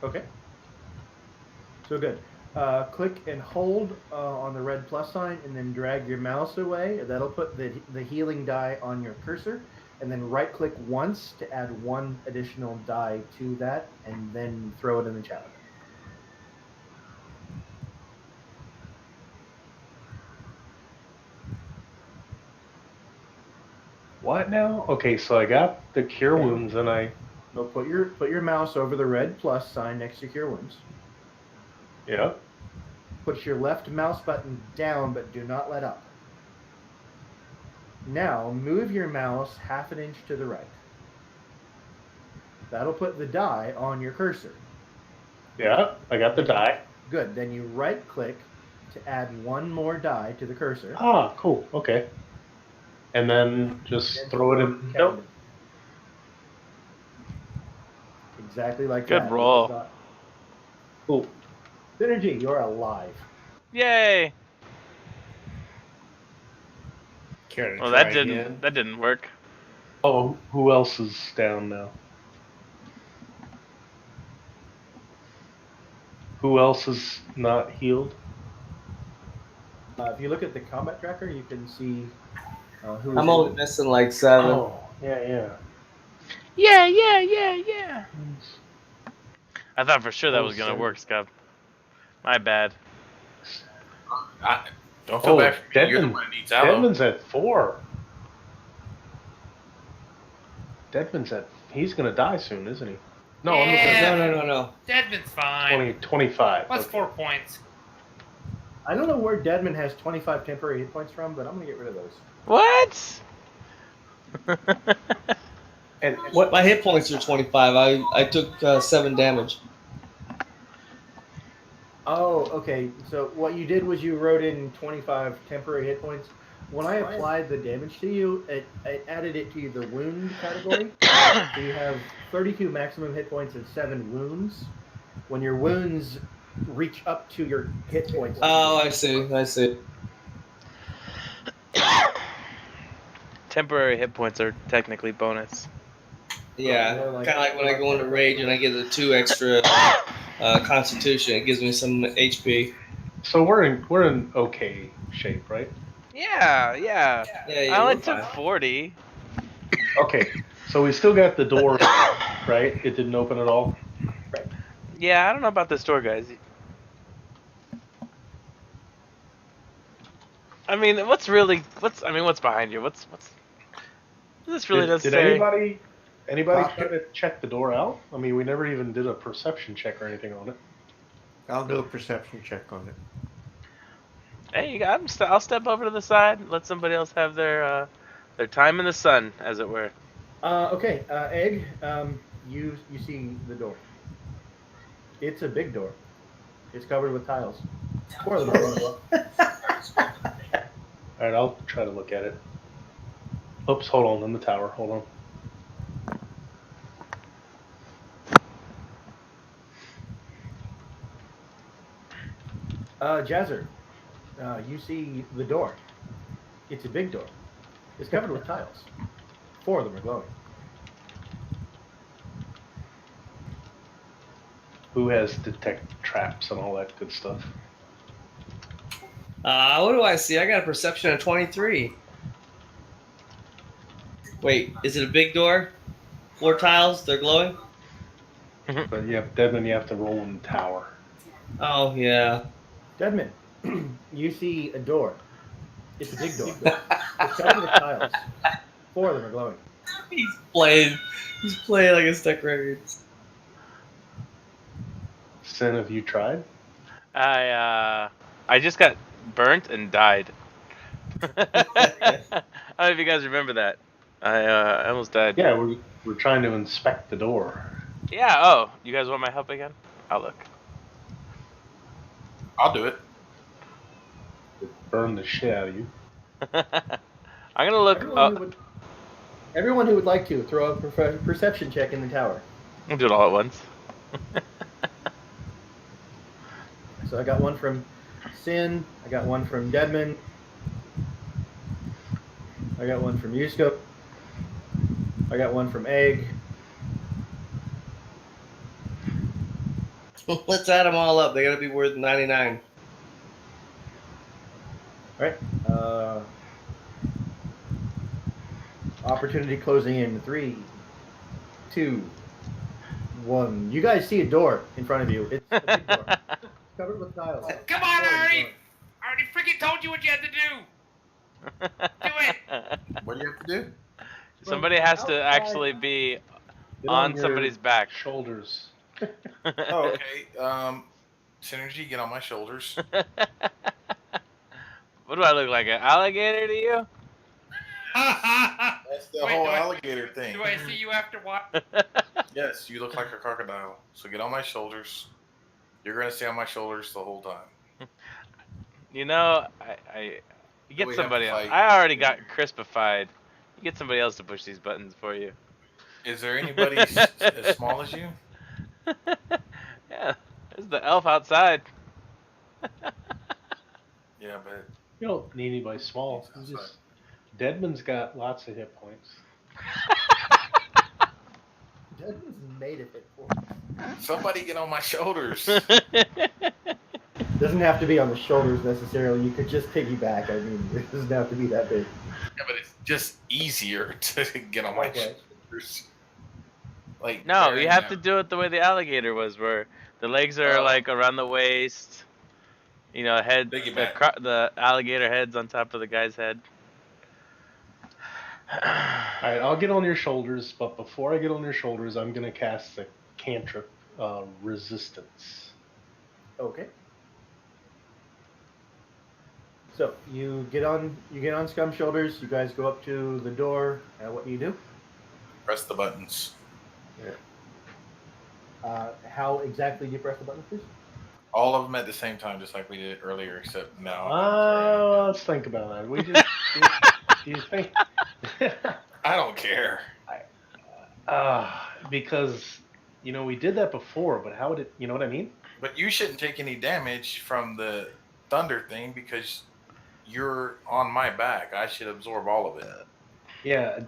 Okay. So good. Click and hold on the red plus sign, and then drag your mouse away. That'll put the healing die on your cursor, and then right-click once to add one additional die to that, and then throw it in the challenger. What now? Okay, so I got the cure wounds, and I. So put your mouse over the red plus sign next to cure wounds. Yeah. Put your left mouse button down, but do not let up. Now move your mouse half an inch to the right. That'll put the die on your cursor. Yeah, I got the die. Good. Then you right click to add one more die to the cursor. Ah, cool. Okay. And then just Then throw it in. count Nope. it. Exactly like Good that. roll. Cool. Synergy, you're alive. Yay! Care to Well, try that again? didn't work. Oh, who else is down now? Who else is not healed? If you look at the combat tracker, you can see who's I'm only missing like 7. Oh, yeah. Yeah. I thought for sure that was gonna seven. work, Scub. My bad. Don't feel bad for me. You're the Deadman. one that needs aloe. Deadman's at 4. He's gonna die soon, isn't he? No, I'm looking at Yeah. Deadman's fine. 25. Plus Okay. 4 points. I don't know where Deadman has 25 temporary hit points from, but I'm gonna get rid of those. What? And what? My hit points are 25. I took 7 damage. Oh, okay. So what you did was you wrote in 25 temporary hit points. When I applied the damage to you, it added it to the wound category. So you have 32 maximum hit points and 7 wounds. When your wounds reach up to your hit points. Oh, I see. Temporary hit points are technically bonus. Yeah, More like- kind of like when I go into rage and I get the 2 extra constitution. It gives me some HP. So we're in okay shape, right? Yeah. Yeah, I only we're took fine. 40. Okay. So we still got the door, right? It didn't open at all. Yeah, I don't know about this door, guys. I mean, what's behind you? What's is this really Did necessary? anybody try to check the door out? I mean, we never even did a perception check or anything on it. I'll do a perception check on it. Hey, I'll step over to the side and let somebody else have their time in the sun, as it were. Okay, Egg, you see the door. It's a big door. It's covered with tiles. 4 of them are on. All right, I'll try to look at it. Oops, hold on, in the tower. Hold on. Jazzer, you see the door. It's a big door. It's covered with tiles. 4 of them are glowing. Who has detect traps and all that good stuff? What do I see? I got a perception of 23. Wait, is it a big door? 4 tiles, they're glowing? But yeah, Deadman, you have to roll in the tower. Oh, yeah. Deadman, you see a door. It's a big door. It's covered with tiles. 4 of them are glowing. He's playing like a stuck record. Sin, have you tried? I just got burnt and died. I don't know if you guys remember that. I almost died. Yeah, we're trying to inspect the door. Yeah. Oh, you guys want my help again? I'll look. I'll do it. Burn the shit out of you. I'm gonna look. Everyone who would like to throw a perception check in the tower. I'll do it all at once. So I got one from Sin. I got one from Deadman. I got one from Yusko. I got one from Egg. Let's add them all up. They gotta be worth 99. All right. Opportunity closing in 3, 2, 1. You guys see a door in front of you. It's a big door. It's covered with tiles. Come on, I already freaking told you what you had to do. Do it. What do you have to do? Somebody has to Outside. actually be Get on your somebody's back. shoulders. Oh, okay. Synergy, get on my shoulders. What do I look like, an alligator to you? That's the Wait, whole do I- alligator thing. Do I see you after what? Yes, you look like a crocodile. So get on my shoulders. You're gonna stay on my shoulders the whole time. You know, you get we have somebody to else. fight? I already got crispified. You get somebody else to push these buttons for you. Is there anybody as small as you? Yeah, there's the elf outside. Yeah, but You don't need anybody small. He's You outside. just, Deadman's got lots of hit points. Deadman's made of it for somebody get on my shoulders. Doesn't have to be on the shoulders necessarily. You could just piggyback. I mean, it doesn't have to be that big. Yeah, but it's just easier to get on my Okay. shoulders. Like No, burying you have to them. do it the way the alligator was, where the legs are Oh. like around the waist. You know, Piggyback. the alligator head's on top of the guy's head. Alright, I'll get on your shoulders, but before I get on your shoulders, I'm going to cast the cantrip resistance. Okay. So you get on Scum's shoulders. You guys go up to the door. What do you do? Press the buttons. How exactly do you press the button, please? All of them at the same time, just like we did earlier, except now. Let's think about that. We just do you think? I don't care. Because we did that before, but how would it? You know what I mean? But you shouldn't take any damage from the thunder thing because you're on my back. I should absorb all of it. Yeah.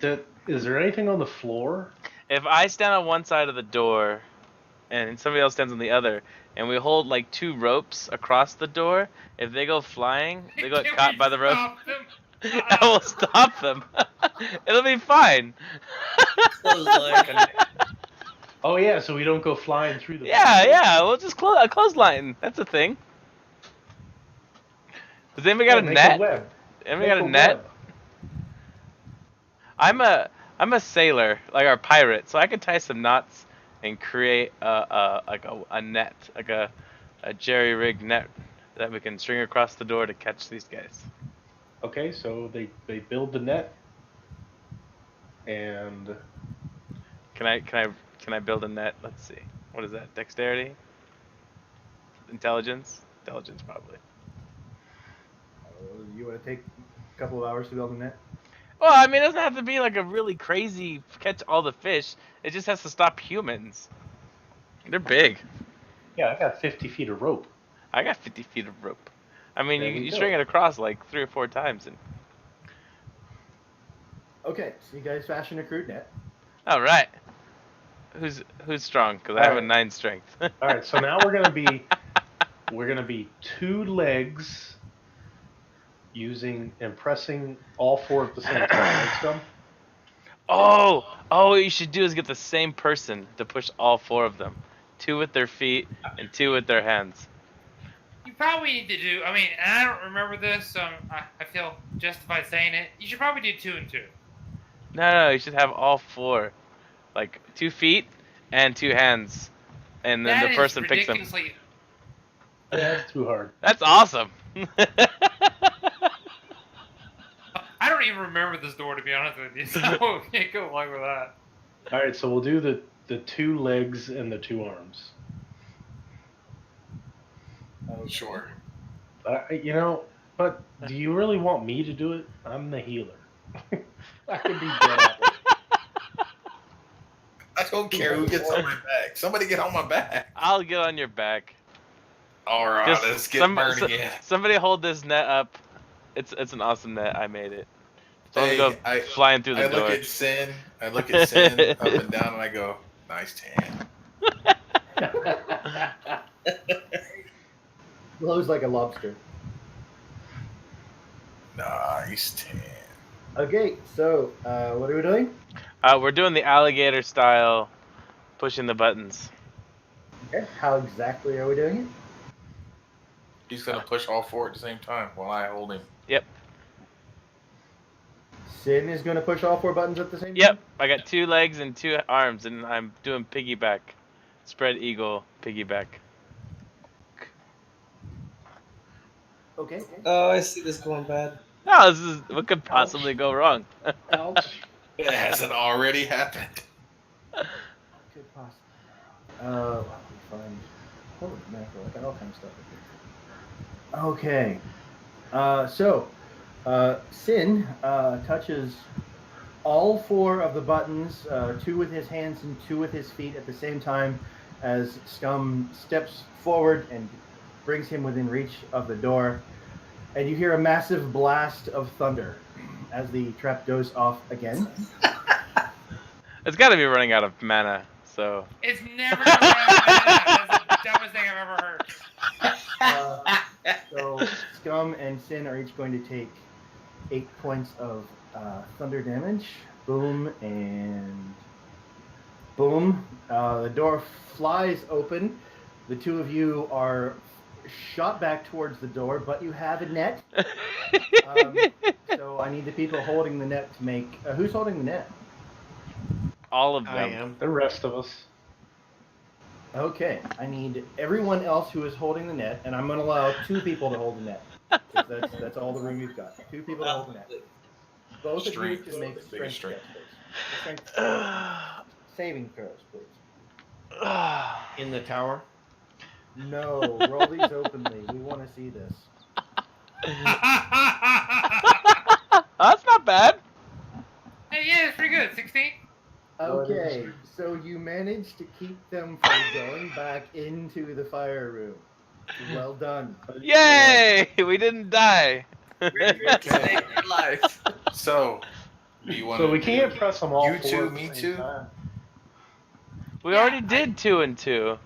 Is there anything on the floor? If I stand on one side of the door, and somebody else stands on the other, and we hold like 2 ropes across the door, if they go flying, they get Can caught we by the rope. stop them? I will stop them. It'll be fine. Oh yeah, so we don't go flying through the. Yeah, we'll just clothesline. That's a thing. Does anybody got a make net? web. Anybody Make got a net? web. I'm a sailor, like our pirate, so I could tie some knots and create a net, like a jerry-rigged net that we can string across the door to catch these guys. Okay, so they build the net, and Can I build a net? Let's see. What is that? Dexterity? Intelligence? Intelligence, probably. You want to take a couple of hours to build a net? Well, I mean, it doesn't have to be like a really crazy catch all the fish. It just has to stop humans. They're big. yeah, I got 50 feet of rope. I got 50 feet of rope. I mean, There you we go. string it across like 3 or 4 times, and Okay, so you guys fashion a crude net. all right. Who's strong? Because I have a Alright. 9 strength. All right, so now we're gonna be 2 legs using and pressing all 4 at the same time. Right, Scum? Oh, what you should do is get the same person to push all 4 of them. 2 with their feet and 2 with their hands. You probably need to do. I mean, and I don't remember this, so I feel justified saying it. You should probably do 2 and 2. No, you should have all 4, like 2 feet and 2 hands, and then That the is person picks them. ridiculously. That's too hard. That's awesome. I don't even remember this door, to be honest with you, so we can't go along with that. All right, so we'll do the 2 legs and the 2 arms. Sure. But do you really want me to do it? I'm the healer. I could be dead at it. I don't care who gets on my back. Somebody get on my back. I'll get on your back. All right, Just let's get burned again. Somebody hold this net up. It's an awesome net. I made it. Someone go flying through the I door. look at Sin. I look at Sin up and down, and I go, "Nice tan." Glows like a lobster. Nice tan. Okay, so what are we doing? We're doing the alligator style, pushing the buttons. Okay, how exactly are we doing it? He's gonna push all four at the same time while I hold him. Yep. Sin is going to push all 4 buttons at the same Yep. time? I got 2 legs and 2 arms, and I'm doing piggyback. Spread eagle, piggyback. Okay. Oh, I see this going bad. No, this is what could possibly go wrong. Ouch. It hasn't already happened. Could possibly. Let me find. Holy mackerel! I got all kinds of stuff. Okay. So, Sin touches all 4 of the buttons, 2 with his hands and 2 with his feet at the same time, as Scum steps forward and brings him within reach of the door. And you hear a massive blast of thunder as the trap goes off again. It's got to be running out of mana, so. It's never gonna run out of mana. That's the dumbest thing I've ever heard. So Scum and Sin are each going to take 8 points of thunder damage. Boom and boom. The door flies open. The 2 of you are shot back towards the door, but you have a net. So I need the people holding the net to make... who's holding the net? All of them. I am. The rest of us. Okay, I need everyone else who is holding the net, and I'm going to allow 2 people to hold the net. 'Cause that's all the room you've got. 2 people to hold the net. Both of you Strength. can make Biggest strength strength. checks, please. Strength saving throws, please. In the tower. No, roll these openly. We want to see this. That's not bad. Hey, yeah, it's pretty good. 16. Okay, so you managed to keep them from going back into the fire room. Well done. Yay! We didn't die. Stay alive. So, do you want? So we can't press them all You 4 two, at the me same too? time. We already did 2 and 2.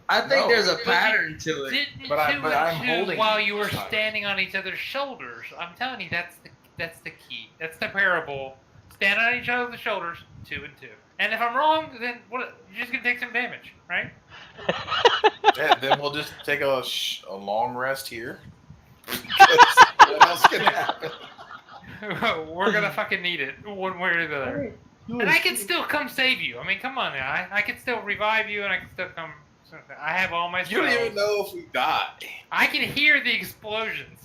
I think No. there's a pattern to it. Didn't But two I'm and holding two while you you were this time. standing on each other's shoulders. I'm telling you, that's the key. That's the parable. Stand on each other's shoulders, 2 and 2. And if I'm wrong, then what? You're just gonna take some damage, right? Yeah, then we'll just take a long rest here. What else can happen? We're gonna fucking need it one way or the other. Alright, you And and I can still come save you. I mean, come on now. I can still revive you, and I can still come. I have all my You don't spells. even know if we die. I can hear the explosions.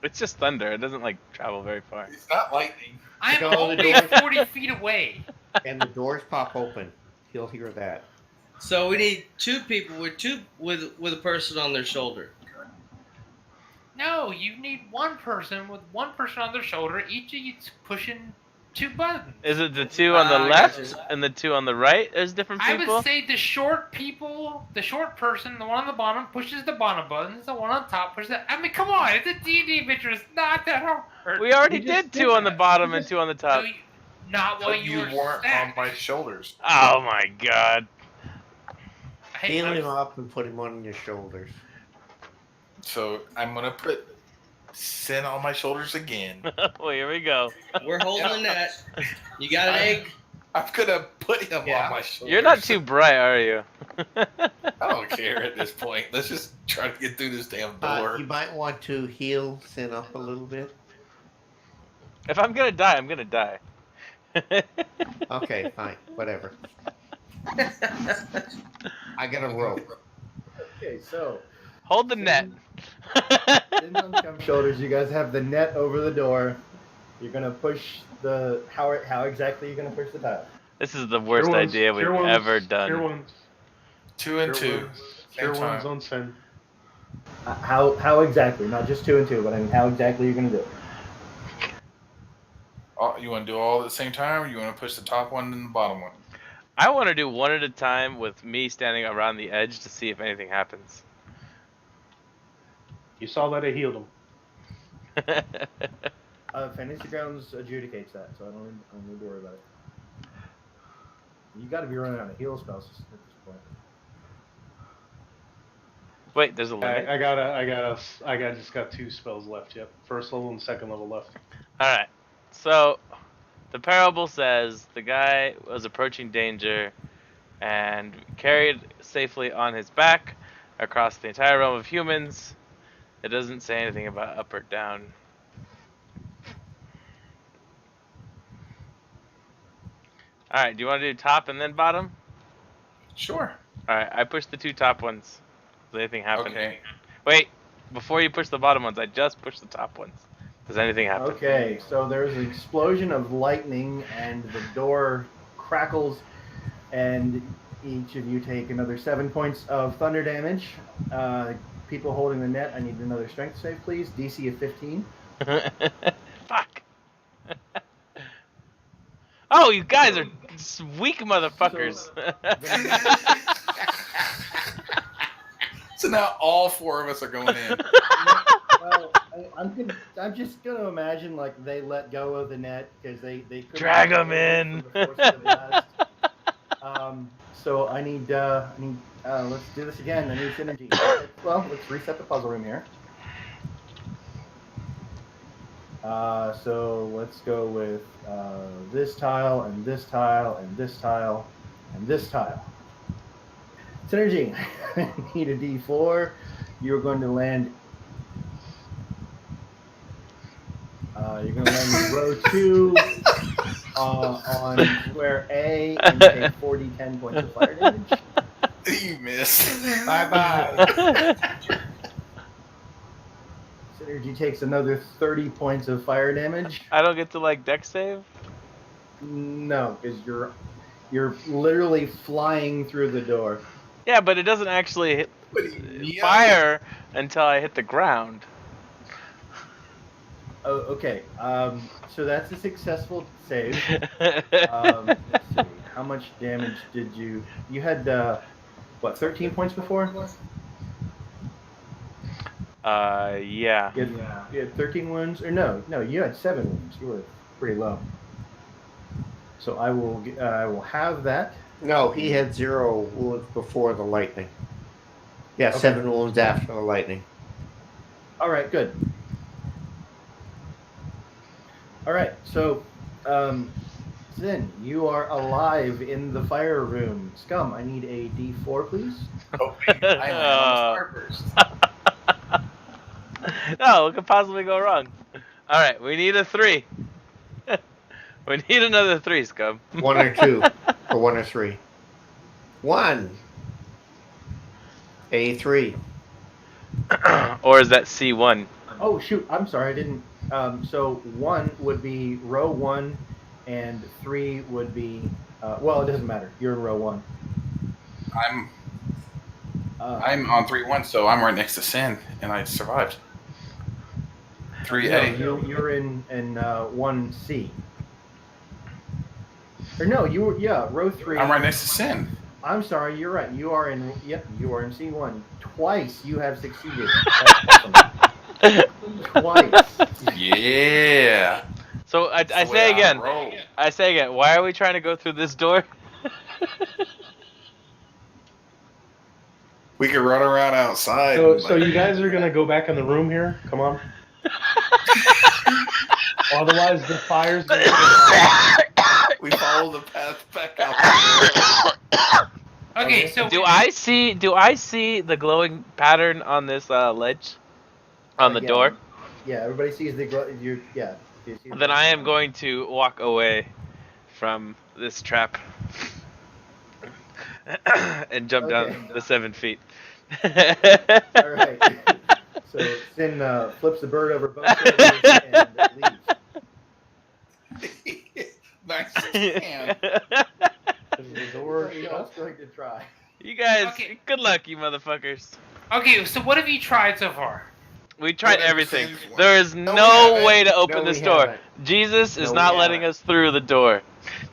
It's just thunder. It doesn't like travel very far. It's not lightning. I'm Look at all the only doors. 40 feet away. And the doors pop open. He'll hear that. So we need 2 people with a person on their shoulder. No, you need one person with one person on their shoulder. Each of you pushing 2 buttons. Is it the 2 on the I left gotcha. and the 2 on the right? There's different I people. would say the short person, the one on the bottom pushes the bottom buttons. The one on top pushes the. I mean, come on, it's a D&D adventure. It's not that hard. We already We just did did 2 on the that. bottom We and just- 2 on the No, top. not while But you you were weren't stacked. on my shoulders. Oh my god. Hey, Heal I him was- up and put him on your shoulders. So I'm gonna put Sin on my shoulders again. Well, here we go. We're holding the net. You got an egg? I'm gonna put him Yeah. on my shoulders. You're not too bright, are you? I don't care at this point. Let's just try to get through this damn door. You might want to heal Sin up a little bit. If I'm gonna die, I'm gonna die. Okay, fine. Whatever. I got a rope. Okay, so Hold the net. Sin's on Scum's shoulders. You guys have the net over the door. You're gonna push the how exactly are you gonna push the tile? This is the worst Tier ones- idea we've tier ones- ever Tier done. ones. 2 and Tier 2. ones. Same Tier ones time. on Sin. How exactly? Not just 2 and 2, but I mean how exactly you're gonna do it. You want to do all at the same time, or you want to push the top one and the bottom one? I want to do one at a time with me standing around the edge to see if anything happens. You saw that it healed him. Fantasy Grounds adjudicates that, so I don't need to worry about it. You got to be running out of heal spells at this point. Wait, there's a limit. I just got 2 spells left. Yep, first level and second level left. All right. So, the parable says the guy was approaching danger and carried safely on his back across the entire realm of humans. It doesn't say anything about up or down. All right. Do you want to do top and then bottom? Sure. All right. I pushed the 2 top ones. Does anything happen? Okay. Wait. Before you push the bottom ones, I just pushed the top ones. Does anything happen? Okay, so there's an explosion of lightning, and the door crackles, and each of you take another 7 points of thunder damage. People holding the net, I need another strength save, please. DC of 15. Fuck. Oh, you guys are weak motherfuckers. So now all 4 of us are going in. Well, I'm just gonna imagine like they let go of the net because they couldn't Drag them in. So I need let's do this again. I need synergy. Well, let's reset the puzzle room here. So let's go with this tile and this tile and this tile and this tile. Synergy. I need a D4. You're going to land. You're going to land in row 2 on square A and take 10 points of fire damage. You missed. Bye-bye. Synergy takes another 30 points of fire damage. I don't get to like dex save? No, because you're literally flying through the door. Yeah, but it doesn't actually hit Yeah. fire until I hit the ground. Oh, okay. So that's a successful save. Let's see. How much damage did you? You had 13 points before? Yeah. You had 13 wounds, or no, you had 7 wounds. You were pretty low. So I will have that. No, he had 0 wounds before the lightning. Yeah, Okay. 7 wounds after the lightning. All right, good. All right, so Zin, you are alive in the fire room. Scum, I need a D4, please. Oh, wait, I am on the starburst. No, what could possibly go wrong? All right, we need a 3. We need another 3, Scum. 1 or 2, or 1 or 3. 1. A3. Or is that C1? Oh shoot, I'm sorry, I didn't. So 1 would be row 1, and 3 would be. Well, it doesn't matter. You're in row 1. I'm on 3-1, so I'm right next to Sin, and I survived. 3A. No, you're in 1C. Or no, you were row 3. I'm right next to Sin. I'm sorry, you're right. You are in you are in C1. Twice you have succeeded. That's awesome. Twice. Yeah. So I say again. I say again. Why are we trying to go through this door? We could run around outside. So you guys are gonna go back in the room here? Come on. Otherwise, the fire's gonna. We follow the path back out. Okay, so Do I see the glowing pattern on this ledge on the Yeah. door? Yeah, everybody sees the you see Then I am going to walk away from this trap and jump Okay. down the 7 feet. All right. So Sin flips the bird over both shoulders and leaves. Nice can. The door Somebody else going to try. You guys, Okay. good luck, you motherfuckers. okay, so what have you tried so far? We tried Whatever everything. seems one. There is we no haven't. way to open No, this we door. haven't. Jesus is No, not we letting haven't. us through the door.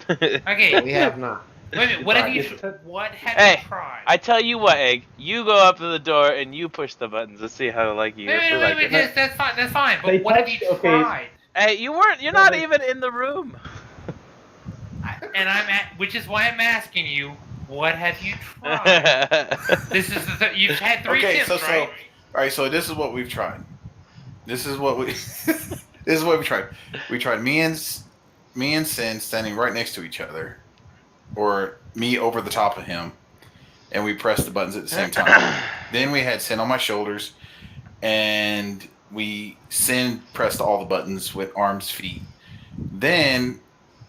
Okay, We have not. wait a minute. What have you? It's- What have Hey, you tried? I tell you what, Egg. You go up to the door and you push the buttons. Let's see how like you wait, if we like it. that's fine. That's fine. But They what have you touched- okay. tried? Hey, you're not even in the room. Which is why I'm asking you, what have you tried? This is you've had 3 Okay, attempts, so right? all right, so this is what we've tried. This is what we this is what we tried. We tried me and Sin standing right next to each other, or me over the top of him, and we pressed the buttons at the same time. Then we had Sin on my shoulders, and Sin pressed all the buttons with arms, feet. Then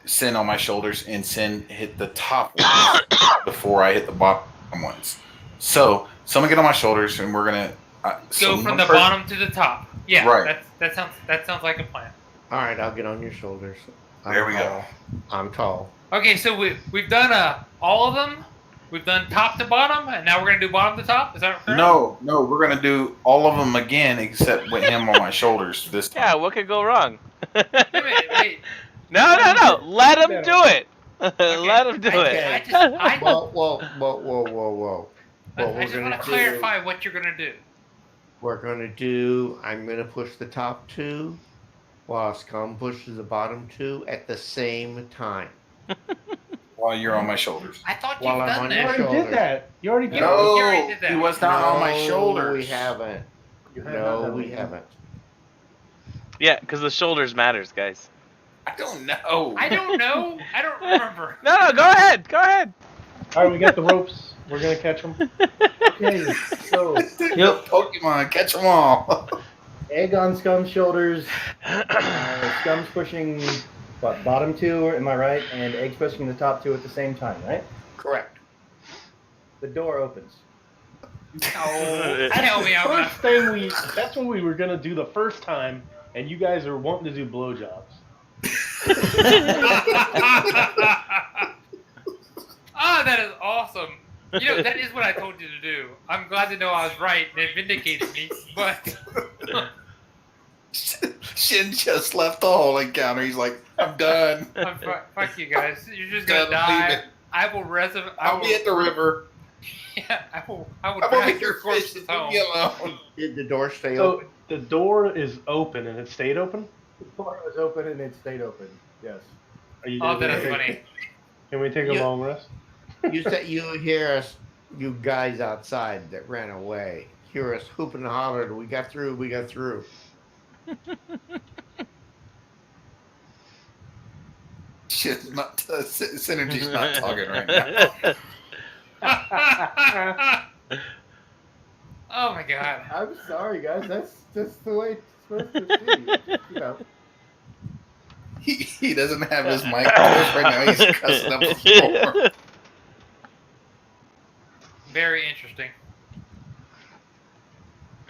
Sin on my shoulders, and Sin hit the top ones before I hit the bottom ones. So someone get on my shoulders, and we're gonna Go from the bottom to the top. Yeah, right. That sounds like a plan. All right, I'll get on your shoulders. There we go. I'm tall. Okay, so we've done all of them. We've done top to bottom, and now we're gonna do bottom to top. Is that correct? No, we're gonna do all of them again, except with him on my shoulders this time. Yeah, what could go wrong? Wait. No. Let him do it. Let him do it. Whoa. I just want to clarify what you're gonna do. I'm gonna push the top 2, while Scum pushes the bottom 2 at the same time. While you're on my shoulders. I thought While you've I'm done on that. You your already shoulders. did that. You already did No, You already did that. he was not on my shoulders. We haven't. You have No, not we done it. haven't. Yeah, because the shoulders matters, guys. I don't know. I don't know. I don't remember. No, go ahead. All right, we got the ropes. We're gonna catch them. Okay, so Pokemon, catch them all. egg on Scum's shoulders. Scum's pushing what, bottom 2? Am I right? And egg's pushing the top 2 at the same time, right? Correct. The door opens. Oh, tell me I'm not. First thing that's what we were gonna do the first time, and you guys are wanting to do blowjobs. Ah, that is awesome. That is what I told you to do. I'm glad to know I was right and it vindicated me, but Shin just left the whole encounter. He's like, I'm done. fuck you guys. You're just gonna Done die. leaving. I will resurrect. I'll be at the river. Yeah, I will I'm drag over your here corpses fishing. home. Leave me alone. Did the door stay So open? the door is open, and it stayed open. The door was open and it stayed open. Yes. Are you Oh, gonna that is take- funny. Can we take a Yeah. long rest? You said you hear us, you guys outside that ran away. Hear us hooping and hollering. We got through. Shit, Synergy's not talking right now. Oh my god. I'm sorry, guys. That's just the way it's supposed to be. You know. He doesn't have his mic closed right now. He's cussing up the floor. Very interesting.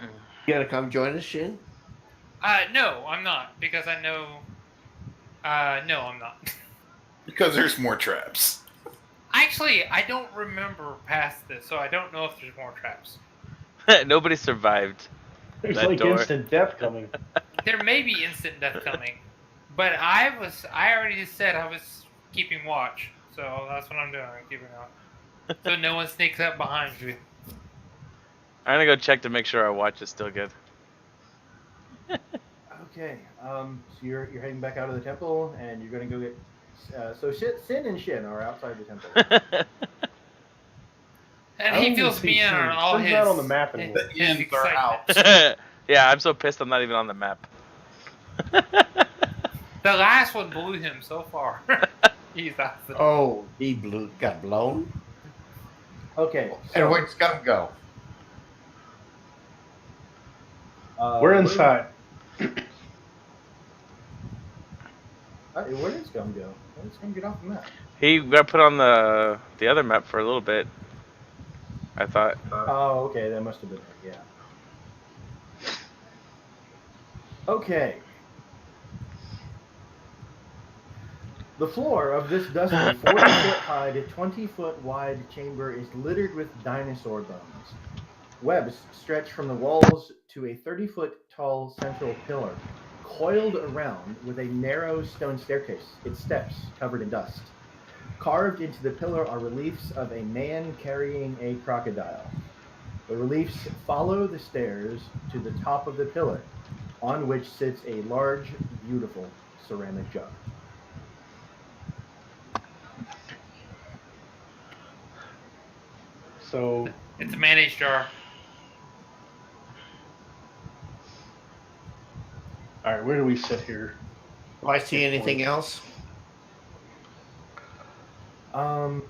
You gotta come join us, Shin? No, I'm not because I know. No, I'm not. Because there's more traps. Actually, I don't remember past this, so I don't know if there's more traps. Nobody survived. There's That like door. instant death coming. There may be instant death coming, but I already just said I was keeping watch, so that's what I'm doing. I'm keeping watch, so no one sneaks up behind you. I'm gonna go check to make sure our watch is still good. Okay. So you're heading back out of the temple, and you're gonna go get. So Sin and Shin are outside the temple. And I he don't fills even me see in Sin. on all Sin's his. not on the map anymore. The his ends are excitement. out. Yeah, I'm so pissed I'm not even on the map. The last one blew him so far. He's awesome. Oh, he got blown? Okay. And So, where'd Scum go? We're inside. Where did Scum go? Where did Scum get off the map? He got put on the other map for a little bit. I thought. Oh, okay. That must have been it. Yeah. Okay. The floor of this dusty 40-foot high to 20-foot wide chamber is littered with dinosaur bones. Webs stretch from the walls to a 30-foot tall central pillar, coiled around with a narrow stone staircase, its steps covered in dust. Carved into the pillar are reliefs of a man carrying a crocodile. The reliefs follow the stairs to the top of the pillar. on which sits a large, beautiful ceramic jug. So, It's a mayonnaise jar. all right, where do we sit here? Do I see anything else Um,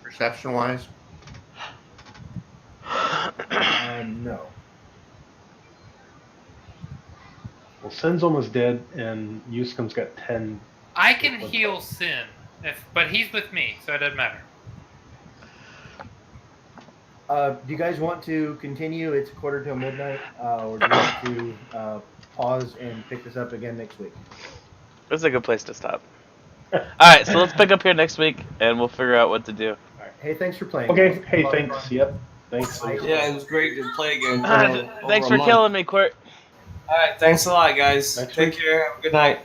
perception wise? no. Well, Sin's almost dead, and Yuskum's got 10. I can heal Sin, but he's with me, so it doesn't matter. Do you guys want to continue? It's 1:45 midnight, or do you want to pause and pick this up again next week? This is a good place to stop. Alright, so let's pick up here next week, and we'll figure out what to do. Hey, thanks for playing. Okay, hey, thanks. Yep, thanks. Yeah, it was great to play again. Thanks for killing me, Qwert. All right, thanks a lot, guys. Next Take week. care. Have a good night.